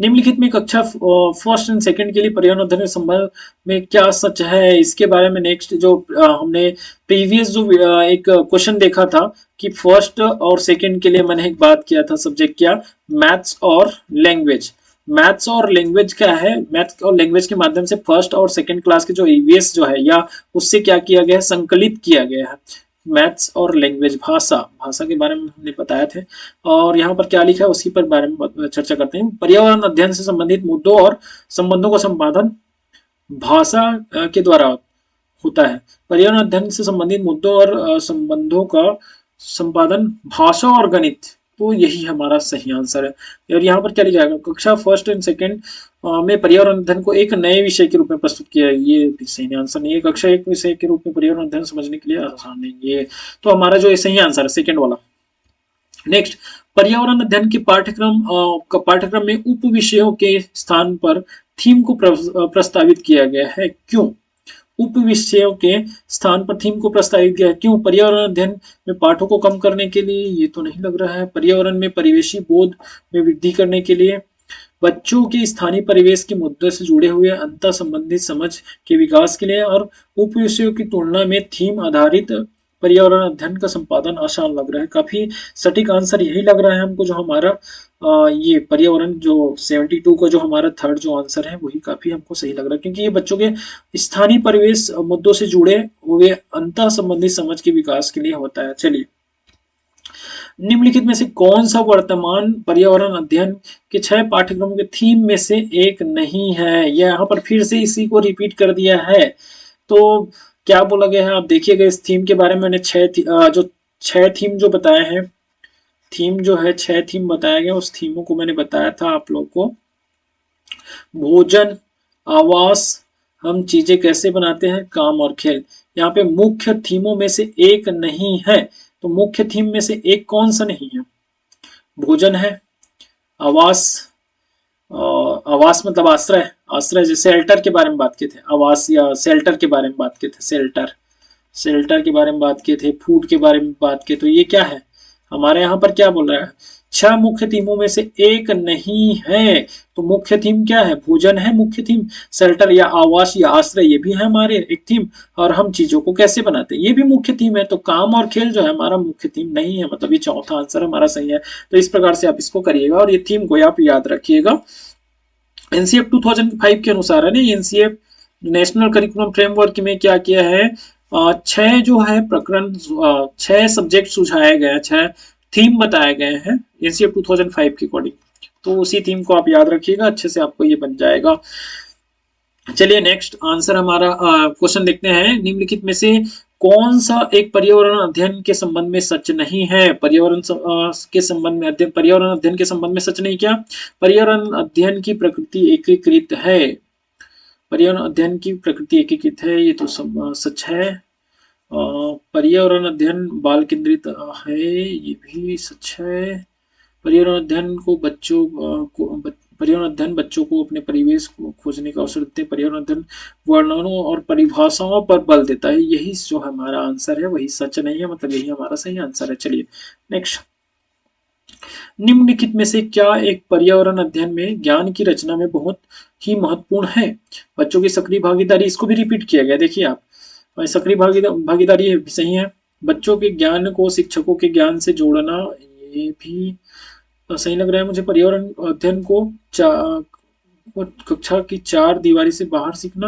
निम्नलिखित में कक्षा 1st और 2nd के लिए पर्यावरण अध्ययन के संबंध में क्या सच है, इसके बारे में नेक्स्ट जो हमने प्रीवियस जो एक क्वेश्चन देखा था कि 1st और 2nd के लिए मैंने एक बात किया था, सब्जेक्ट क्या, मैथ्स और लैंग्वेज। मैथ्स और लैंग्वेज क्या है, मैथ्स और लैंग्वेज के माध्यम से फर्स्ट और सेकंड क्लास के जो ईवीएस जो है या उससे क्या किया गया है, संकलित किया गया है। मैथ्स और लैंग्वेज, भाषा, भाषा के बारे में हमने बताया थे। और यहाँ पर क्या लिखा है उसी पर बारे में चर्चा करते हैं। पर्यावरण अध्ययन से संबंधित मुद्दों और संबंधों का संपादन भाषा के द्वारा होता है। पर्यावरण अध्ययन से संबंधित मुद्दों और संबंधों का संपादन भाषा और गणित, तो यही हमारा सही आंसर है। और यहाँ पर क्या लिखा है, कक्षा फर्स्ट एंड सेकंड में पर्यावरण अध्ययन को एक नए विषय के रूप में प्रस्तुत किया है, ये भी सही आंसर नहीं है। कक्षा एक विषय के रूप में पर्यावरण अध्ययन समझने के लिए आसान नहीं है, तो हमारा जो सही आंसर है सेकंड वाला। नेक्स्ट, पर्यावरण अध्ययन के पाठ्यक्रम में उप विषयों के स्थान पर थीम को प्रस्तावित किया गया है, क्यों? उप विषयों के स्थान पर थीम को प्रस्तावित किया है, क्यों? पर्यावरण अध्ययन में पाठों को कम करने के लिए, ये तो नहीं लग रहा है। पर्यावरण में परिवेशी बोध में वृद्धि करने के लिए, बच्चों के स्थानीय परिवेश के मुद्दों से जुड़े हुए अंतर संबंधित समझ के विकास के लिए, और उप विषयों की तुलना में थीम आधारित पर्यावरण अध्ययन का संपादन आसान लग रहा है। काफी सटीक आंसर यही लग रहा है हमको, जो हमारा ये पर्यावरण जो 72 का जो हमारा थर्ड जो आंसर है वही काफी हमको सही लग रहा है, क्योंकि ये बच्चों के स्थानीय परिवेश मुद्दों से जुड़े हुए अंतर संबंधित समझ के विकास के लिए होता है। चलिए, निम्नलिखित में से कौन सा वर्तमान पर्यावरण अध्ययन के 6 पाठ्यक्रमों के थीम में से एक नहीं है? यहाँ पर फिर से इसी को रिपीट कर दिया है। तो क्या बोला गया है, आप देखिएगा इस थीम के बारे में। मैंने जो 6 थीम जो बताए हैं, थीम जो है 6 थीम बताया गया, उस थीमों को मैंने बताया था आप लोग को। भोजन, आवास, हम चीजें कैसे बनाते हैं, काम और खेल। यहाँ पे मुख्य थीमों में से एक नहीं है, तो मुख्य थीम में से एक कौन सा नहीं है? भोजन है, आवास, आवास मतलब आश्रय, आश्रय जैसे शेल्टर के बारे में बात किए थे, आवास या शेल्टर के बारे में बात किए थे, शेल्टर, शेल्टर के बारे में बात किए थे, फूड के बारे में बात किए। तो ये क्या है हमारे यहाँ पर, क्या बोल रहा है, 6 मुख्य थीमों में से एक नहीं है। तो मुख्य थीम क्या है? भोजन है मुख्य थीम, शेल्टर या आवास या आश्रय ये भी है हमारे एक थीम, और हम चीजों को कैसे बनाते हैं ये भी मुख्य थीम है। तो काम और खेल जो है हमारा मुख्य थीम नहीं है, मतलब ये चौथा आंसर हमारा सही है। तो इस प्रकार से आप इसको करिएगा और ये थीम को आप याद रखिएगा। एनसीएफ 2005 के अनुसार है ना, एनसीएफ नेशनल करिकुलम फ्रेमवर्क में क्या किया है, 6 जो है प्रकरण, 6 सब्जेक्ट सुझाए गए हैं, 6 थीम बताए गए हैं एनसीएफ 2005 के अकॉर्डिंग। तो उसी थीम को आप याद रखिएगा, अच्छे से आपको ये बन जाएगा। चलिए नेक्स्ट आंसर हमारा क्वेश्चन देखते हैं। निम्नलिखित में से कौन सा एक पर्यावरण अध्ययन के संबंध में सच नहीं है? पर्यावरण के संबंध में अध्ययन, पर्यावरण अध्ययन के संबंध में सच नहीं क्या? पर्यावरण अध्ययन की प्रकृति एकीकृत है, पर्यावरण अध्ययन की प्रकृति एकीकृत है, ये तो सब सच है। पर्यावरण अध्ययन बाल केंद्रित है, ये भी सच है। पर्यावरण अध्ययन को बच्चों को पर्यावरण अध्ययन बच्चों को अपने परिवेश को खोजने का अवसर देते हैं। पर्यावरण अध्ययन वर्णनों और परिभाषाओं पर बल देता है, यही जो हमारा आंसर है वही सच नहीं है, मतलब यही हमारा सही आंसर है। चलिए नेक्स्ट, निम्नलिखित में से क्या एक पर्यावरण अध्ययन में ज्ञान की रचना में बहुत ही महत्वपूर्ण है? बच्चों की सक्रिय भागीदारी, इसको भी रिपीट किया गया, देखिए आप, सक्रिय भागीदारी भी सही है। बच्चों के ज्ञान को शिक्षकों के ज्ञान से जोड़ना, ये भी सही लग रहा है मुझे। पर्यावरण अध्ययन को कक्षा की 4 दीवारी से बाहर सीखना,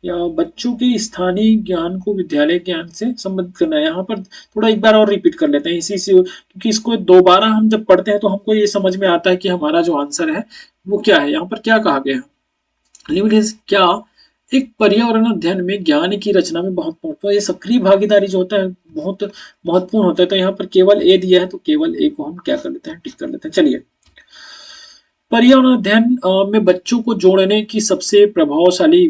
या बच्चों के स्थानीय ज्ञान को विद्यालय ज्ञान से संबंधित करना। यहाँ पर थोड़ा एक बार और रिपीट कर लेते हैं इसी से, क्योंकि इसको दोबारा हम जब पढ़ते हैं तो हमको ये समझ में आता है कि हमारा जो आंसर है वो क्या है। यहाँ पर क्या कहा गया है, क्या एक पर्यावरण अध्ययन में ज्ञान की रचना में बहुत महत्व, ये सक्रिय भागीदारी जो होता है बहुत महत्वपूर्ण होता है। तो यहाँ पर केवल ए दिया है, तो केवल ए को हम क्या कर लेते हैं, टिक कर लेते हैं। चलिए, पर्यावरण अध्ययन में बच्चों को जोड़ने की सबसे प्रभावशाली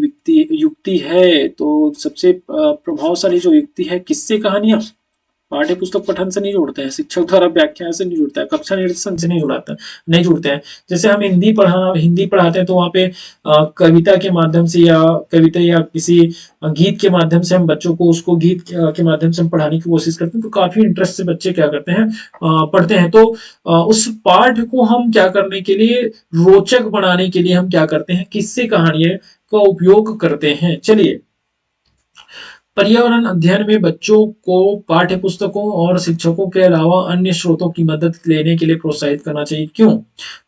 युक्ति है, तो सबसे प्रभावशाली जो युक्ति है, किससे कहानियां, पाठ्य पुस्तक पठन से नहीं जोड़ते हैं, शिक्षक द्वारा व्याख्यान से नहीं जुड़ता है, कक्षा निर्देशन से नहीं जुड़ते हैं। जैसे हम हिंदी पढ़ाते हैं तो वहाँ पे कविता के माध्यम से या कविता या किसी गीत के माध्यम से हम बच्चों को उसको गीत के माध्यम से हम पढ़ाने की कोशिश करते हैं, तो काफी इंटरेस्ट से बच्चे क्या करते हैं, पढ़ते हैं। तो उस पाठ को हम क्या करने के लिए, रोचक बनाने के लिए हम क्या करते हैं, किस्से कहानियां का उपयोग करते हैं। चलिए, पर्यावरण अध्ययन में बच्चों को पाठ्य पुस्तकों और शिक्षकों के अलावा अन्य स्रोतों की मदद लेने के लिए प्रोत्साहित करना चाहिए। क्यों?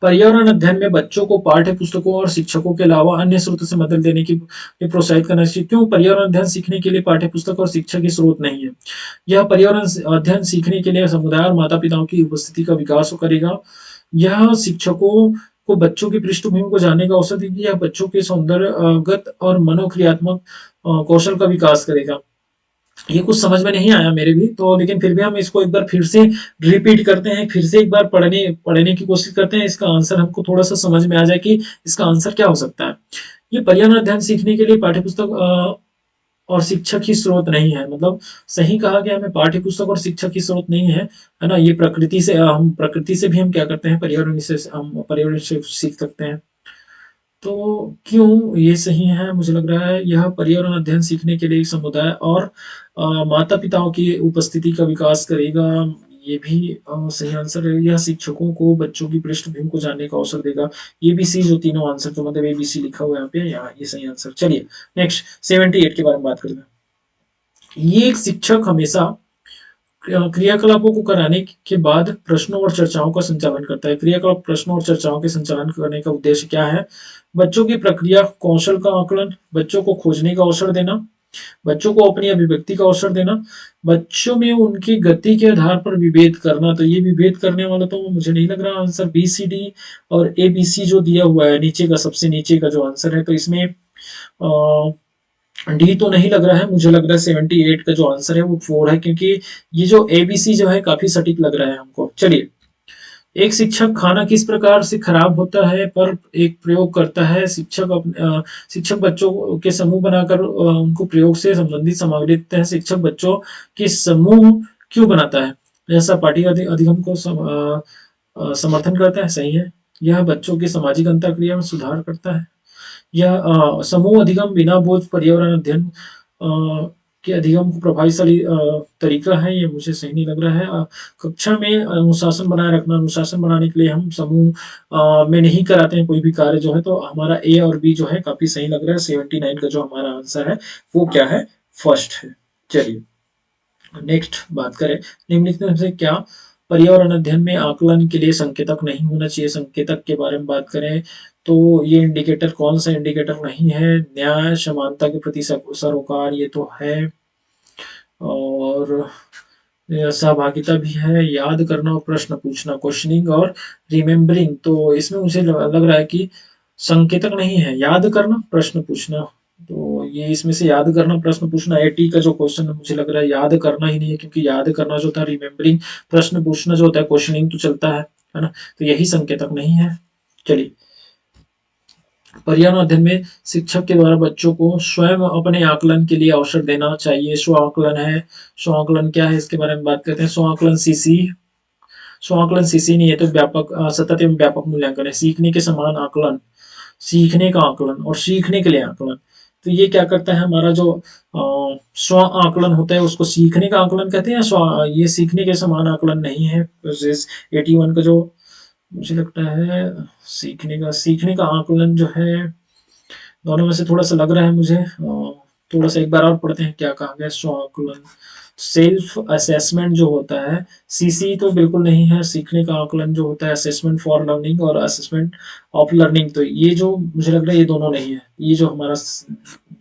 पर्यावरण अध्ययन में बच्चों को पाठ्य पुस्तकों और शिक्षकों के अलावा अन्य स्रोतों से मदद लेने की लिए प्रोत्साहित करना चाहिए। क्यों? पर्यावरण अध्ययन सीखने के लिए पाठ्य पुस्तक और शिक्षक की स्रोत नहीं है। यह पर्यावरण अध्ययन सीखने के लिए समुदाय और माता पिताओं की उपस्थिति का विकास करेगा। यह शिक्षकों को बच्चों की पृष्ठभूमि को जानने का अवसर देगी। यह बच्चों के सौंदर्यगत और मनोक्रियात्मक कौशल का विकास करेगा। ये कुछ समझ में नहीं आया मेरे भी तो, लेकिन फिर भी हम इसको एक बार फिर से रिपीट करते हैं, फिर से एक बार पढ़ने पढ़ने की कोशिश करते हैं, इसका आंसर हमको थोड़ा सा समझ में आ जाए कि इसका आंसर क्या हो सकता है। ये पर्यावरण अध्ययन सीखने के लिए पाठ्यपुस्तक और शिक्षक ही स्रोत नहीं है, मतलब सही कहा गया, हमें पाठ्यपुस्तक और शिक्षक की स्रोत नहीं है ना। ये प्रकृति से हम प्रकृति से भी हम क्या करते हैं, पर्यावरण से हम पर्यावरण से सीख सकते हैं। तो क्यों ये सही है? मुझे लग रहा है यह पर्यावरण अध्ययन सीखने के लिए समुदाय और माता पिताओं की उपस्थिति का विकास करेगा। ये भी सही आंसर है। यह शिक्षकों को बच्चों की पृष्ठभूमि को जानने का अवसर देगा। ये भी सी जो तीनों आंसर, तो मतलब ABC लिखा हुआ है यहाँ पे, यहाँ ये सही आंसर। चलिए नेक्स्ट 78 के बारे में बात करते हैं। ये एक शिक्षक हमेशा क्रियाकलापों को कराने के बाद प्रश्नों और चर्चाओं का संचालन करता है। क्रियाकलाप प्रश्नों और चर्चाओं के संचालन करने का उद्देश्य क्या है? बच्चों की प्रक्रिया कौशल का आकलन, बच्चों को खोजने का अवसर देना, बच्चों को अपनी अभिव्यक्ति का अवसर देना, बच्चों में उनकी गति के आधार पर विभेद करना। तो ये विभेद करने वाला तो मुझे नहीं लग रहा आंसर। BCD और ABC जो दिया हुआ है नीचे का, सबसे नीचे का जो आंसर है, तो इसमें डी तो नहीं लग रहा है। मुझे लग रहा है 78 का जो आंसर है वो 4 है, क्योंकि ये जो ABC जो है काफी सटीक लग रहा है हमको। चलिए, एक शिक्षक खाना किस प्रकार से खराब होता है पर एक प्रयोग करता है। शिक्षक बच्चों के समूह बनाकर उनको प्रयोग से संबंधित सामग्री देते हैं। शिक्षक बच्चों के समूह क्यों बनाता है? जैसा पार्टी अधिगम को समर्थन करता है, सही है। यह बच्चों की सामाजिक अंतरक्रिया में सुधार करता है। यह समूह अधिगम बिना बोझ पर्यावरण अध्ययन के अधिगम को प्रभावशाली तरीका है। ये मुझे सही नहीं लग रहा है। कक्षा में अनुशासन बनाए रखना, अनुशासन बनाने के लिए हम समूह में नहीं कराते हैं कोई भी कार्य जो है, तो हमारा A और B जो है काफी सही लग रहा है। 79 का जो हमारा आंसर है वो क्या है? फर्स्ट है। चलिए नेक्स्ट बात करें, निम्नलिखित में से क्या पर्यावरण अध्ययन में आकलन के लिए संकेतक नहीं होना चाहिए? संकेतक के बारे में बात करें तो ये इंडिकेटर कौन सा इंडिकेटर नहीं है? न्याय, समानता के प्रति सरोकार, ये तो है, और सहभागिता भी है, याद करना और प्रश्न पूछना, क्वेश्चनिंग और रिमेम्बरिंग। तो इसमें मुझे लग रहा है कि संकेतक नहीं है, याद करना प्रश्न पूछना। तो ये इसमें से याद करना प्रश्न पूछना, 80 का जो क्वेश्चन है मुझे लग रहा है याद करना ही नहीं है, क्योंकि याद करना जो था रिमेम्बरिंग, प्रश्न पूछना जो होता है क्वेश्चनिंग तो चलता है ना। तो यही संकेतक नहीं है। चलिए, पर्यावरण अध्ययन में शिक्षक के द्वारा बच्चों को स्वयं अपने आकलन के लिए अवसर देना चाहिए। स्व आकलन है, स्व आकलन क्या है इसके बारे में बात करते हैं। स्व आकलन CC, स्व आकलन CC नहीं है तो व्यापक सतत एवं व्यापक मूल्यांकन है। सीखने के समान आकलन, सीखने का आकलन और सीखने के लिए आकलन। तो ये क्या करता है, हमारा जो स्व आकलन होता है उसको सीखने का आकलन कहते हैं। ये सीखने के समान आकलन नहीं है। 81 का जो मुझे लगता है सीखने का आकलन जो है, दोनों में से थोड़ा सा लग रहा है मुझे। थोड़ा सा एक बार और पढ़ते हैं क्या कहा गया। स्व आकलन, सेल्फ असेसमेंट जो होता है, CC तो बिल्कुल नहीं है। सीखने का आकलन जो होता है, असेसमेंट फॉर लर्निंग और असेसमेंट ऑफ लर्निंग, तो ये जो मुझे लग रहा है ये दोनों नहीं है। ये जो हमारा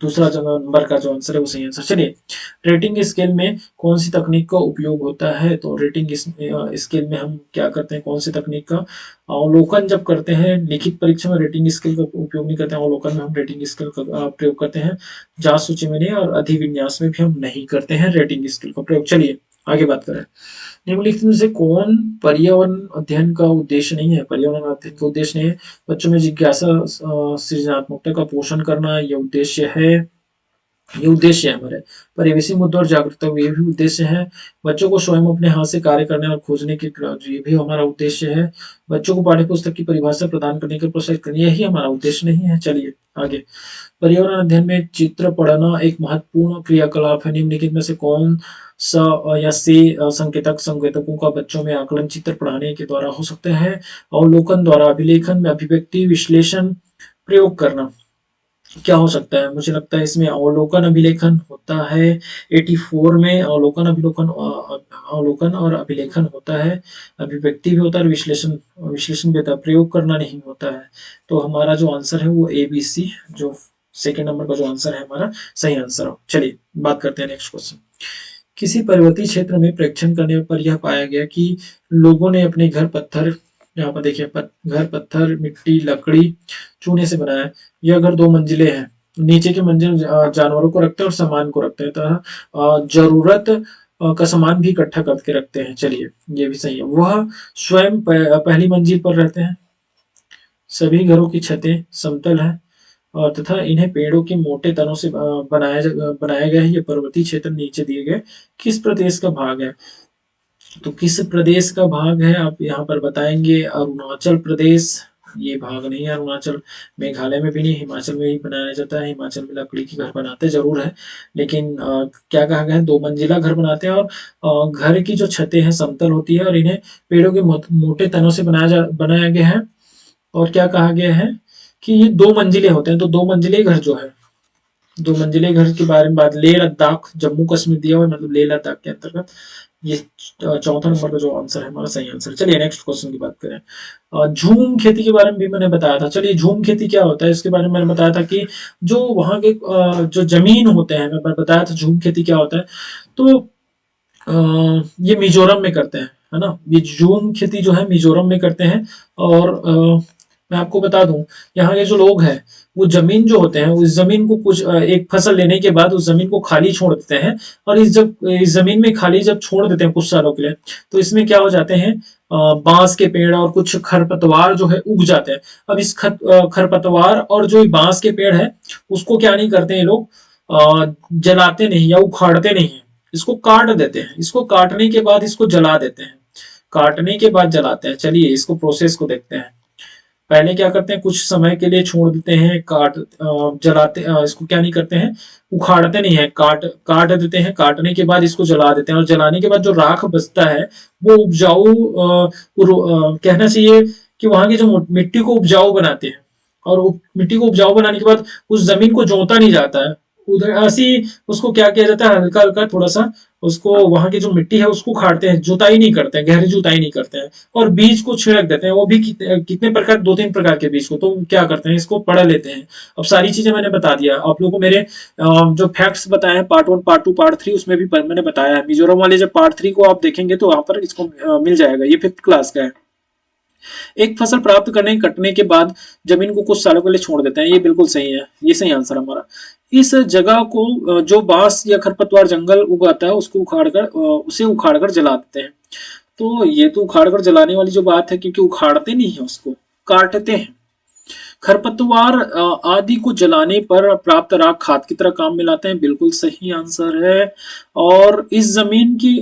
दूसरा नंबर का जो आंसर है वो सही आंसर। चलिए, रेटिंग स्केल में कौन सी तकनीक का उपयोग होता है? तो रेटिंग स्केल में हम क्या करते हैं, कौन सी तकनीक का अवलोकन जब करते हैं? लिखित परीक्षा में रेटिंग स्केल का उपयोग नहीं करते हैं, अवलोकन में हम रेटिंग स्केल का प्रयोग करते हैं। जांच सूची में नहीं और अधिविन्यास में भी हम नहीं करते हैं रेटिंग स्केल का प्रयोग। चलिए आगे बात करें, निम्नलिखित में से कौन पर्यावरण अध्ययन का उद्देश्य नहीं है? पर्यावरण अध्ययन का उद्देश्य नहीं है। बच्चों में जिज्ञासा, सृजनात्मकता का पोषण करना, ये उद्देश्य है। ये उद्देश्य है हमारे। परिवेशी मुद्दों और जागरूकता, ये भी उद्देश्य है। बच्चों को स्वयं अपने हाथ से कार्य करने और खोजने की, ये भी हमारा उद्देश्य है। बच्चों को पाठ्य पुस्तक की परिभाषा प्रदान करने के प्रोत्साहित करनी, यही हमारा उद्देश्य नहीं है। चलिए आगे, पर्यावरण अध्ययन में चित्र पढ़ना एक महत्वपूर्ण क्रियाकलाप है। निम्नलिखित में से कौन सा या से संकेतकों का बच्चों में आकलन चित्र पढ़ाने के द्वारा हो सकता है? अवलोकन द्वारा, अभिलेखन में, अभिव्यक्ति, विश्लेषण, प्रयोग करना। क्या हो सकता है? मुझे लगता है इसमें अवलोकन अभिलेखन होता है। 84 में अवलोकन और अभिलेखन होता है। अभिव्यक्ति भी होता है और विश्लेषण विश्लेषण भी होता है, प्रयोग करना नहीं होता है। तो हमारा जो आंसर है वो ए बी सी, जो सेकंड नंबर का जो आंसर है हमारा सही आंसर हो। चलिए बात करते हैं नेक्स्ट क्वेश्चन। किसी पर्वतीय क्षेत्र में प्रेक्षण करने पर यह पाया गया कि लोगों ने अपने घर पत्थर, यहाँ पर देखिए घर पत्थर, मिट्टी, लकड़ी, चूने से बनाया है। यह घर 2 मंजिले हैं। नीचे के मंजिल जानवरों को रखते हैं और सामान को रखते हैं, तो जरूरत का सामान भी इकट्ठा करके रखते हैं। चलिए ये भी सही है। वह स्वयं पहली मंजिल पर रहते हैं। सभी घरों की छतें समतल हैं और तथा इन्हें पेड़ों के मोटे तनों से बनाया गया है। ये पर्वतीय क्षेत्र नीचे दिए गए किस प्रदेश का भाग है? तो किस प्रदेश का भाग है आप यहाँ पर बताएंगे? अरुणाचल प्रदेश। ये भाग नहीं है अरुणाचल। मेघालय में भी नहीं, हिमाचल में ही बनाया जाता है। हिमाचल में लकड़ी के घर बनाते जरूर है, लेकिन क्या कहा गया है? 2 मंजिला घर बनाते हैं और घर की जो छतें हैं समतल होती है और इन्हें पेड़ों के मोटे तनों से बनाया गया है। और क्या कहा गया है कि ये 2 मंजिले होते हैं। तो 2 मंजिले घर जो है, 2 मंजिले घर के बारे में बात, लेह लद्दाख जम्मू कश्मीर दिया हुआ है, मतलब लेह लद्दाख के अंतर्गत ये चौथा नंबर का जो आंसर है हमारा सही आंसर। चलिए नेक्स्ट क्वेश्चन की बात करें। झूम खेती के बारे में भी मैंने बताया था। चलिए झूम खेती क्या होता है इसके बारे में मैंने बताया था कि जो वहां के जो जमीन होते हैं, मैं बताया था झूम खेती क्या होता है। तो ये मिजोरम में करते हैं, है ना। ये झूम खेती जो है मिजोरम में करते हैं। और मैं आपको बता दूं, यहाँ के जो लोग हैं वो जमीन जो होते हैं उस जमीन को कुछ एक फसल लेने के बाद उस जमीन को खाली छोड़ देते हैं। और इस जमीन में खाली जब छोड़ देते हैं कुछ सालों के लिए, तो इसमें क्या हो जाते हैं, बांस के पेड़ और कुछ खरपतवार जो है उग जाते हैं। अब इस खरपतवार और जो बांस के पेड़ है उसको क्या नहीं करते हैं लोग, जलाते नहीं या उखाड़ते नहीं है, इसको काट देते हैं। इसको काटने के बाद इसको जला देते हैं, काटने के बाद जलाते हैं। चलिए इसको प्रोसेस को देखते हैं। पहले क्या करते हैं, कुछ समय के लिए छोड़ देते हैं, जलाते, इसको क्या नहीं करते हैं, उखाड़ते नहीं है, काट देते हैं। काटने के बाद इसको जला देते हैं और जलाने के बाद जो राख बचता है वो उपजाऊ, कहना चाहिए कि वहां की जो मिट्टी को उपजाऊ बनाते हैं। और मिट्टी को उपजाऊ बनाने के बाद उस जमीन को जोता नहीं जाता है, उधर ऐसी उसको क्या किया जाता है, हल्का हल्का थोड़ा सा उसको, वहां की जो मिट्टी है उसको खाड़ते हैं, जुताई नहीं करते हैं, गहरी जुताई नहीं करते हैं। और बीज को छिड़क देते हैं, वो भी कितने प्रकार, 2-3 प्रकार के बीज को। तो क्या करते हैं, इसको पढ़ लेते हैं। अब सारी चीजें मैंने बता दिया आप लोगों को। मेरे जो फैक्ट्स बताए हैं पार्ट 1, पार्ट 2, पार्ट 3, उसमें भी मैंने बताया है। मिजोरम वाले जब पार्ट 3 को आप देखेंगे तो वहां पर इसको मिल जाएगा। ये 5th क्लास का है। एक फसल प्राप्त करने कटने के बाद जमीन को कुछ सालों के लिए छोड़ देते हैं, ये बिल्कुल सही है, ये सही आंसर हमारा। इस जगह को जो बांस या खरपतवार जंगल उगाता है उसको उसे उखाड़कर जला देते हैं। तो ये तो उखाड़कर जलाने वाली जो बात है, क्योंकि उखाड़ते नहीं है, उसको काटते हैं। खरपतवार आदि को जलाने पर प्राप्त राख खाद की तरह काम में लाते हैं, बिल्कुल सही आंसर है। और इस जमीन की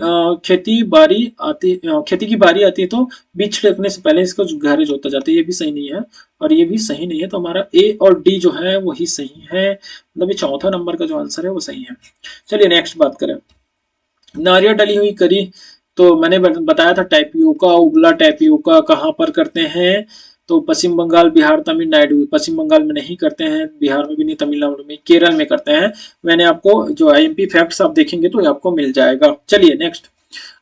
खेती की बारी आती है तो बीज छिड़कने से पहले इसका जो गहरे जोता जाता है, ये भी सही नहीं है और ये भी सही नहीं है। तो हमारा ए और डी जो है वही सही है, मतलब ये चौथा नंबर का जो आंसर है वो सही है। चलिए नेक्स्ट बात करें। नारियल डली हुई करी, तो मैंने बताया था टैपियोका, उबला टैपियोका कहाँ पर करते हैं? तो पश्चिम बंगाल, बिहार, तमिलनाडु। पश्चिम बंगाल में नहीं करते हैं, बिहार में भी नहीं, तमिलनाडु में, केरल में करते हैं। मैंने आपको जो आईएमपी फैक्ट्स आप देखेंगे तो आपको मिल जाएगा। चलिए नेक्स्ट।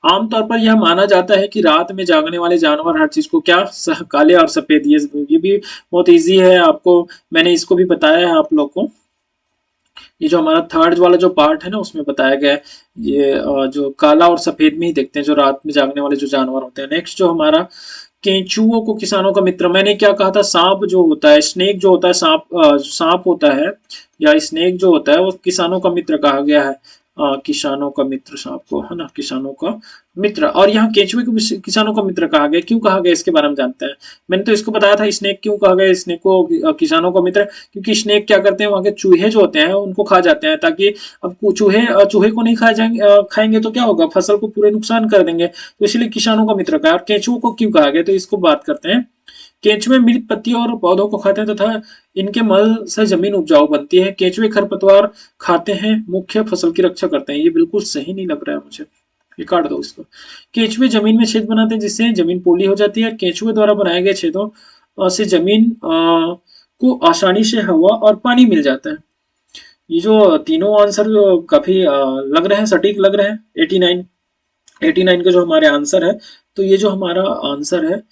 आमतौर पर यह माना जाता है कि रात में जागने वाले जानवर हर चीज को क्या, काले और सफेद। ये भी बहुत इजी है, आपको मैंने इसको भी बताया है आप लोग को। ये जो हमारा थर्ड वाला जो पार्ट है ना उसमें बताया गया है। ये जो काला और सफेद में ही देखते हैं जो रात में जागने वाले जो जानवर होते हैं। नेक्स्ट जो हमारा, केंचुओं को किसानों का मित्र, मैंने क्या कहा था, सांप जो होता है, स्नेक जो होता है, सांप होता है या स्नेक जो होता है वो किसानों का मित्र कहा गया है। किसानों का मित्र सांप को, है ना, किसानों का मित्र। और यहाँ केंचुए को किसानों का मित्र कहा गया, क्यों कहा गया इसके बारे में जानते हैं। मैंने तो इसको बताया था, स्नेक क्यों कहा गया स्नेक को किसानों का मित्र, क्योंकि स्नेक क्या करते हैं, वहां के चूहे जो होते हैं उनको खा जाते हैं, ताकि अब चूहे को नहीं खाएंगे तो क्या होगा, फसल को पूरे नुकसान कर देंगे। तो इसलिए किसानों का मित्र कहा। और केंचुओं को क्यों कहा गया, तो इसको बात करते हैं। केंचुए मृत पत्तियों और पौधों को खाते हैं तथा इनके मल से जमीन उपजाऊ बनती है। केंचुए खरपतवार खाते हैं, मुख्य फसल की रक्षा करते हैं। ये बिल्कुल सही नहीं लग रहा है मुझे, ये काट दो इसको। केंचुए जमीन में छेद बनाते हैं जिससे जमीन पोली हो जाती है। केंचुए द्वारा बनाए गए छेदों से जमीन को आसानी से हवा और पानी मिल जाता है। ये जो तीनों आंसर जो काफी लग रहे हैं, सटीक लग रहे हैं। 89 का जो हमारे आंसर है, तो ये जो हमारा आंसर है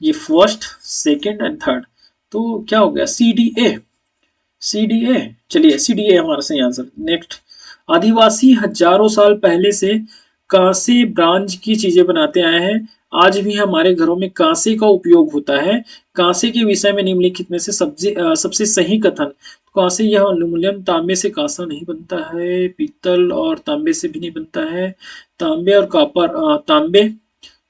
ये फर्स्ट, सेकंड एंड थर्ड, तो क्या हो गया, सी डी ए। चलिए, सी डी ए हमारा सही आंसर। नेक्स्ट, आदिवासी हजारों साल पहले से कांसे ब्रांज की चीजें बनाते आए हैं। आज भी हमारे घरों में कांसे का उपयोग होता है। कांसे के विषय में निम्नलिखित में से सबसे सही कथन। कांसे, यह एल्यूमिनियम, तांबे से कांसा नहीं बनता है, पीतल और तांबे से भी नहीं बनता है, तांबे और कॉपर, तांबे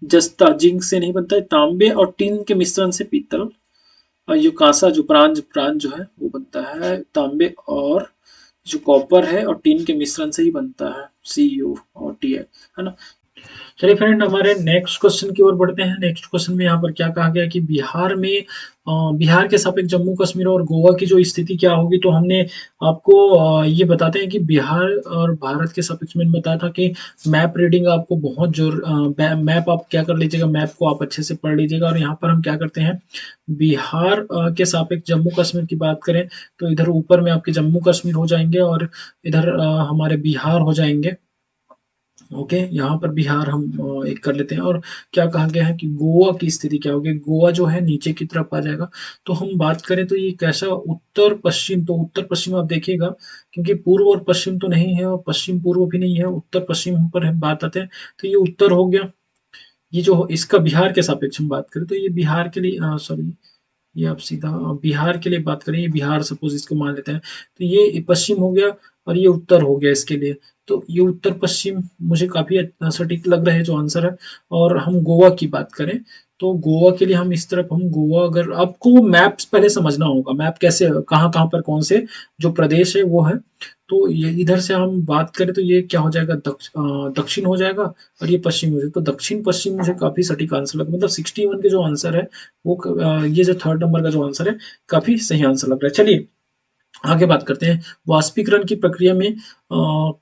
जस्ता जिंक से नहीं बनता है, तांबे और टीन के मिश्रण से पीतल और ये कांसा जो ब्रांज ब्रांज जो है वो बनता है तांबे और जो कॉपर है और टीन के मिश्रण से ही बनता है, CuO, है ना। चलिए फ्रेंड, हमारे नेक्स्ट क्वेश्चन की ओर बढ़ते हैं। नेक्स्ट क्वेश्चन में यहाँ पर क्या कहा गया कि बिहार के सापेक्ष जम्मू कश्मीर और गोवा की जो स्थिति क्या होगी। तो हमने आपको ये बताते हैं कि बिहार और भारत के सापेक्ष में बताया था कि मैप रीडिंग आपको बहुत मैप आप क्या कर लीजिएगा, मैप को आप अच्छे से पढ़ लीजिएगा। और यहाँ पर हम क्या करते हैं, बिहार के सापेक्ष जम्मू कश्मीर की बात करें तो इधर ऊपर में आपके जम्मू कश्मीर हो जाएंगे और इधर हमारे बिहार हो जाएंगे। ओके, यहाँ पर बिहार हम एक कर लेते हैं। और क्या कहा गया है कि गोवा की स्थिति क्या होगी, गोवा जो है नीचे की तरफ आ जाएगा। तो हम बात करें तो ये कैसा, उत्तर पश्चिम, तो उत्तर पश्चिम आप देखिएगा, क्योंकि पूर्व और पश्चिम तो नहीं है और पश्चिम पूर्व भी नहीं है, उत्तर पश्चिम पर हम बात आते हैं तो ये उत्तर हो गया। ये जो इसका बिहार के सापेक्ष हम बात करें तो ये बिहार के लिए, सॉरी, ये आप सीधा बिहार के लिए बात करें, ये बिहार सपोज इसको मान लेते हैं, तो ये पश्चिम हो गया और ये उत्तर हो गया इसके लिए। तो ये उत्तर पश्चिम मुझे काफी सटीक लग रहा है जो आंसर है। और हम गोवा की बात करें तो गोवा के लिए हम इस तरफ, हम गोवा, अगर आपको मैप्स पहले समझना होगा, मैप कैसे कहाँ कहाँ पर कौन से जो प्रदेश है वो है। तो ये इधर से हम बात करें तो ये क्या हो जाएगा, दक्षिण हो जाएगा और ये पश्चिम हो जाएगा। तो दक्षिण पश्चिम मुझे काफी सटीक आंसर लगा, मतलब 61 के जो आंसर है वो ये जो थर्ड नंबर का जो आंसर है काफी सही आंसर लग रहा है। चलिए आगे बात करते हैं। वाष्पीकरण की प्रक्रिया में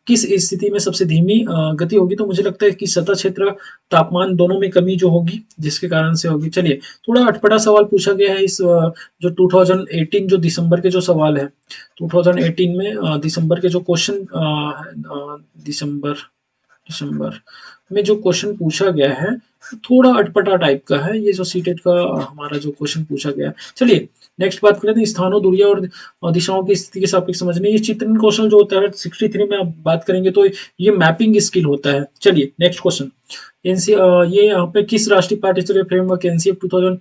किस स्थिति में सबसे धीमी गति होगी। तो मुझे लगता है कि सतह क्षेत्र, तापमान दोनों में कमी जो होगी जिसके कारण से होगी। चलिए, थोड़ा अटपटा सवाल पूछा गया है इस जो 2018 जो दिसंबर के जो सवाल है, 2018 में दिसंबर के जो क्वेश्चन, दिसंबर दिसंबर में जो क्वेश्चन पूछा गया है थोड़ा अटपटा टाइप का है। ये जो सीटेट का हमारा जो क्वेश्चन पूछा गया। चलिए नेक्स्ट बात करें तो स्थानों, दूरिया और दिशाओं की स्थिति के सापेक्ष समझने, ये चित्रण कौशल जो होता है 63 में आप बात करेंगे तो ये मैपिंग स्किल होता है। चलिए नेक्स्ट क्वेश्चन, ये यहाँ पे किस राष्ट्रीय पाठ्यचर्या फ्रेमवर्क एनसीएफ 2000,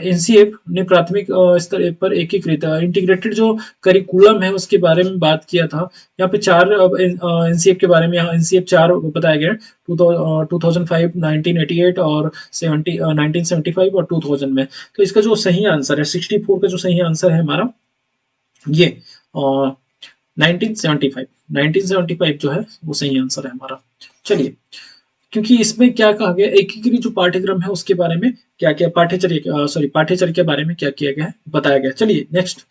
एनसीएफ ने प्राथमिक स्तर पर एकीकृत इंटीग्रेटेड जो करिकुलम है उसके बारे में बात किया था। यहाँ पे चार एनसीएफ के बारे में, यहाँ एनसीएफ 4 बताया गया है, 2005, 1988 और 1975 और 2000 में। तो इसका जो सही आंसर है 64 का जो सही आंसर है हमारा ये 1975 जो है वो सही आंसर है हमारा। चलिए, क्योंकि इसमें क्या कहा गया, एकीकृत जो पाठ्यक्रम है उसके बारे में क्या क्या, पाठ्यचर्या के बारे में क्या किया गया है बताया गया। चलिए नेक्स्ट,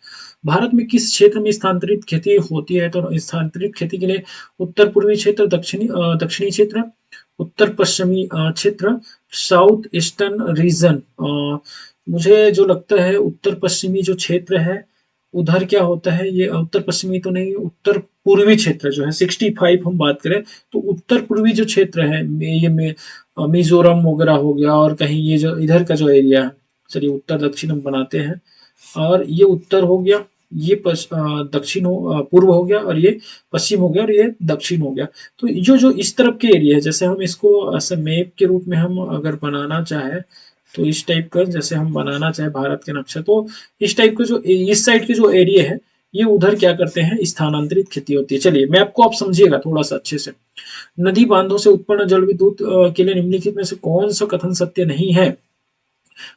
भारत में किस क्षेत्र में स्थानांतरित खेती होती है। तो स्थानांतरित खेती के लिए उत्तर पूर्वी क्षेत्र, दक्षिणी क्षेत्र, उत्तर पश्चिमी क्षेत्र, साउथ ईस्टर्न रीजन। मुझे जो लगता है उत्तर पश्चिमी जो क्षेत्र है उधर क्या होता है, ये उत्तर पश्चिमी तो नहीं, उत्तर पूर्वी क्षेत्र जो है 65 हम बात करें तो उत्तर पूर्वी जो क्षेत्र है ये मिजोरम वगैरह हो गया और कहीं ये जो इधर का जो एरिया है। चलिए उत्तर दक्षिण हम बनाते हैं और ये उत्तर हो गया, ये दक्षिण पूर्व हो गया और ये पश्चिम हो गया और ये दक्षिण हो गया। तो जो जो इस तरफ के एरिया है, जैसे हम इसको ऐसे मैप के रूप में हम अगर बनाना चाहे तो इस टाइप का, जैसे हम बनाना चाहे भारत के नक्शा, तो इस टाइप का जो इस साइड के जो एरिया है ये उधर क्या करते हैं, स्थानांतरित खेती होती है। चलिए मैप को आप समझिएगा थोड़ा सा अच्छे से। नदी बांधों से उत्पन्न जल विद्युत के लिए निम्नलिखित में से कौन सा कथन सत्य नहीं है।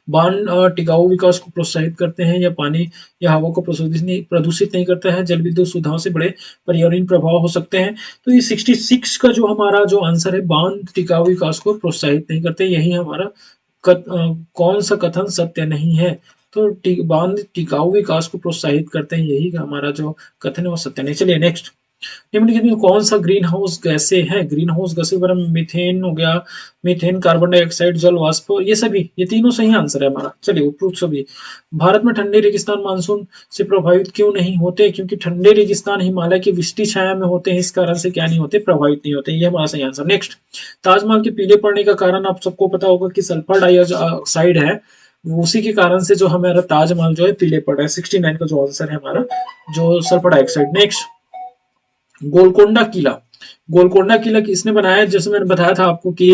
बांध टिकाऊ विकास को प्रोत्साहित करते हैं या पानी या हवा को प्रदूषित नहीं करता है। जल विद्युत सुविधाओं से बड़े पर्यावरणीय प्रभाव हो सकते हैं। तो ये 66 का जो हमारा जो आंसर है, बांध टिकाऊ विकास को प्रोत्साहित नहीं करते, यही हमारा कौन सा कथन सत्य नहीं है। तो बांध टिकाऊ विकास को प्रोत्साहित करते हैं, यही हमारा जो कथन है वो सत्य नहीं। चलिए नेक्स्ट, निम्नलिखित में कौन सा ग्रीन हाउस गैसें हैं? ग्रीन हाउस गैसें पर मीथेन हो गया, मीथेन, कार्बन डाइऑक्साइड, जल वाष्प, ये सभी, ये तीनों सही आंसर है हमारा। चलिए उपरोक्त सभी। भारत में ठंडे रेगिस्तान मानसून से प्रभावित क्यों नहीं होते? क्योंकि ठंडे रेगिस्तान हिमालय की विष्टि छाया में होते हैं, इस कारण से क्या नहीं होते, प्रभावित नहीं होते। ये हमारा सही आंसर। नेक्स्ट, ताजमहल के पीले पड़ने का कारण आप सबको पता होगा कि सल्फर डाइऑक्साइड है, उसी के कारण से जो हमारा ताजमहल जो है पीले पड़ रहा है। 69 का जो आंसर है हमारा, जो सल्फर डाइऑक्साइड। नेक्स्ट, गोलकोंडा किला, गोलकोंडा किला किसने बनाया है? जैसे मैंने बताया था आपको कि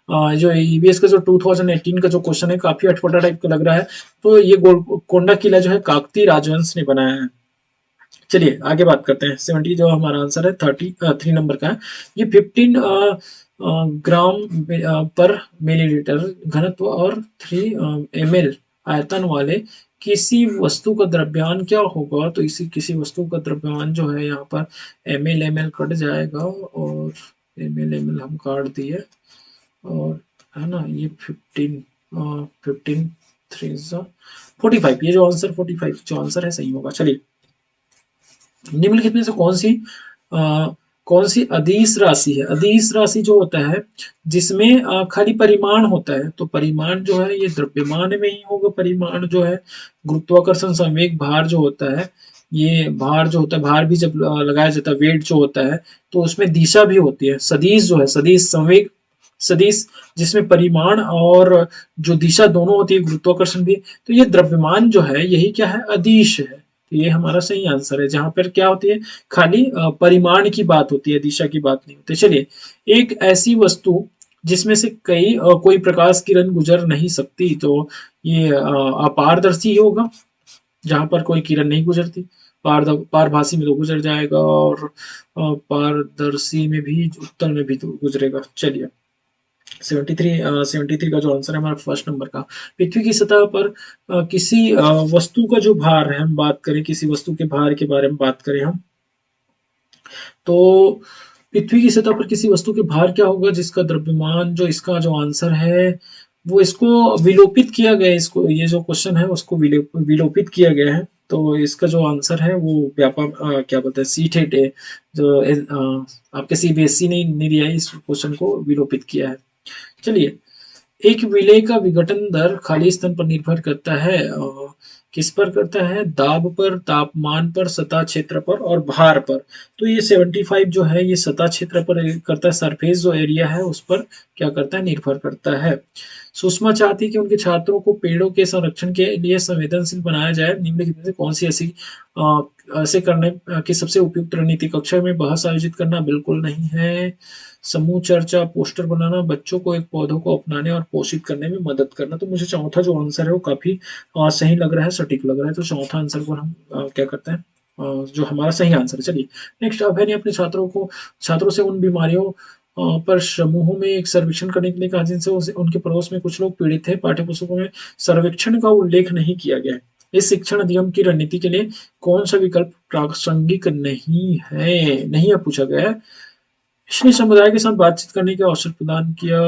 जो ईवीएस का जो 2018 का जो क्वेश्चन है काफी अटपटा टाइप का लग रहा है, तो ये गोलकोंडा किला जो है काकतीय राजवंश ने बनाया है। चलिए आगे बात करते हैं। 70 जो हमारा आंसर है 3 नंबर का है। ये 15 ग्राम पर मिलीलीटर घनत्व और 3 ml आयतन वाले किसी वस्तु का द्रव्यमान क्या होगा? तो इसी किसी वस्तु का द्रव्यमान जो है यहाँ पर ml कट जाएगा और ml हम काट दिए, और है ना, ये 15 3 45, ये जो आंसर 45 जो आंसर है सही होगा। चलिए, निम्नलिखित में से कौन सी अदिश राशि है? अदिश राशि जो होता है जिसमें खाली परिमाण होता है, तो परिमाण जो है ये द्रव्यमान में ही होगा। परिमाण जो है गुरुत्वाकर्षण संवेग भार जो होता है, ये भार जो होता है, भार भी जब लगाया जाता है, वेट जो होता है, तो उसमें दिशा भी होती है। सदिश जो है, सदिश संवेग सदिश, जिसमें परिमाण और जो दिशा दोनों होती है, गुरुत्वाकर्षण भी, तो ये द्रव्यमान जो है यही क्या है, अदिश है। तो ये हमारा सही आंसर है, जहां पर क्या होती है, खाली परिमाण की बात होती है, दिशा की बात नहीं होती। चलिए, एक ऐसी वस्तु जिसमें से कोई प्रकाश किरण गुजर नहीं सकती, तो ये अपारदर्शी होगा, जहां पर कोई किरण नहीं गुजरती। पारभासी में तो गुजर जाएगा, और पारदर्शी में भी, उत्तल में भी तो गुजरेगा। चलिए, 73 का जो आंसर है हमारा फर्स्ट नंबर का। पृथ्वी की सतह पर किसी वस्तु का जो भार है, हम बात करें किसी वस्तु के भार के बारे में बात करें हम, तो पृथ्वी की सतह पर किसी वस्तु के भार क्या होगा जिसका द्रव्यमान, जो इसका जो आंसर है वो, इसको विलोपित किया गया है, इसको, ये जो क्वेश्चन है उसको विलोपित किया गया है। तो इसका जो आंसर है वो व्यापक क्या बोलते हैं, सी टेट है, जो आपके सीबीएसई ने नहीं दिया है, इस क्वेश्चन को विलोपित किया है। चलिए, एक विलेय का विघटन दर खाली स्थान पर निर्भर करता है, किस पर करता है? दाब पर, तापमान पर, सतह क्षेत्र पर और भार पर। तो ये 75 जो है ये सतह क्षेत्र पर करता है, सरफेस जो एरिया है उस पर क्या करता है, निर्भर करता है। सुषमा चाहती है कि उनके छात्रों को पेड़ों के संरक्षण के लिए संवेदनशील बनाया जाए। निम्नलिखित में से कौन सी ऐसे करने की सबसे उपयुक्त रणनीति? कक्षा में बहस आयोजित करना? बिल्कुल नहीं है। समूह चर्चा, पोस्टर बनाना, बच्चों को एक पौधों को अपनाने और पोषित करने में मदद करना। तो मुझे चौथा जो आंसर है वो काफी सही लग रहा है, सटीक लग रहा है। तो चौथा आंसर पर हम क्या करते हैं, जो हमारा सही आंसर है। चलिए, नेक्स्ट, अभय ने अपने छात्रों से उन बीमारियों पर समूहों में एक सर्वेक्षण करने के लिए कहा जिनसे उनके पड़ोस में कुछ लोग पीड़ित थे। पाठ्यपुस्तकों में सर्वेक्षण का उल्लेख नहीं किया गया है। इस शिक्षण अधिगम की रणनीति के लिए कौन सा विकल्प प्रासंगिक नहीं है? नहीं है पूछा गया है। इसने समुदाय के साथ बातचीत करने का अवसर प्रदान किया।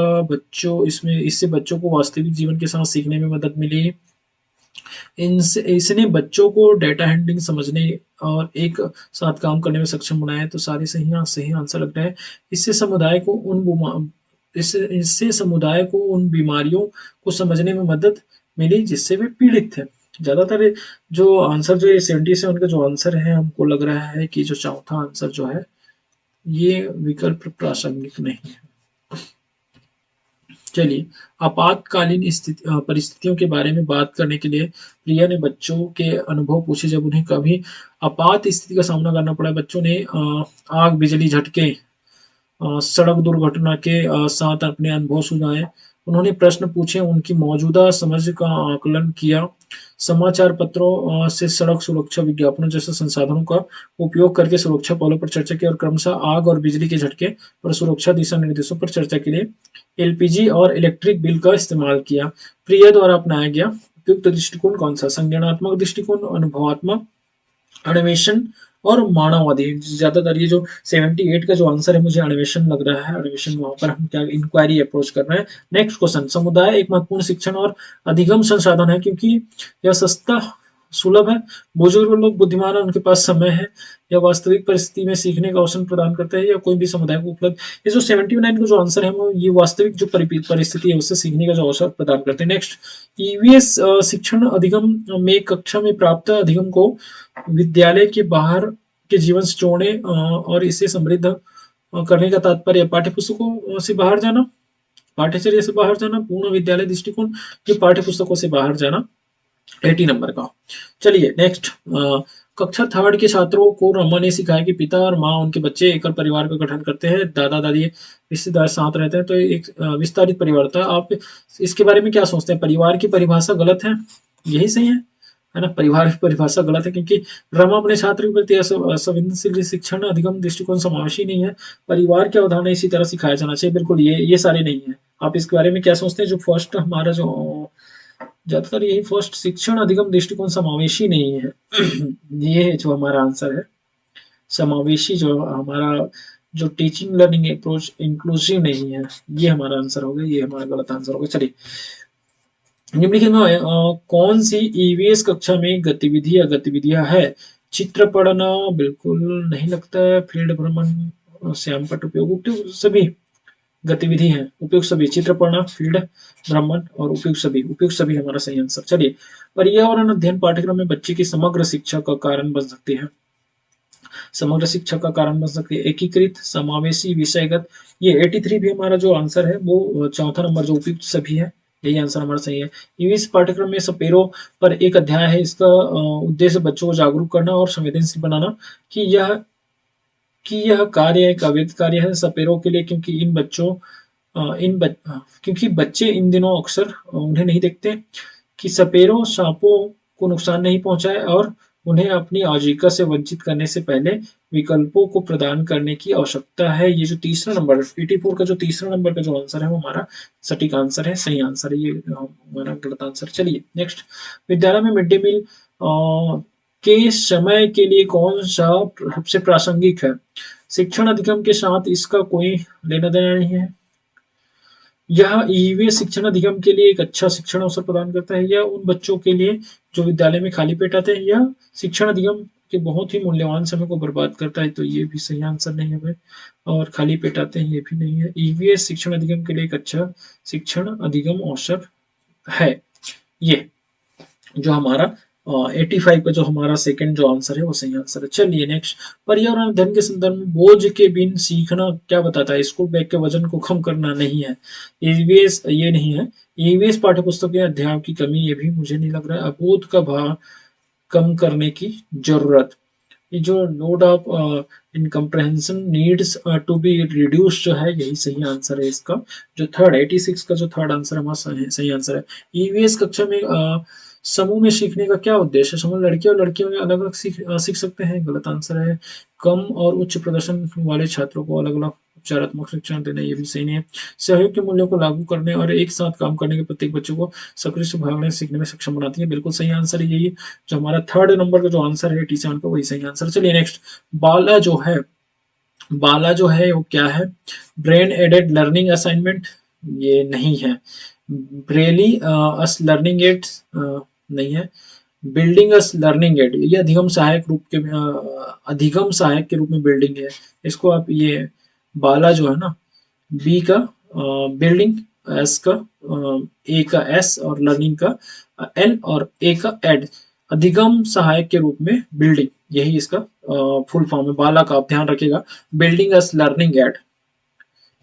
इससे बच्चों को वास्तविक जीवन के साथ सीखने में मदद मिली। इसने बच्चों को डेटा हैंडलिंग समझने और एक साथ काम करने में सक्षम बनाया। तो सारे सही आंसर लग रहे हैं। इससे समुदाय को उन बीमारियों को समझने में मदद मिली जिससे वे पीड़ित थे। ज्यादातर जो आंसर जो ये 70 से उनका जो आंसर है, हमको लग रहा है कि जो चौथा आंसर जो है ये विकल्प प्रासंगिक नहीं है। चलिए, आपातकालीन परिस्थितियों के बारे में बात करने के लिए प्रिया ने बच्चों के अनुभव पूछे जब उन्हें कभी आपात स्थिति का सामना करना पड़ा। बच्चों ने आग, बिजली झटके, सड़क दुर्घटना के साथ अपने अनुभव सुनाए। उन्होंने प्रश्न पूछे, उनकी मौजूदा समझ का आकलन किया। समाचार पत्रों से सड़क सुरक्षा विज्ञापनों जैसे संसाधनों का उपयोग करके सुरक्षा पहलों पर चर्चा की और क्रमशः आग और बिजली के झटके पर सुरक्षा दिशा निर्देशों पर चर्चा के लिए एलपीजी और इलेक्ट्रिक बिल का इस्तेमाल किया। प्रिय द्वारा अपनाया गया उपयुक्त दृष्टिकोण कौन सा? संज्ञानात्मक दृष्टिकोण, अनुभवात्मक, एनिमेशन और मानववादी। ज्यादातर ये जो 78 का जो आंसर है मुझे एनिमेशन लग रहा है। एनिमेशन, वहां पर हम क्या इंक्वायरी अप्रोच कर रहे हैं। नेक्स्ट क्वेश्चन, समुदाय एक महत्वपूर्ण शिक्षण और अधिगम संसाधन है क्योंकि यह सस्ता सुलभ है, बुजुर्ग लोग बुद्धिमान है, उनके पास समय है, या वास्तविक परिस्थिति में सीखने का अवसर प्रदान करता है, या कोई भी समुदाय को उपलब्ध। ये जो 79 का जो आंसर है वो ये वास्तविक जो परिस्थिति है उससे सीखने का जो अवसर प्रदान करते हैं। नेक्स्ट, ईवीएस शिक्षण अधिगम में कक्षा में प्राप्त अधिगम को विद्यालय के बाहर के जीवन से जोड़ने और इसे समृद्ध करने का तात्पर्य पाठ्यपुस्तकों से बाहर जाना, पाठ्यचर्या से बाहर जाना, पूर्ण विद्यालय दृष्टिकोण, ये पाठ्यपुस्तकों से बाहर जाना। 80 नंबर का। चलिए नेक्स्ट, कक्षा थर्ड के छात्रों को रमा ने सिखाया कि पिता और माँ उनके बच्चे एकल परिवार का गठन करते हैं, दादा दादी रिश्तेदार साथ रहते हैं, तो एक विस्तारित परिवार था। आप इसके बारे में क्या सोचते हैं? परिवार की परिभाषा गलत है, यही सही है ना? परिवार की परिभाषा गलत है क्योंकि रमा अपने छात्र के प्रति संवेदनशील शिक्षण अधिगम दृष्टिकोण समावेशी नहीं है। परिवार की अवधारणा इसी तरह सिखाया जाना चाहिए, बिल्कुल ये सारे नहीं है। आप इसके बारे में क्या सोचते हैं? जो फर्स्ट हमारा जो ज्यादातर यही फर्स्ट, शिक्षण अधिगम दृष्टिकोण समावेशी नहीं है। ये जो हमारा आंसर है समावेशी, जो हमारा जो टीचिंग लर्निंग अप्रोच इंक्लूसिव नहीं है, ये हमारा आंसर होगा, ये हमारा गलत आंसर होगा। चलिए निम्नलिखित में कौन सी ईवीएस कक्षा में गतिविधि या गतिविधियां है? चित्र पढ़ना बिल्कुल नहीं लगता है, फील्ड भ्रमण, श्याम पट उपयोग सभी गतिविधि है, उपयुक्त सभी, चित्र पढ़ना, फील्ड भ्रमण और उपयुक्त सभी हमारा सही आंसर। चलिए, पर्यावरण अध्ययन पाठ्यक्रम में बच्चे की समग्र शिक्षा का कारण बन सकती है, समग्र शिक्षा का कारण बन सकती है। एकीकृत, समावेशी, विषयगत, ये 83 भी हमारा जो आंसर है वो चौथा नंबर जो उपयुक्त सभी है, यही आंसर हमारा सही है। इस पाठ्यक्रम में सपेरो पर एक अध्याय है, इसका उद्देश्य बच्चों को जागरूक करना और संवेदनशील बनाना कि यह कार्य एक अवैध कार्य है सपेरों के लिए, क्योंकि क्योंकि बच्चे इन दिनों अक्सर उन्हें नहीं देखते कि सपेरों सांपों को नुकसान नहीं पहुंचाए और उन्हें अपनी आजीविका से वंचित करने से पहले विकल्पों को प्रदान करने की आवश्यकता है। ये जो तीसरा नंबर 84 का जो तीसरा नंबर का जो आंसर है वो हमारा सटीक आंसर है, सही आंसर है, ये हमारा गलत आंसर। चलिए नेक्स्ट, विद्यालय में मिड डे मील के समय के लिए कौन सा सबसे प्रासंगिक है? शिक्षण अधिगम के साथ इसका कोई लेना देना नहीं है। यह ईवीएस शिक्षण अधिगम के लिए एक अच्छा शिक्षण अवसर प्रदान करता है, या उन बच्चों के लिए जो विद्यालय में खाली पेट आते हैं, या शिक्षण अधिगम के बहुत ही मूल्यवान समय को बर्बाद करता है, तो ये भी सही आंसर नहीं है भाई। और खाली पेट आते हैं, ये भी नहीं है। ईवीएस शिक्षण अधिगम के लिए एक अच्छा शिक्षण अधिगम अवसर है, ये जो हमारा 85 का जो हमारा सेकंड जो आंसर है वो सही आंसर है। चलिए नेक्स्ट, पर्यावरण अध्ययन के संदर्भ में बोझ के बिन सीखना क्या बताता है? स्कूल बैग के वजन को कम करना नहीं है, ईवीएस ये नहीं है। ईवीएस पाठ्यपुस्तक के अध्यायों की कमी, ये भी मुझे नहीं लग रहा है। अबोध का भार कम करने की जरूरत, ये जो load of incomprehension needs to be reduce जो है, यही सही आंसर है इसका। जो थर्ड 86 का जो थर्ड आंसर हमारा सही आंसर है। ईवीएस कक्षा में समूह में सीखने का क्या उद्देश्य है? समूह लड़के और लड़कियों में अलग अलग सीख सकते हैं, गलत आंसर है। कम और उच्च प्रदर्शन वाले छात्रों को अलग अलग उपचारात्मक शिक्षण देना, ये भी सही नहीं है। सहयोग के मूल्यों को लागू करने और एक साथ काम करने के प्रत्येक बच्चों को सक्रिय से भाग लेने सीखने में सक्षम बनाती है, बिल्कुल सही आंसर है यही। जो हमारा थर्ड नंबर का जो आंसर है 87 का, वही सही आंसर। चलिए नेक्स्ट, बाला जो है वो क्या है? ब्रेन एडेड लर्निंग असाइनमेंट, ये नहीं है। ब्रेली अस लर्निंग एड्स नहीं है। बिल्डिंग अस लर्निंग एड, ये अधिगम सहायक के रूप में बिल्डिंग है। इसको आप ये बाला जो है ना, बी का बिल्डिंग, एस का ए का एस और लर्निंग का एल और ए का एड, अधिगम सहायक के रूप में बिल्डिंग, यही इसका फुल फॉर्म है। बाला का आप ध्यान रखिएगा, बिल्डिंग अस लर्निंग एड।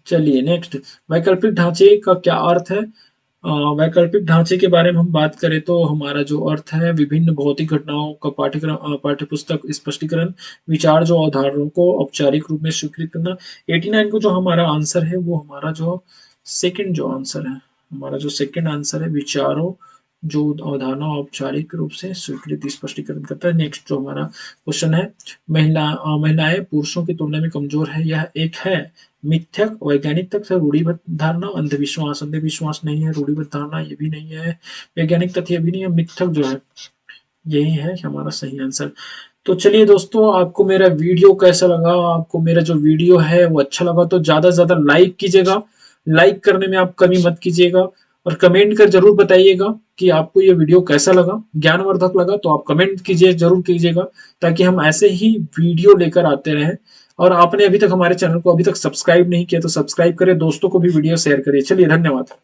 चलिए नेक्स्ट, वैकल्पिक ढांचे का क्या अर्थ है? वैकल्पिक ढांचे के बारे में हम बात करें तो हमारा जो अर्थ है, विभिन्न भौतिक घटनाओं का पाठ्यपुस्तक स्पष्टीकरण, विचार जो अवधारणाओं को औपचारिक रूप में स्वीकृत करना। 89 को जो हमारा आंसर है वो हमारा जो सेकंड जो आंसर है, हमारा जो सेकंड आंसर है, विचारों जो अवधारणा औपचारिक रूप से स्वीकृत स्पष्टीकरण करता है। नेक्स्ट जो हमारा क्वेश्चन है, महिलाएं पुरुषों की तुलना में कमजोर है, यह एक है मिथ्यक वैज्ञानिक तथ्य, रूढ़िबद्ध धारणा, अंधविश्वास नहीं है, रूढ़िबद्ध धारणा ये भी नहीं है, वैज्ञानिक तथ्य भी नहीं है, मिथ्यक जो है यही है हमारा सही आंसर। तो चलिए दोस्तों, आपको मेरा वीडियो कैसा लगा? आपको मेरा जो वीडियो है वो अच्छा लगा तो ज्यादा से ज्यादा लाइक कीजिएगा, लाइक करने में आप कमी मत कीजिएगा। और कमेंट कर जरूर बताइएगा कि आपको ये वीडियो कैसा लगा, ज्ञानवर्धक लगा तो आप कमेंट कीजिए, जरूर कीजिएगा, ताकि हम ऐसे ही वीडियो लेकर आते रहें। और आपने अभी तक हमारे चैनल को अभी तक सब्सक्राइब नहीं किया तो सब्सक्राइब करें, दोस्तों को भी वीडियो शेयर करिए। चलिए, धन्यवाद।